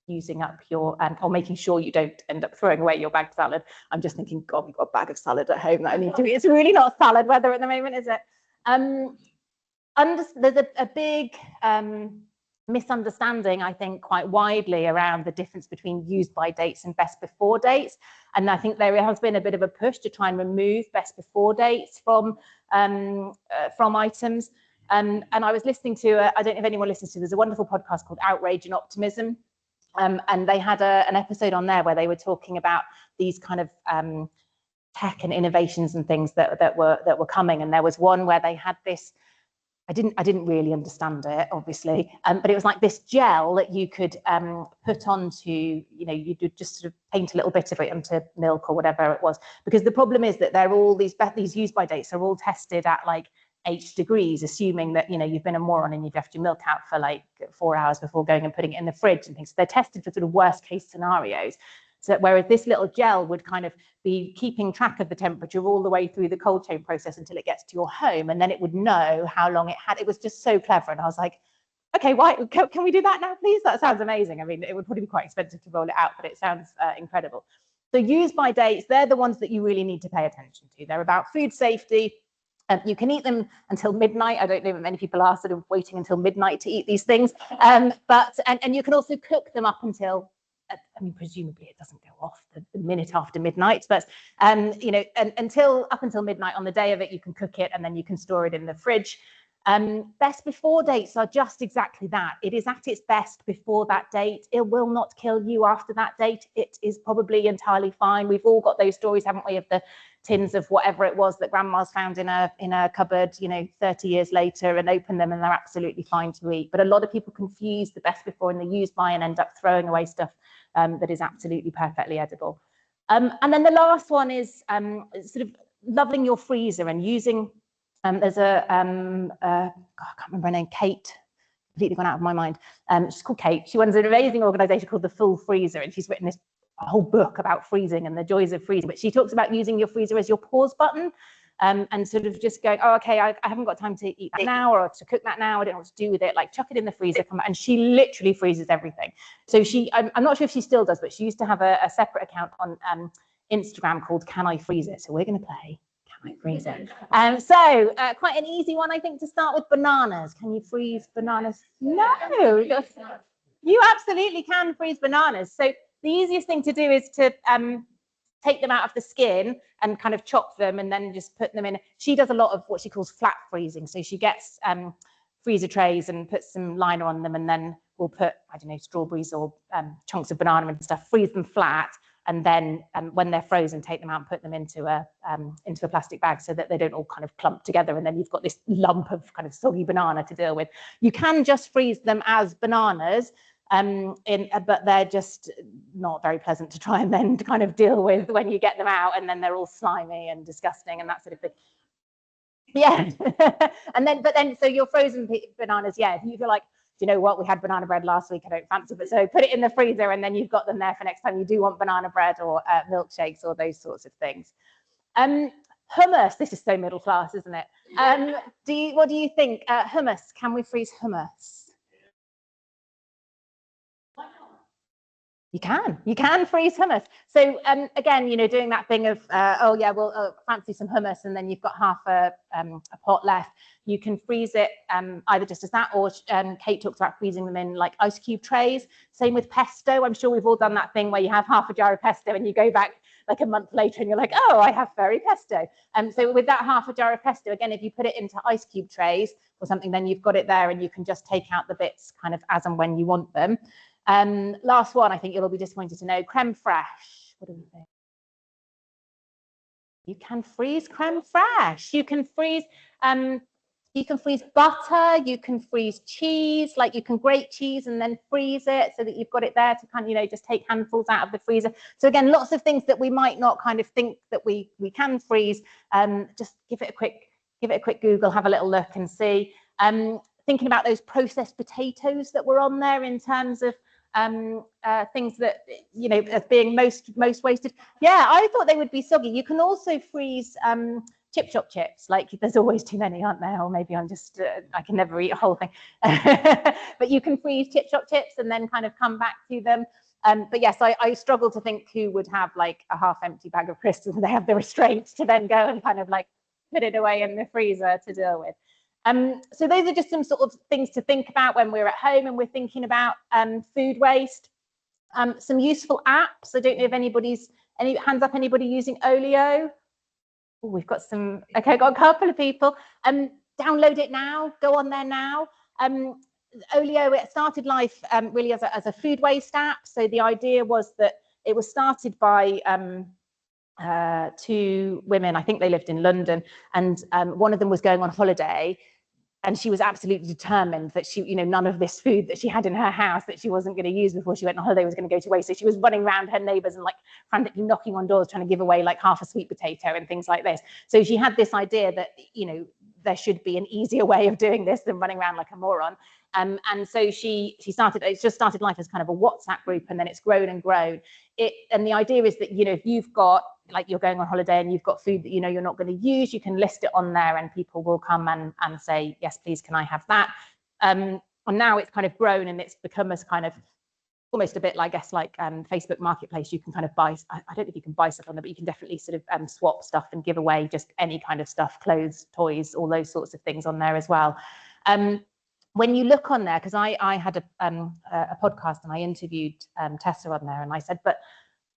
using up your or making sure you don't end up throwing away your bagged salad. I'm just thinking, God, we've got a bag of salad at home that I need to eat. It's really not salad weather at the moment, is it? There's a big misunderstanding, I think, quite widely around the difference between use by dates and best before dates. And I think there has been a bit of a push to try and remove best before dates from items. And I was listening to, I don't know if anyone listens to, there's a wonderful podcast called Outrage and Optimism. And they had an episode on there where they were talking about these kind of tech and innovations and things that were coming. And there was one where they had this, I didn't really understand it, obviously, but it was like this gel that you could put onto, you could just sort of paint a little bit of it onto milk or whatever it was. Because the problem is that they're all these use by dates are all tested at like 8 degrees, assuming that, you've been a moron and you've left your milk out for like 4 hours before going and putting it in the fridge and things. So they're tested for sort of worst case scenarios. So whereas this little gel would kind of be keeping track of the temperature all the way through the cold chain process until it gets to your home, and then it would know how long it had. It was just so clever, and I was like, okay, why can we do that now, please? That sounds amazing. I mean, it would probably be quite expensive to roll it out, but it sounds incredible. So use by dates, they're the ones that you really need to pay attention to. They're about food safety. You can eat them until midnight. I don't know if many people are sort of waiting until midnight to eat these things, but you can also cook them up until, I mean, presumably it doesn't go off the minute after midnight, but up until midnight on the day of it, you can cook it and then you can store it in the fridge. Best before dates are just exactly that. It is at its best before that date. It will not kill you after that date. It is probably entirely fine. We've all got those stories, haven't we, of the tins of whatever it was that grandma's found in a cupboard, 30 years later, and open them and they're absolutely fine to eat. But a lot of people confuse the best before and the use by and end up throwing away stuff that is absolutely perfectly edible. And then the last one is sort of loving your freezer and using, there's I can't remember her name, Kate, completely gone out of my mind. She's called Kate. She runs an amazing organization called The Full Freezer, and she's written a whole book about freezing and the joys of freezing. But she talks about using your freezer as your pause button, and sort of just going, oh, okay, I haven't got time to eat that now or to cook that now. I don't know what to do with it. Like, chuck it in the freezer, come back. And she literally freezes everything. So I'm not sure if she still does, but she used to have a separate account on Instagram called Can I Freeze It? So we're going to play Can I Freeze It? So quite an easy one, I think, to start with. Bananas. Can you freeze bananas? No, you absolutely can freeze bananas. So the easiest thing to do is to take them out of the skin and kind of chop them and then just put them in. She does a lot of what she calls flat freezing. So she gets freezer trays and puts some liner on them, and then we'll put, I don't know, strawberries or chunks of banana and stuff, freeze them flat, and then when they're frozen, take them out and put them into a plastic bag so that they don't all kind of clump together, and then you've got this lump of kind of soggy banana to deal with. You can just freeze them as bananas. But they're just not very pleasant to try and then kind of deal with when you get them out, and then they're all slimy and disgusting and that sort of thing. Yeah. So your frozen bananas, yeah, if you feel like, do you know what, we had banana bread last week, I don't fancy, but so put it in the freezer and then you've got them there for next time you do want banana bread or milkshakes or those sorts of things. Hummus, this is so middle class, isn't it? What do you think? Hummus, can we freeze hummus? You can freeze hummus. So again, doing that thing of, oh yeah, well, fancy some hummus, and then you've got half a pot left. You can freeze it either just as that, or Kate talks about freezing them in like ice cube trays. Same with pesto. I'm sure we've all done that thing where you have half a jar of pesto and you go back like a month later and you're like, oh, I have fairy pesto. So with that half a jar of pesto, again, if you put it into ice cube trays or something, then you've got it there and you can just take out the bits kind of as and when you want them. Last one, I think you'll all be disappointed to know, creme fraiche. What do we think? You can freeze creme fraiche. You can freeze butter, you can freeze cheese, like you can grate cheese and then freeze it so that you've got it there to kind of, just take handfuls out of the freezer. So again, lots of things that we might not kind of think that we can freeze. Just give it a quick Google, have a little look and see. Thinking about those processed potatoes that were on there in terms of things that as being most wasted. Yeah, I thought they would be soggy. You can also freeze chip shop chips. Like there's always too many, aren't there? Or maybe I'm just I can never eat a whole thing. But you can freeze chip shop chips and then kind of come back to them. But yes, I struggle to think who would have like a half empty bag of crisps and they have the restraint to then go and kind of like put it away in the freezer to deal with. So those are just some sort of things to think about when we're at home and we're thinking about food waste. Some useful apps. I don't know if any hands up, anybody using Olio? Oh, we've got some, okay, got a couple of people. Download it now, go on there now. Olio, it started life really as a food waste app. So the idea was that it was started by two women, I think they lived in London, and one of them was going on holiday. And she was absolutely determined that none of this food that she had in her house that she wasn't going to use before she went on holiday was going to go to waste. So she was running around her neighbours and like frantically knocking on doors, trying to give away like half a sweet potato and things like this. So she had this idea that, there should be an easier way of doing this than running around like a moron. And so she started, it just started life as kind of a WhatsApp group, and then it's grown and grown. And the idea is that, if you've got, like you're going on holiday and you've got food that you're not going to use, you can list it on there and people will come and say, yes, please, can I have that? And now it's kind of grown and it's become as kind of almost a bit, I guess, like Facebook Marketplace. You can kind of buy, I don't know if you can buy stuff on there, but you can definitely sort of swap stuff and give away just any kind of stuff, clothes, toys, all those sorts of things on there as well. When you look on there, because I had a podcast and I interviewed Tessa on there, and I said, but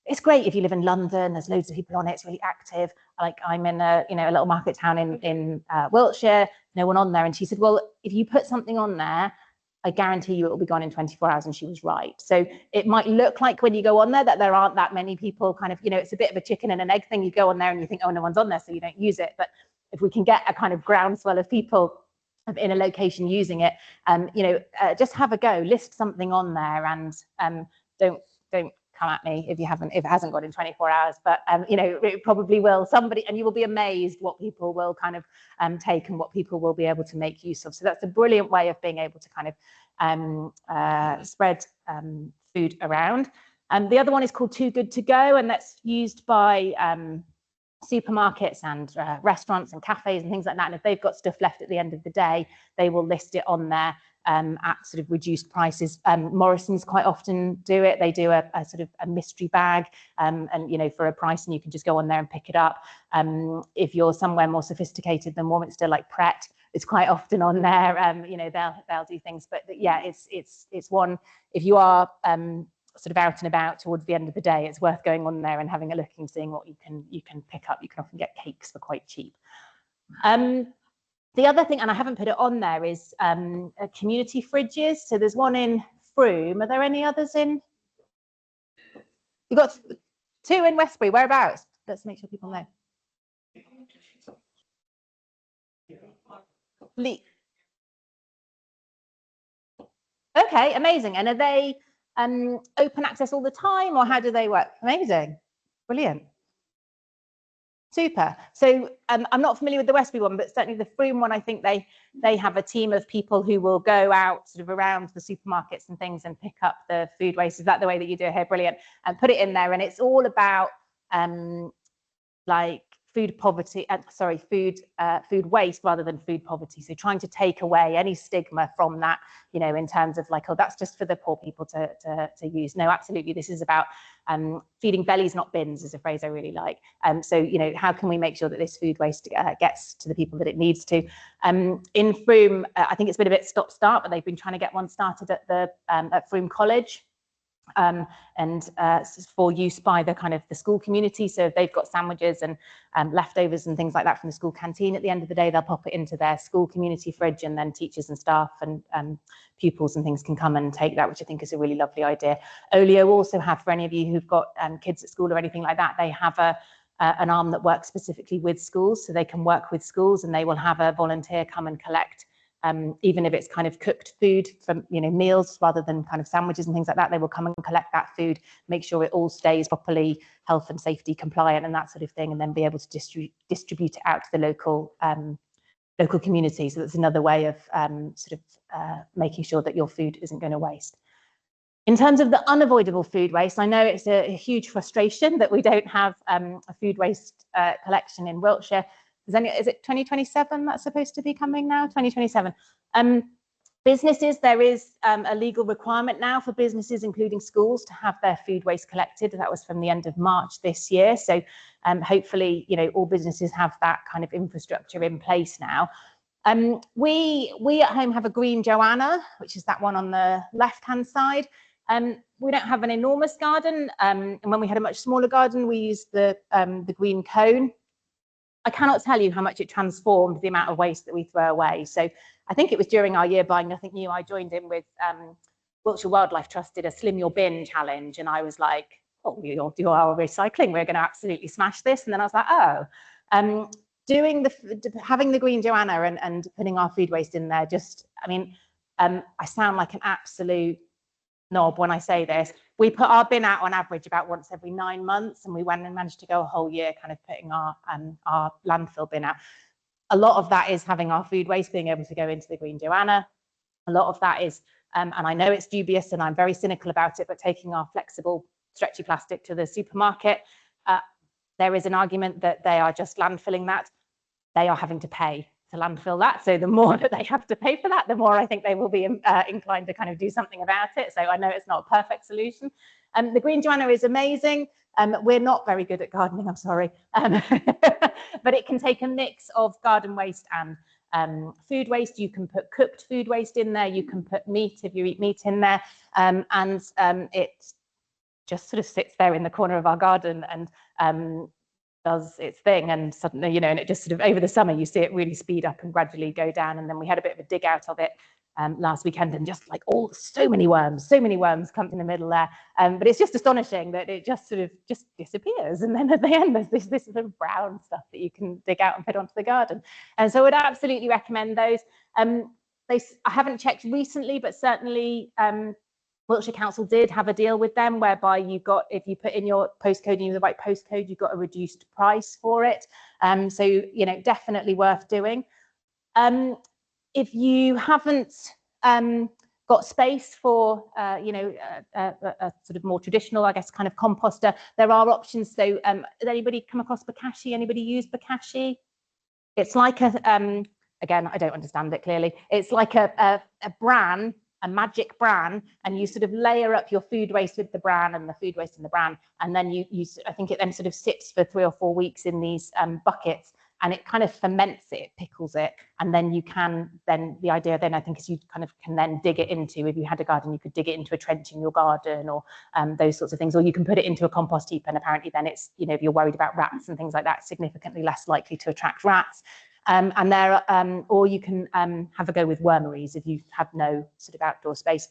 it's great if you live in London, there's loads of people on it, it's really active. Like I'm in a little market town in Wiltshire, no one on there. And she said, well, if you put something on there, I guarantee you it will be gone in 24 hours. And she was right. So it might look like when you go on there that there aren't that many people kind of, it's a bit of a chicken and an egg thing. You go on there and you think, oh, no one's on there, so you don't use it. But if we can get a kind of groundswell of people in a location using it, just have a go, list something on there, and don't come at me if it hasn't got in 24 hours, but it probably will. Somebody, and you will be amazed what people will kind of take and what people will be able to make use of. So that's a brilliant way of being able to kind of spread food around. And the other one is called Too Good To Go, and that's used by supermarkets and restaurants and cafes and things like that. And if they've got stuff left at the end of the day, they will list it on there at sort of reduced prices. Morrison's quite often do it. They do a sort of a mystery bag, and for a price, and you can just go on there and pick it up. If you're somewhere more sophisticated than Warminster, like Pret, it's quite often on there. They'll do things, but yeah, it's one. If you are sort of out and about towards the end of the day, it's worth going on there and having a look and seeing what you can pick up. You can often get cakes for quite cheap. The other thing, and I haven't put it on there, is community fridges. So there's one in Frome. Are there any others in? You've got 2 in Westbury. Whereabouts? Let's make sure people know. Okay, amazing. And are they open access all the time, or how do they work? Amazing, brilliant. Super. So I'm not familiar with the Westbury one, but certainly the Frome one, I think they have a team of people who will go out sort of around the supermarkets and things and pick up the food waste. Is that the way that you do it here? Brilliant. And put it in there. And it's all about like food poverty, food waste rather than food poverty. So trying to take away any stigma from that, you know, in terms of like, oh, that's just for the poor people to use. No, absolutely. This is about feeding bellies, not bins, is a phrase I really like. So, you know, how can we make sure that this food waste gets to the people that it needs to? In Frome, I think it's been a bit stop-start, but they've been trying to get one started at Frome College. And for use by the school community. So if they've got sandwiches and leftovers and things like that from the school canteen, at the end of the day, they'll pop it into their school community fridge, and then teachers and staff and pupils and things can come and take that, which I think is a really lovely idea. Olio also have, for any of you who've got kids at school or anything like that, they have an arm that works specifically with schools, so they can work with schools, and they will have a volunteer come and collect even if it's kind of cooked food from, you know, meals rather than kind of sandwiches and things like that. They will come and collect that food, make sure it all stays properly health and safety compliant and that sort of thing, and then be able to distribute it out to the local community. So that's another way of making sure that your food isn't going to waste. In terms of the unavoidable food waste, I know it's a huge frustration that we don't have a food waste collection in Wiltshire. Is it 2027 that's supposed to be coming now? 2027. Businesses, there is a legal requirement now for businesses, including schools, to have their food waste collected. That was from the end of March this year. So hopefully, you know, all businesses have that kind of infrastructure in place now. We at home have a green Joanna, which is that one on the left-hand side. We don't have an enormous garden. And when we had a much smaller garden, we used the green cone. I cannot tell you how much it transformed the amount of waste that we throw away. So I think it was during our year buying nothing new, I joined in with Wiltshire Wildlife Trust did a Slim Your Bin challenge, and I was like, oh, you'll do our recycling, we're going to absolutely smash this. And then I was like, oh, having the green Joanna and putting our food waste in there, just, I mean, I sound like an absolute knob when I say this. We put our bin out on average about once every 9 months, and we went and managed to go a whole year kind of putting our landfill bin out. A lot of that is having our food waste being able to go into the green Joanna. A lot of that is, and I know it's dubious and I'm very cynical about it, but taking our flexible stretchy plastic to the supermarket. There is an argument that they are just landfilling that. They are having to pay to landfill that. So the more that they have to pay for that, the more I think they will be inclined to kind of do something about it. So I know it's not a perfect solution. The green Joanna is amazing. We're not very good at gardening, I'm sorry. But it can take a mix of garden waste and food waste. You can put cooked food waste in there. You can put meat if you eat meat in there. It just sort of sits there in the corner of our garden and does its thing, and suddenly, you know, and it just sort of over the summer you see it really speed up and gradually go down. And then we had a bit of a dig out of it last weekend, and just like so many worms come in the middle there. But it's just astonishing that it just sort of just disappears, and then at the end there's this sort of brown stuff that you can dig out and put onto the garden. And so I would absolutely recommend those. I haven't checked recently, but certainly Wiltshire Council did have a deal with them whereby if you put in your postcode and you have the right postcode, you got a reduced price for it. So, you know, definitely worth doing. If you haven't got space for, you know, a sort of more traditional, I guess, kind of composter, there are options. So has anybody come across Bokashi? Anybody use Bokashi? It's like again, I don't understand it clearly. It's like a bran, a magic bran, and you sort of layer up your food waste with the bran and the food waste in the bran, and then I think it then sort of sits for 3 or 4 weeks in these buckets, and it kind of ferments it, pickles it, and then the idea then I think is you kind of can then dig it into, if you had a garden, you could dig it into a trench in your garden or those sorts of things, or you can put it into a compost heap, and apparently then it's, you know, if you're worried about rats and things like that, significantly less likely to attract rats. Or you can have a go with wormeries if you have no sort of outdoor space.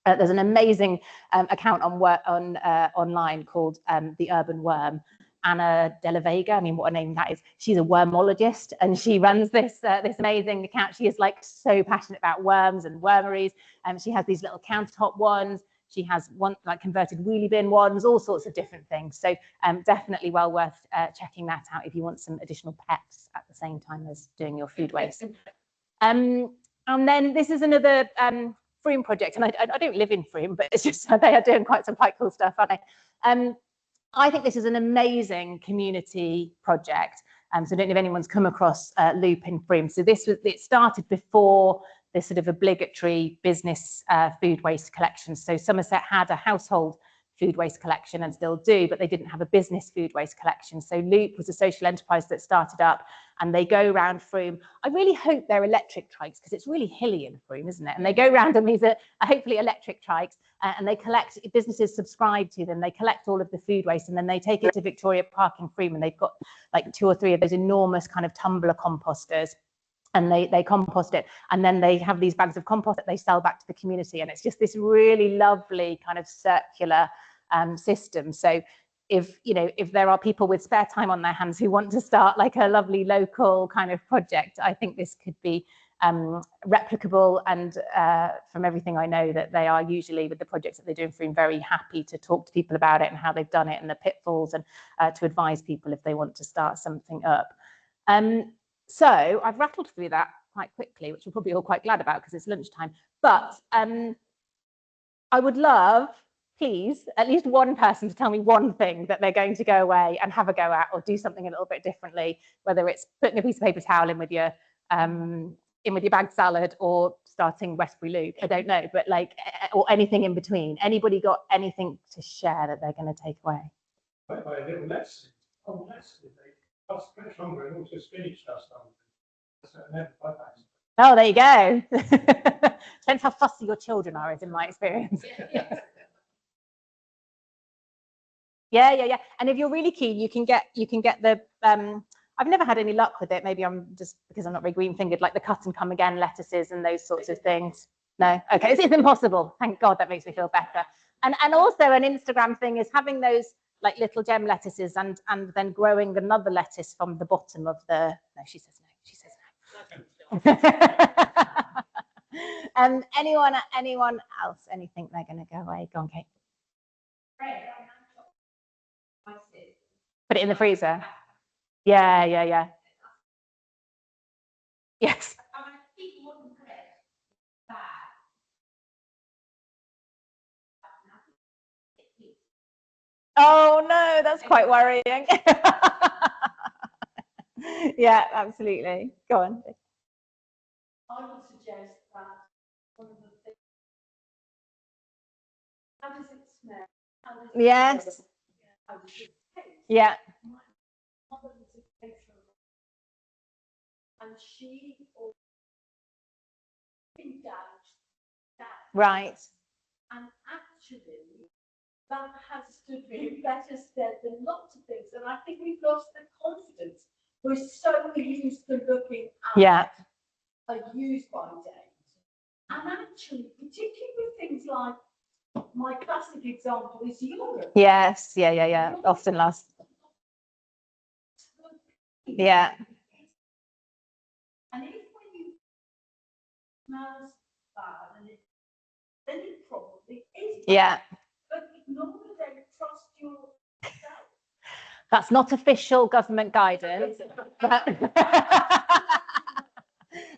There's an amazing account online called The Urban Worm, Anna De La Vega. I mean, what a name that is. She's a wormologist, and she runs this this amazing account. She is like so passionate about worms and wormeries. She has these little countertop ones. She has one like converted wheelie bin ones, all sorts of different things. So definitely well worth checking that out if you want some additional peps at the same time as doing your food waste. And then this is another Frome project, and I don't live in Frome, but it's just they are doing quite cool stuff, aren't they? I think this is an amazing community project. So I don't know if anyone's come across Loop in Frome. So it started before this sort of obligatory business food waste collection. So Somerset had a household food waste collection and still do, but they didn't have a business food waste collection. So Loop was a social enterprise that started up, and they go around Frome. I really hope they're electric trikes, because it's really hilly in Frome, isn't it? And they go around on these hopefully electric trikes, and they collect, businesses subscribe to them, they collect all of the food waste, and then they take it to Victoria Park in Frome, and they've got like 2 or 3 of those enormous kind of tumbler composters. And they compost it, and then they have these bags of compost that they sell back to the community, and it's just this really lovely kind of circular system. So if there are people with spare time on their hands who want to start like a lovely local kind of project, I think this could be replicable. And from everything I know, that they are usually, with the projects that they're doing for him, very happy to talk to people about it and how they've done it and the pitfalls, and to advise people if they want to start something up. So I've rattled through that quite quickly, which we're probably all quite glad about because it's lunchtime. But I would love, please, at least one person to tell me one thing that they're going to go away and have a go at, or do something a little bit differently, whether it's putting a piece of paper towel in with your bagged salad, or starting Westbury Loop. I don't know, but like, or anything in between. Anybody got anything to share that they're going to take away? A little less. Stronger and also spinach stuff. Oh, there you go. Depends how fussy your children are, is in my experience. Yeah. And if you're really keen, you can get the I've never had any luck with it. Maybe I'm just because I'm not very green fingered, like the cut and come again lettuces and those sorts of things. No, okay, it's impossible. Thank God, that makes me feel better. And also an Instagram thing is having those like little gem lettuces and then growing another lettuce from the bottom of the, no, she says no. Anyone else, anything they're going to go away? Go on, Kate. Put it in the freezer. Yeah. Yes. Oh no, that's quite worrying. Yeah, absolutely. Go on. I would suggest that one of the things, how does it smell? How does it Yes. smell? How does it taste? Yeah. My mother was a caterer, and she indulged that. Right. And actually, that has stood me in better stead than lots of things. And I think we've lost the confidence. We're so used to looking at a use-by date. And actually, particularly with things like, my classic example is yogurt. Yes. Yeah. Often lasts. Yeah. And if when you smells bad, then it probably is. Yeah. But normally they trust yourself. That's not official government guidance. But and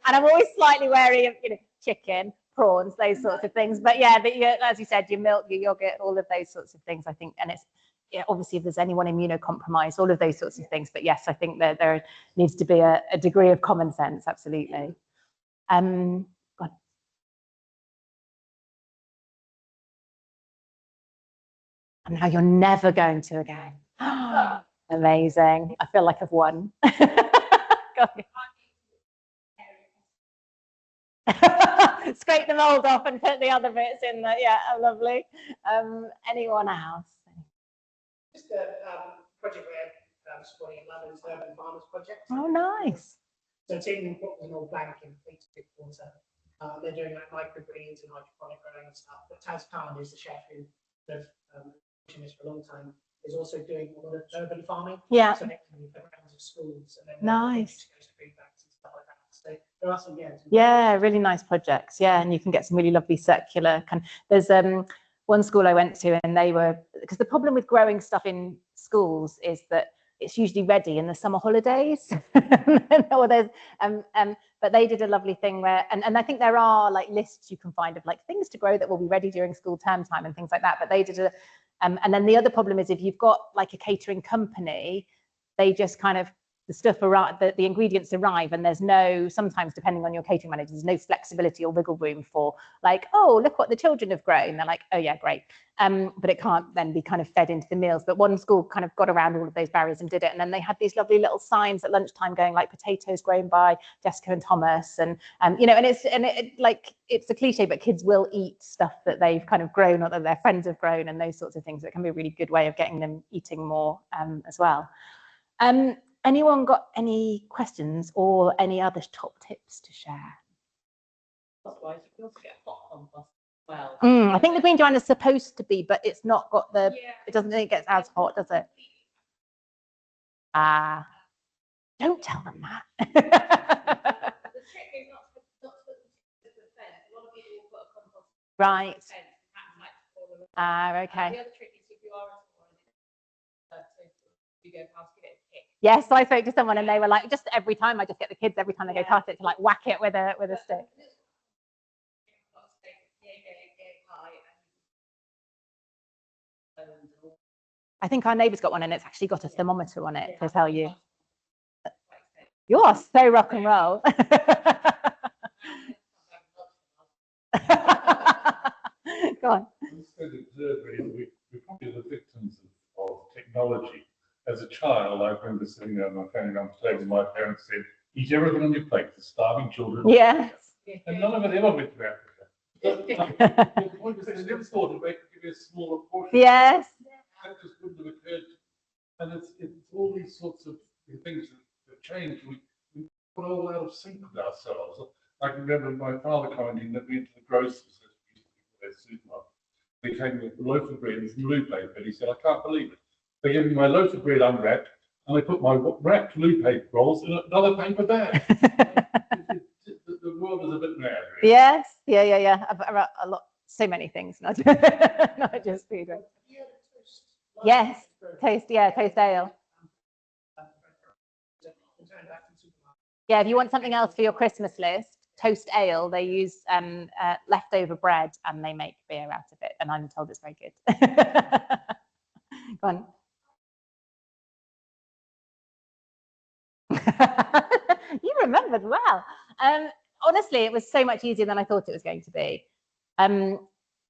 I'm always slightly wary of, chicken, prawns, those sorts of things. But yeah, as you said, your milk, your yogurt, all of those sorts of things, I think, and it's, obviously if there's anyone immunocompromised, all of those sorts of things. But yes, I think that there needs to be a degree of common sense, absolutely. Go on. And now you're never going to again. Amazing. I feel like I've won. Scrape the mold off and put the other bits in there. Yeah, lovely. Anyone else? Just a project we're supporting in London's Urban Farmers Project. Oh, nice. So it's in what was an old bank in Fleet Water. They're doing like microgreens and hydroponic growing and stuff. But Taz Khan is the chef who has doing this for a long time. is also doing a lot of urban farming. Yeah. So they can around of schools and then Nice. goes to food banks and stuff like that. So there are some, Yeah, really nice projects. Yeah, and you can get some really lovely circular kind. There's one school I went to, and they were, because the problem with growing stuff in schools is that it's usually ready in the summer holidays. Or there's but they did a lovely thing where, and I think there are like lists you can find of like things to grow that will be ready during school term time and things like that. But they did a and then the other problem is if you've got like a catering company, they just kind of, the stuff arrive, the ingredients arrive, and there's no, sometimes depending on your catering manager, there's no flexibility or wiggle room for like, oh, look what the children have grown. They're like, oh yeah, great. But it can't then be kind of fed into the meals. But one school kind of got around all of those barriers and did it. And then they had these lovely little signs at lunchtime going like potatoes grown by Jessica and Thomas. And you know, and it's a cliche, but kids will eat stuff that they've kind of grown or that their friends have grown and those sorts of things. It can be a really good way of getting them eating more as well. Anyone got any questions or any other top tips to share? I think the green giant is supposed to be, but it's not got the, it doesn't think it gets as hot, does it? Don't tell them that. The trick is not to put them to the fence. A lot of people will put a compost Right. fence. Okay. The other trick is if you are you go past, give it a kick. Yes, I spoke to someone and they were like, just every time I just get the kids every time they go past it to like whack it with a stick. I think our neighbour's got one and it's actually got a thermometer on it to tell you. You are so rock and roll. Go on. We're probably the victims of technology. As a child, I remember sitting there with my family around the table. My parents said, "Eat everything on your plate for starving children." Yes. And none of it ever went to Africa. The point is, they never thought they could give you a smaller portion. Yes. That just wouldn't have occurred. And it's all these sorts of things that change. We put all out of sync with ourselves. I can remember my father commenting that we went to the grocers, their supermarket. They came with a loaf of bread and some loo paper. And he said, "I can't believe it. They gave me my loaf of bread unwrapped, and they put my wrapped loo paper rolls in another paper bag." The world is a bit mad. Really. Yes. Yeah. A lot. So many things, not just food. Right? Yes. Toast. Yeah. Toast ale. Yeah. If you want something else for your Christmas list, toast ale. They use leftover bread and they make beer out of it, and I'm told it's very good. Go on. You remembered well. Honestly, it was so much easier than I thought it was going to be. I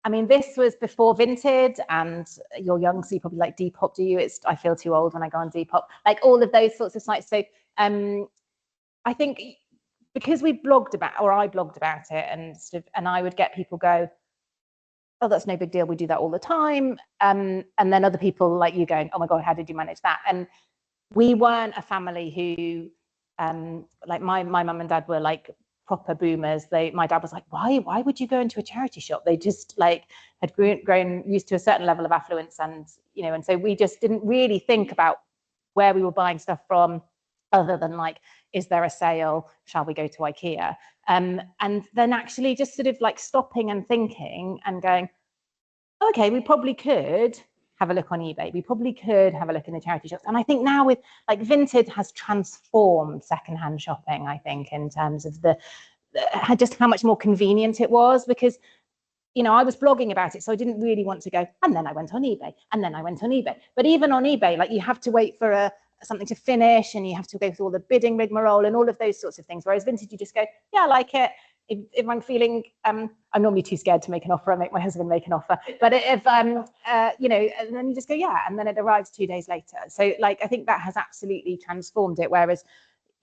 mean, this was before Vinted, and you're young, so you probably like Depop, do you? I feel too old when I go on Depop. Like all of those sorts of sites. So I think because we blogged about, or I blogged about it, and I would get people go, "Oh, that's no big deal. We do that all the time." And then other people like you going, "Oh my God, how did you manage that?" And we weren't a family who, like my mum and dad were like proper boomers. My dad was like, why would you go into a charity shop? They just like had grown used to a certain level of affluence, and and so we just didn't really think about where we were buying stuff from, other than like, is there a sale? Shall we go to IKEA? And then actually just sort of like stopping and thinking and going, okay, we probably could have a look on eBay. We probably could have a look in the charity shops. And I think now with like Vinted has transformed secondhand shopping, I think, in terms of just how much more convenient it was, because I was blogging about it, so I didn't really want to go, and then I went on eBay, and then I went on eBay. But even on eBay, like you have to wait for something to finish, and you have to go through all the bidding rigmarole and all of those sorts of things. Whereas Vinted, you just go, yeah, I like it. If I'm feeling, I'm normally too scared to make an offer. I make my husband make an offer. But if and then you just go, yeah, and then it arrives 2 days later. So like, I think that has absolutely transformed it. Whereas,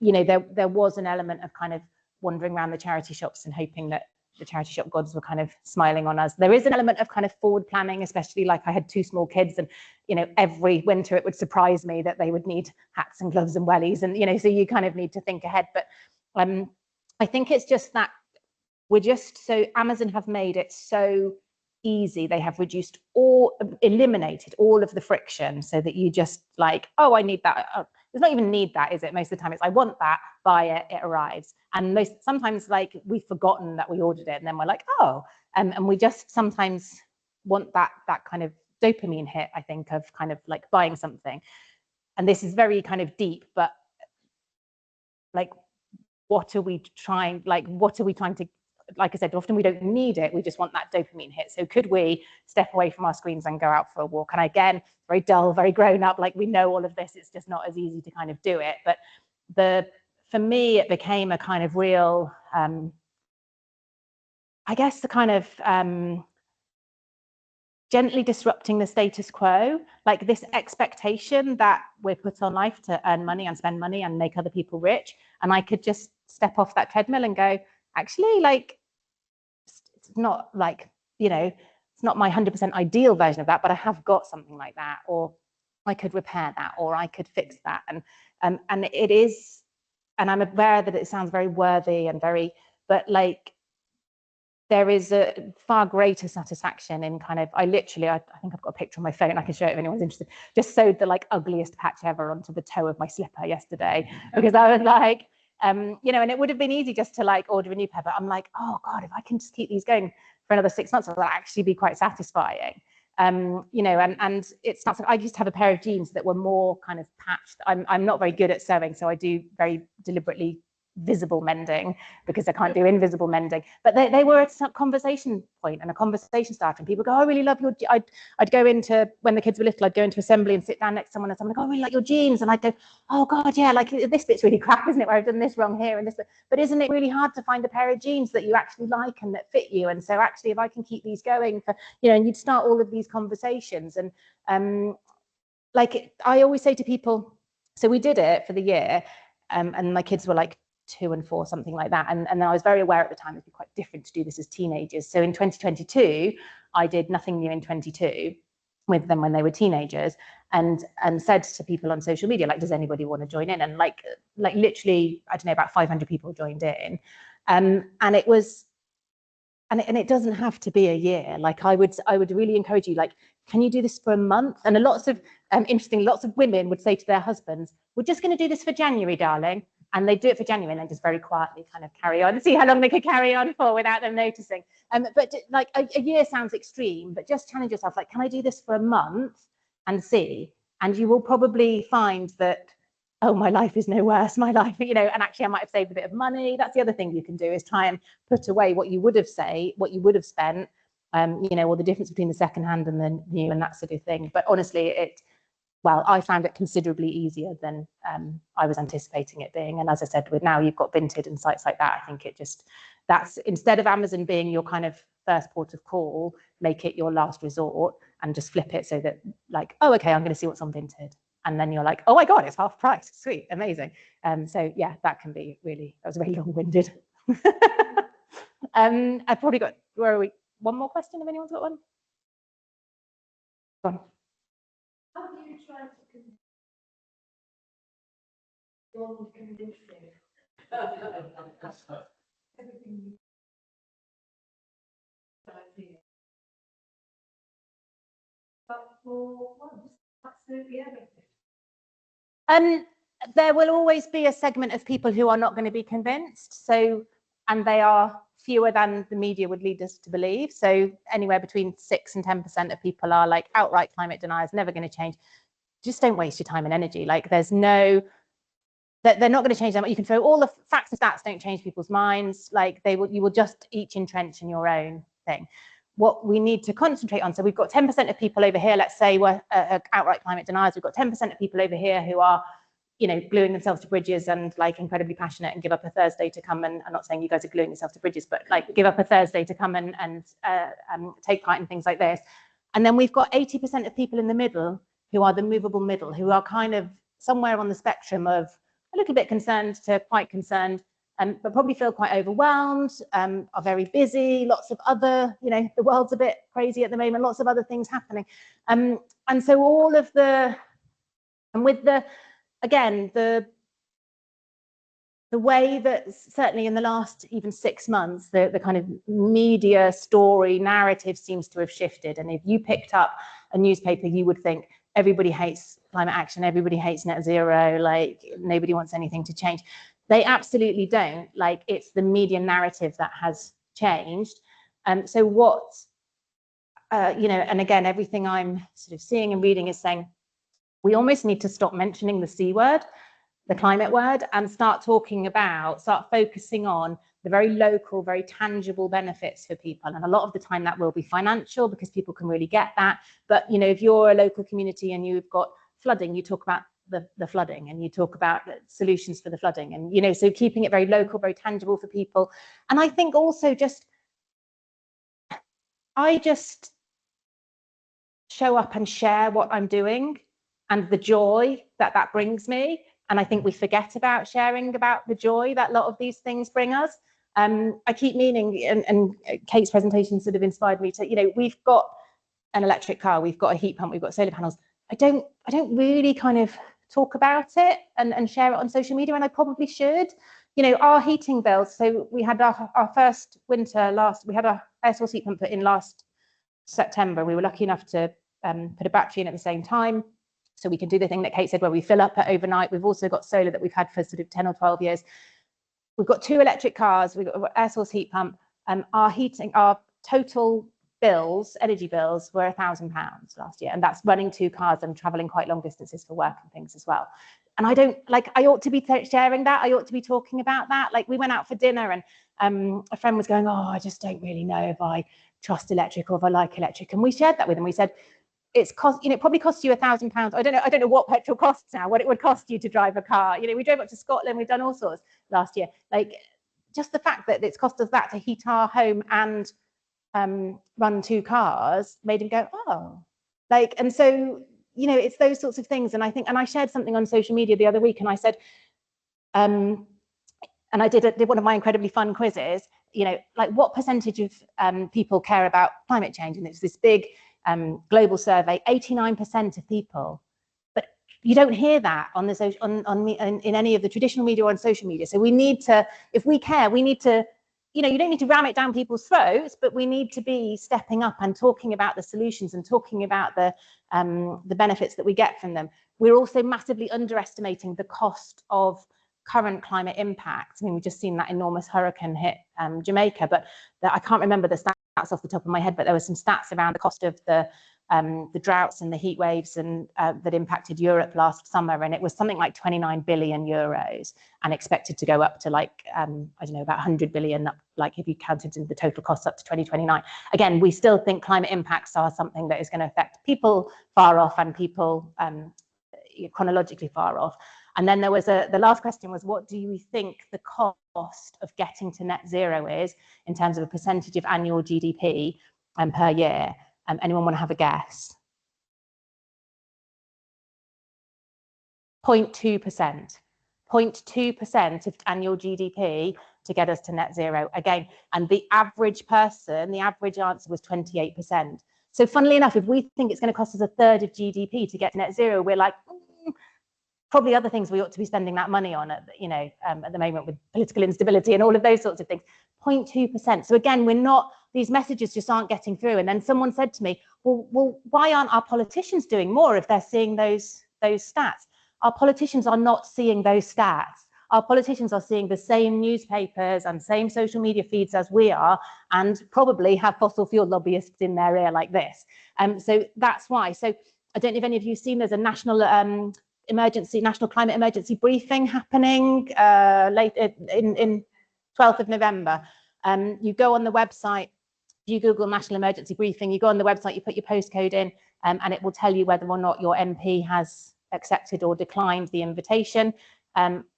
there was an element of kind of wandering around the charity shops and hoping that the charity shop gods were kind of smiling on us. There is an element of kind of forward planning, especially like I had 2 small kids, and every winter it would surprise me that they would need hats and gloves and wellies, and so you kind of need to think ahead. But I think it's just that Amazon have made it so easy. They have eliminated all of the friction so that you just like, oh, I need that. There's not even need that, is it? Most of the time it's, I want that, buy it, it arrives. And sometimes like we've forgotten that we ordered it and then we're like, oh, and we just sometimes want that kind of dopamine hit, I think, of kind of like buying something. And this is very kind of deep, but like, what are we trying to, like I said, often we don't need it, we just want that dopamine hit. So could we step away from our screens and go out for a walk? And again, very dull, very grown up, like we know all of this, it's just not as easy to kind of do it. But for me, it became a kind of real, I guess the kind of gently disrupting the status quo, like this expectation that we're put on life to earn money and spend money and make other people rich. And I could just step off that treadmill and go, actually, like, it's not like, it's not my 100% ideal version of that, but I have got something like that, or I could repair that, or I could fix that. And it is, and I'm aware that it sounds very worthy and very, but like, there is a far greater satisfaction in kind of, I think I've got a picture on my phone, I can show it if anyone's interested, just sewed the like ugliest patch ever onto the toe of my slipper yesterday, because I was like, and it would have been easy just to like order a new pair, but I'm like, oh God, if I can just keep these going for another 6 months, that'll actually be quite satisfying. And it's not, I used to have a pair of jeans that were more kind of patched. I'm not very good at sewing, so I do very deliberately visible mending because I can't do invisible mending, but they were a conversation point and a conversation starter, and people go, oh, I really love your, I'd go into, when the kids were little, I'd go into assembly and sit down next to someone and someone would go, oh, I really like your jeans, and I'd go, oh God, yeah, like this bit's really crap, isn't it, where I've done this wrong here and this, but isn't it really hard to find a pair of jeans that you actually like and that fit you? And so actually, if I can keep these going for, and you'd start all of these conversations. And like I always say to people, so we did it for the year, and my kids were like 2 and 4, something like that. And I was very aware at the time it'd be quite different to do this as teenagers. So in 2022, I did Nothing New in 22 with them when they were teenagers, and said to people on social media, like, does anybody want to join in? And like literally, I don't know, about 500 people joined in. And it was, and it doesn't have to be a year. Like I would really encourage you, like, can you do this for a month? And lots of women would say to their husbands, we're just going to do this for January, darling. And they do it for January and then just very quietly kind of carry on and see how long they could carry on for without them noticing. But like a year sounds extreme, but just challenge yourself, like, can I do this for a month and see? And you will probably find that, oh, my life is no worse, my life, and actually I might have saved a bit of money. That's the other thing you can do, is try and put away what you would have spent, or the difference between the secondhand and the new and that sort of thing. But honestly, I found it considerably easier than I was anticipating it being. And as I said, with now you've got Vinted and sites like that, I think that's instead of Amazon being your kind of first port of call, make it your last resort and just flip it so that, like, oh, okay, I'm going to see what's on Vinted. And then you're like, oh my God, it's half price. Sweet, amazing. So yeah, that can be really, that was very long-winded. I've probably got, where are we? One more question, if anyone's got one? Go on. How do you try to convince everything but for once, absolutely everything. There will always be a segment of people who are not going to be convinced. So, and they are fewer than the media would lead us to believe. So anywhere between 6 and 10% of people are like outright climate deniers, never going to change. Just don't waste your time and energy. Like there's no, they're not going to change them. You can throw all the facts and stats, don't change people's minds. Like you will just each entrench in your own thing. What we need to concentrate on, so we've got 10% of people over here, let's say we're outright climate deniers. We've got 10% of people over here who are, gluing themselves to bridges and like incredibly passionate and give up a Thursday to come and, I'm not saying you guys are gluing yourself to bridges, but like give up a Thursday to come and take part in things like this. And then we've got 80% of people in the middle who are the movable middle, who are kind of somewhere on the spectrum of a little bit concerned to quite concerned, but probably feel quite overwhelmed, are very busy, lots of other, the world's a bit crazy at the moment, lots of other things happening. And so all of the, and with the, again, the the way that certainly in the last even 6 months, the kind of media story narrative seems to have shifted. And if you picked up a newspaper, you would think everybody hates climate action, everybody hates net zero, like nobody wants anything to change. They absolutely don't. Like, it's the media narrative that has changed. So what, you know, and again, everything I'm sort of seeing and reading is saying we almost need to stop mentioning the C word, the climate word, and start focusing on the very local, very tangible benefits for people. And a lot of the time that will be financial, because people can really get that. But, you know, if you're a local community and you've got flooding, you talk about the flooding, and you talk about solutions for the flooding. And, you know, so keeping it very local, very tangible for people. And I think also I just show up and share what I'm doing and the joy that that brings me. And I think we forget about sharing about the joy that a lot of these things bring us. I keep meaning, and Kate's presentation sort of inspired me to, you know, we've got an electric car, we've got a heat pump, we've got solar panels. I don't really kind of talk about it and share it on social media, and I probably should. You know, our heating bills, so we had our first winter we had our air source heat pump put in last September. We were lucky enough to put a battery in at the same time, so we can do the thing that Kate said where we fill up overnight. We've also got solar that we've had for sort of 10 or 12 years. We've got 2 electric cars, we've got air source heat pump, our total bills, energy bills, were £1,000 last year, and that's running 2 cars and traveling quite long distances for work and things as well. And I don't, like, I ought to be sharing that, I ought to be talking about that. Like, we went out for dinner and a friend was going, oh, I just don't really know if I trust electric or if I like electric. And we shared that with them. We said, it probably costs you £1,000. I don't know what petrol costs now, what it would cost you to drive a car. You know, we drove up to Scotland, we've done all sorts last year. Like, just the fact that it's cost us that to heat our home and run 2 cars made him go, oh, like, and so, you know, it's those sorts of things. And I think, and I shared something on social media the other week, and I said, and I did one of my incredibly fun quizzes, you know, like, what percentage of people care about climate change? And it's this big global survey, 89% of people. But you don't hear that on the in any of the traditional media or on social media. So we need to, if we care, we need to, you know, you don't need to ram it down people's throats, but we need to be stepping up and talking about the solutions and talking about the benefits that we get from them. We're also massively underestimating the cost of current climate impacts. I mean, we've just seen that enormous hurricane hit Jamaica, but I can't remember the stats off the top of my head, but there were some stats around the cost of the droughts and the heat waves and that impacted Europe last summer, and it was something like 29 billion euros, and expected to go up to, like, I don't know, about 100 billion, like, if you counted in the total costs up to 2029. Again, we still think climate impacts are something that is going to affect people far off and people chronologically far off. And then there was the last question was, what do you think the cost of getting to net zero is in terms of a percentage of annual GDP per year? Anyone want to have a guess? 0.2%. 0.2% of annual GDP to get us to net zero. Again, and the average person, the average answer was 28%. So funnily enough, if we think it's going to cost us 1/3 of GDP to get to net zero, we're like, probably other things we ought to be spending that money on at, you know, at the moment with political instability and all of those sorts of things. 0.2%. So again, these messages just aren't getting through. And then someone said to me, well, why aren't our politicians doing more if they're seeing those stats? Our politicians are not seeing those stats. Our politicians are seeing the same newspapers and same social media feeds as we are, and probably have fossil fuel lobbyists in their ear like this. So that's why. So I don't know if any of you have seen, there's a national climate emergency briefing happening later in 12th of November. You go on the website, you Google national emergency briefing, you go on the website, you put your postcode in, and it will tell you whether or not your MP has accepted or declined the invitation.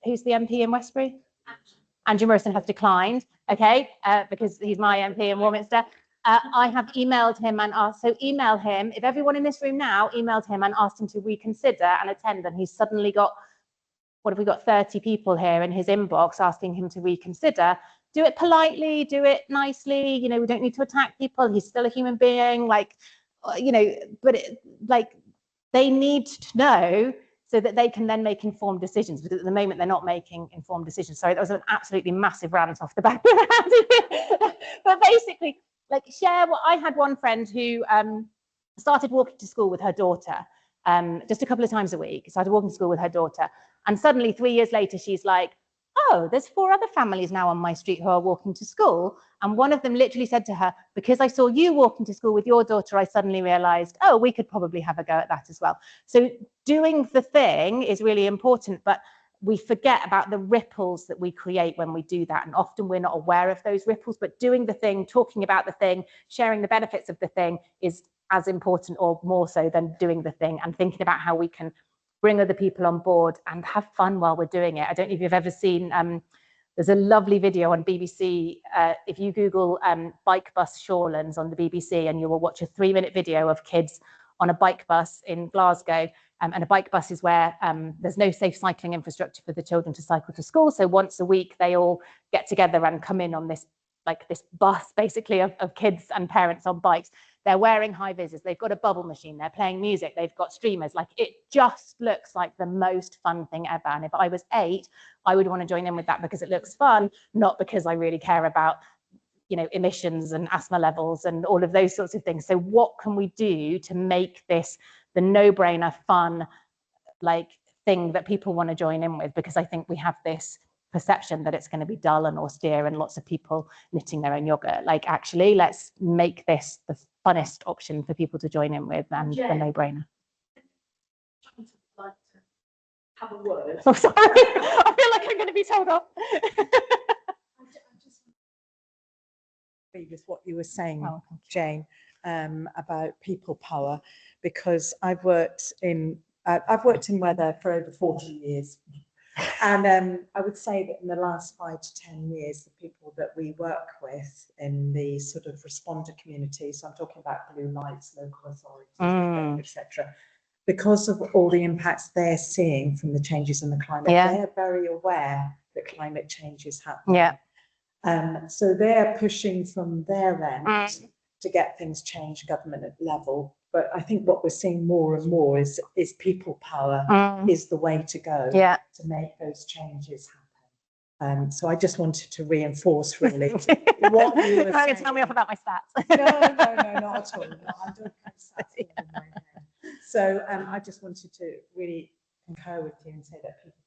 Who's the MP in Westbury? Andrew Morrison has declined, okay, because he's my MP in Warminster. I have emailed him and asked, so email him, if everyone in this room now emailed him and asked him to reconsider and attend, and he's suddenly got, what have we got, 30 people here in his inbox asking him to reconsider. Do it politely, do it nicely, you know, we don't need to attack people, he's still a human being, like, you know, but like, they need to know so that they can then make informed decisions, because at the moment they're not making informed decisions. Sorry, that was an absolutely massive rant off the back of that. But basically, like, share what I had. One friend who started walking to school with her daughter just a couple of times a week, started walking to school with her daughter, and suddenly 3 years later she's like, oh, there's 4 other families now on my street who are walking to school. And one of them literally said to her, because I saw you walking to school with your daughter, I suddenly realized, oh, we could probably have a go at that as well. So doing the thing is really important, but we forget about the ripples that we create when we do that. And often we're not aware of those ripples, but doing the thing, talking about the thing, sharing the benefits of the thing is as important or more so than doing the thing, and thinking about how we can bring other people on board and have fun while we're doing it. I don't know if you've ever seen, there's a lovely video on BBC. If you Google bike bus Shorelands on the BBC, and you will watch a 3-minute video of kids on a bike bus in Glasgow. And a bike bus is where there's no safe cycling infrastructure for the children to cycle to school. So once a week, they all get together and come in on this, like this bus basically of kids and parents on bikes. They're wearing high visors, they've got a bubble machine, they're playing music, they've got streamers. Like, it just looks like the most fun thing ever. And if I was 8, I would want to join in with that because it looks fun, not because I really care about, you know, emissions and asthma levels and all of those sorts of things. So what can we do to make this the no-brainer fun, like, thing that people want to join in with? Because I think we have this perception that it's going to be dull and austere and lots of people knitting their own yogurt. Like, actually, let's make this the funnest option for people to join in with, and the no-brainer. Like to have a word. Oh, sorry. I feel like I'm going to be told off. With what you were saying, Jane, about people power, because I've worked in weather for over 40 years. And I would say that in the last 5 to 10 years, the people that we work with in the sort of responder community, so I'm talking about blue lights, local authorities, etc., because of all the impacts they're seeing from the changes in the climate, they're very aware that climate change is happening. So they're pushing from their end to get things changed government level. But I think what we're seeing more and more is people power is the way to go to make those changes happen. So I just wanted to reinforce really what you were saying. Tell me off about my stats. No, not at all. No, I don't have stats in my head. So I just wanted to really concur with you and say that people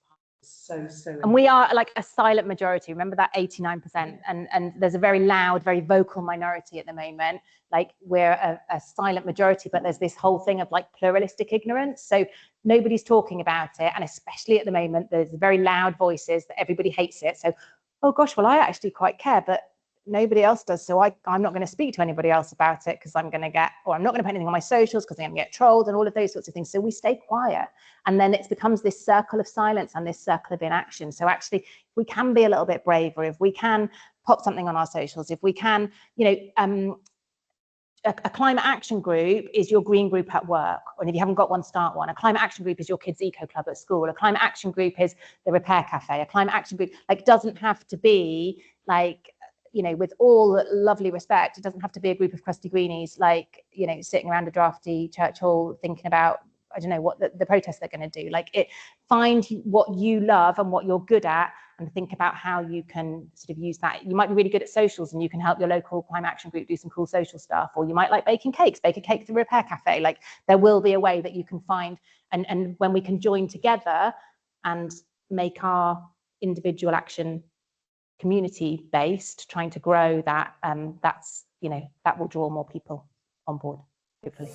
so and we are like a silent majority. Remember that 89%, and there's a very loud, very vocal minority at the moment. Like, we're a silent majority, but there's this whole thing of like pluralistic ignorance, so nobody's talking about it. And especially at the moment, there's very loud voices that everybody hates it. So, oh gosh, well, I actually quite care, but nobody else does, so I'm not going to speak to anybody else about it because I'm going to get, or I'm not going to put anything on my socials because I'm going to get trolled and all of those sorts of things. So we stay quiet, and then it becomes this circle of silence and this circle of inaction. So actually, if we can be a little bit braver, if we can pop something on our socials, if we can, you know, a climate action group is your green group at work, and if you haven't got one, start one. A climate action group is your kids' eco club at school. A climate action group is the repair cafe. A climate action group, like, doesn't have to be like, you know, with all lovely respect, it doesn't have to be a group of crusty greenies, like, you know, sitting around a drafty church hall thinking about, I don't know, what the protests they're going to do. Like, find what you love and what you're good at, and think about how you can sort of use that. You might be really good at socials, and you can help your local climate action group do some cool social stuff. Or you might like baking cakes, bake a cake at the repair cafe. Like, there will be a way that you can find, and when we can join together and make our individual action community based, trying to grow that, that's, you know, that will draw more people on board, hopefully.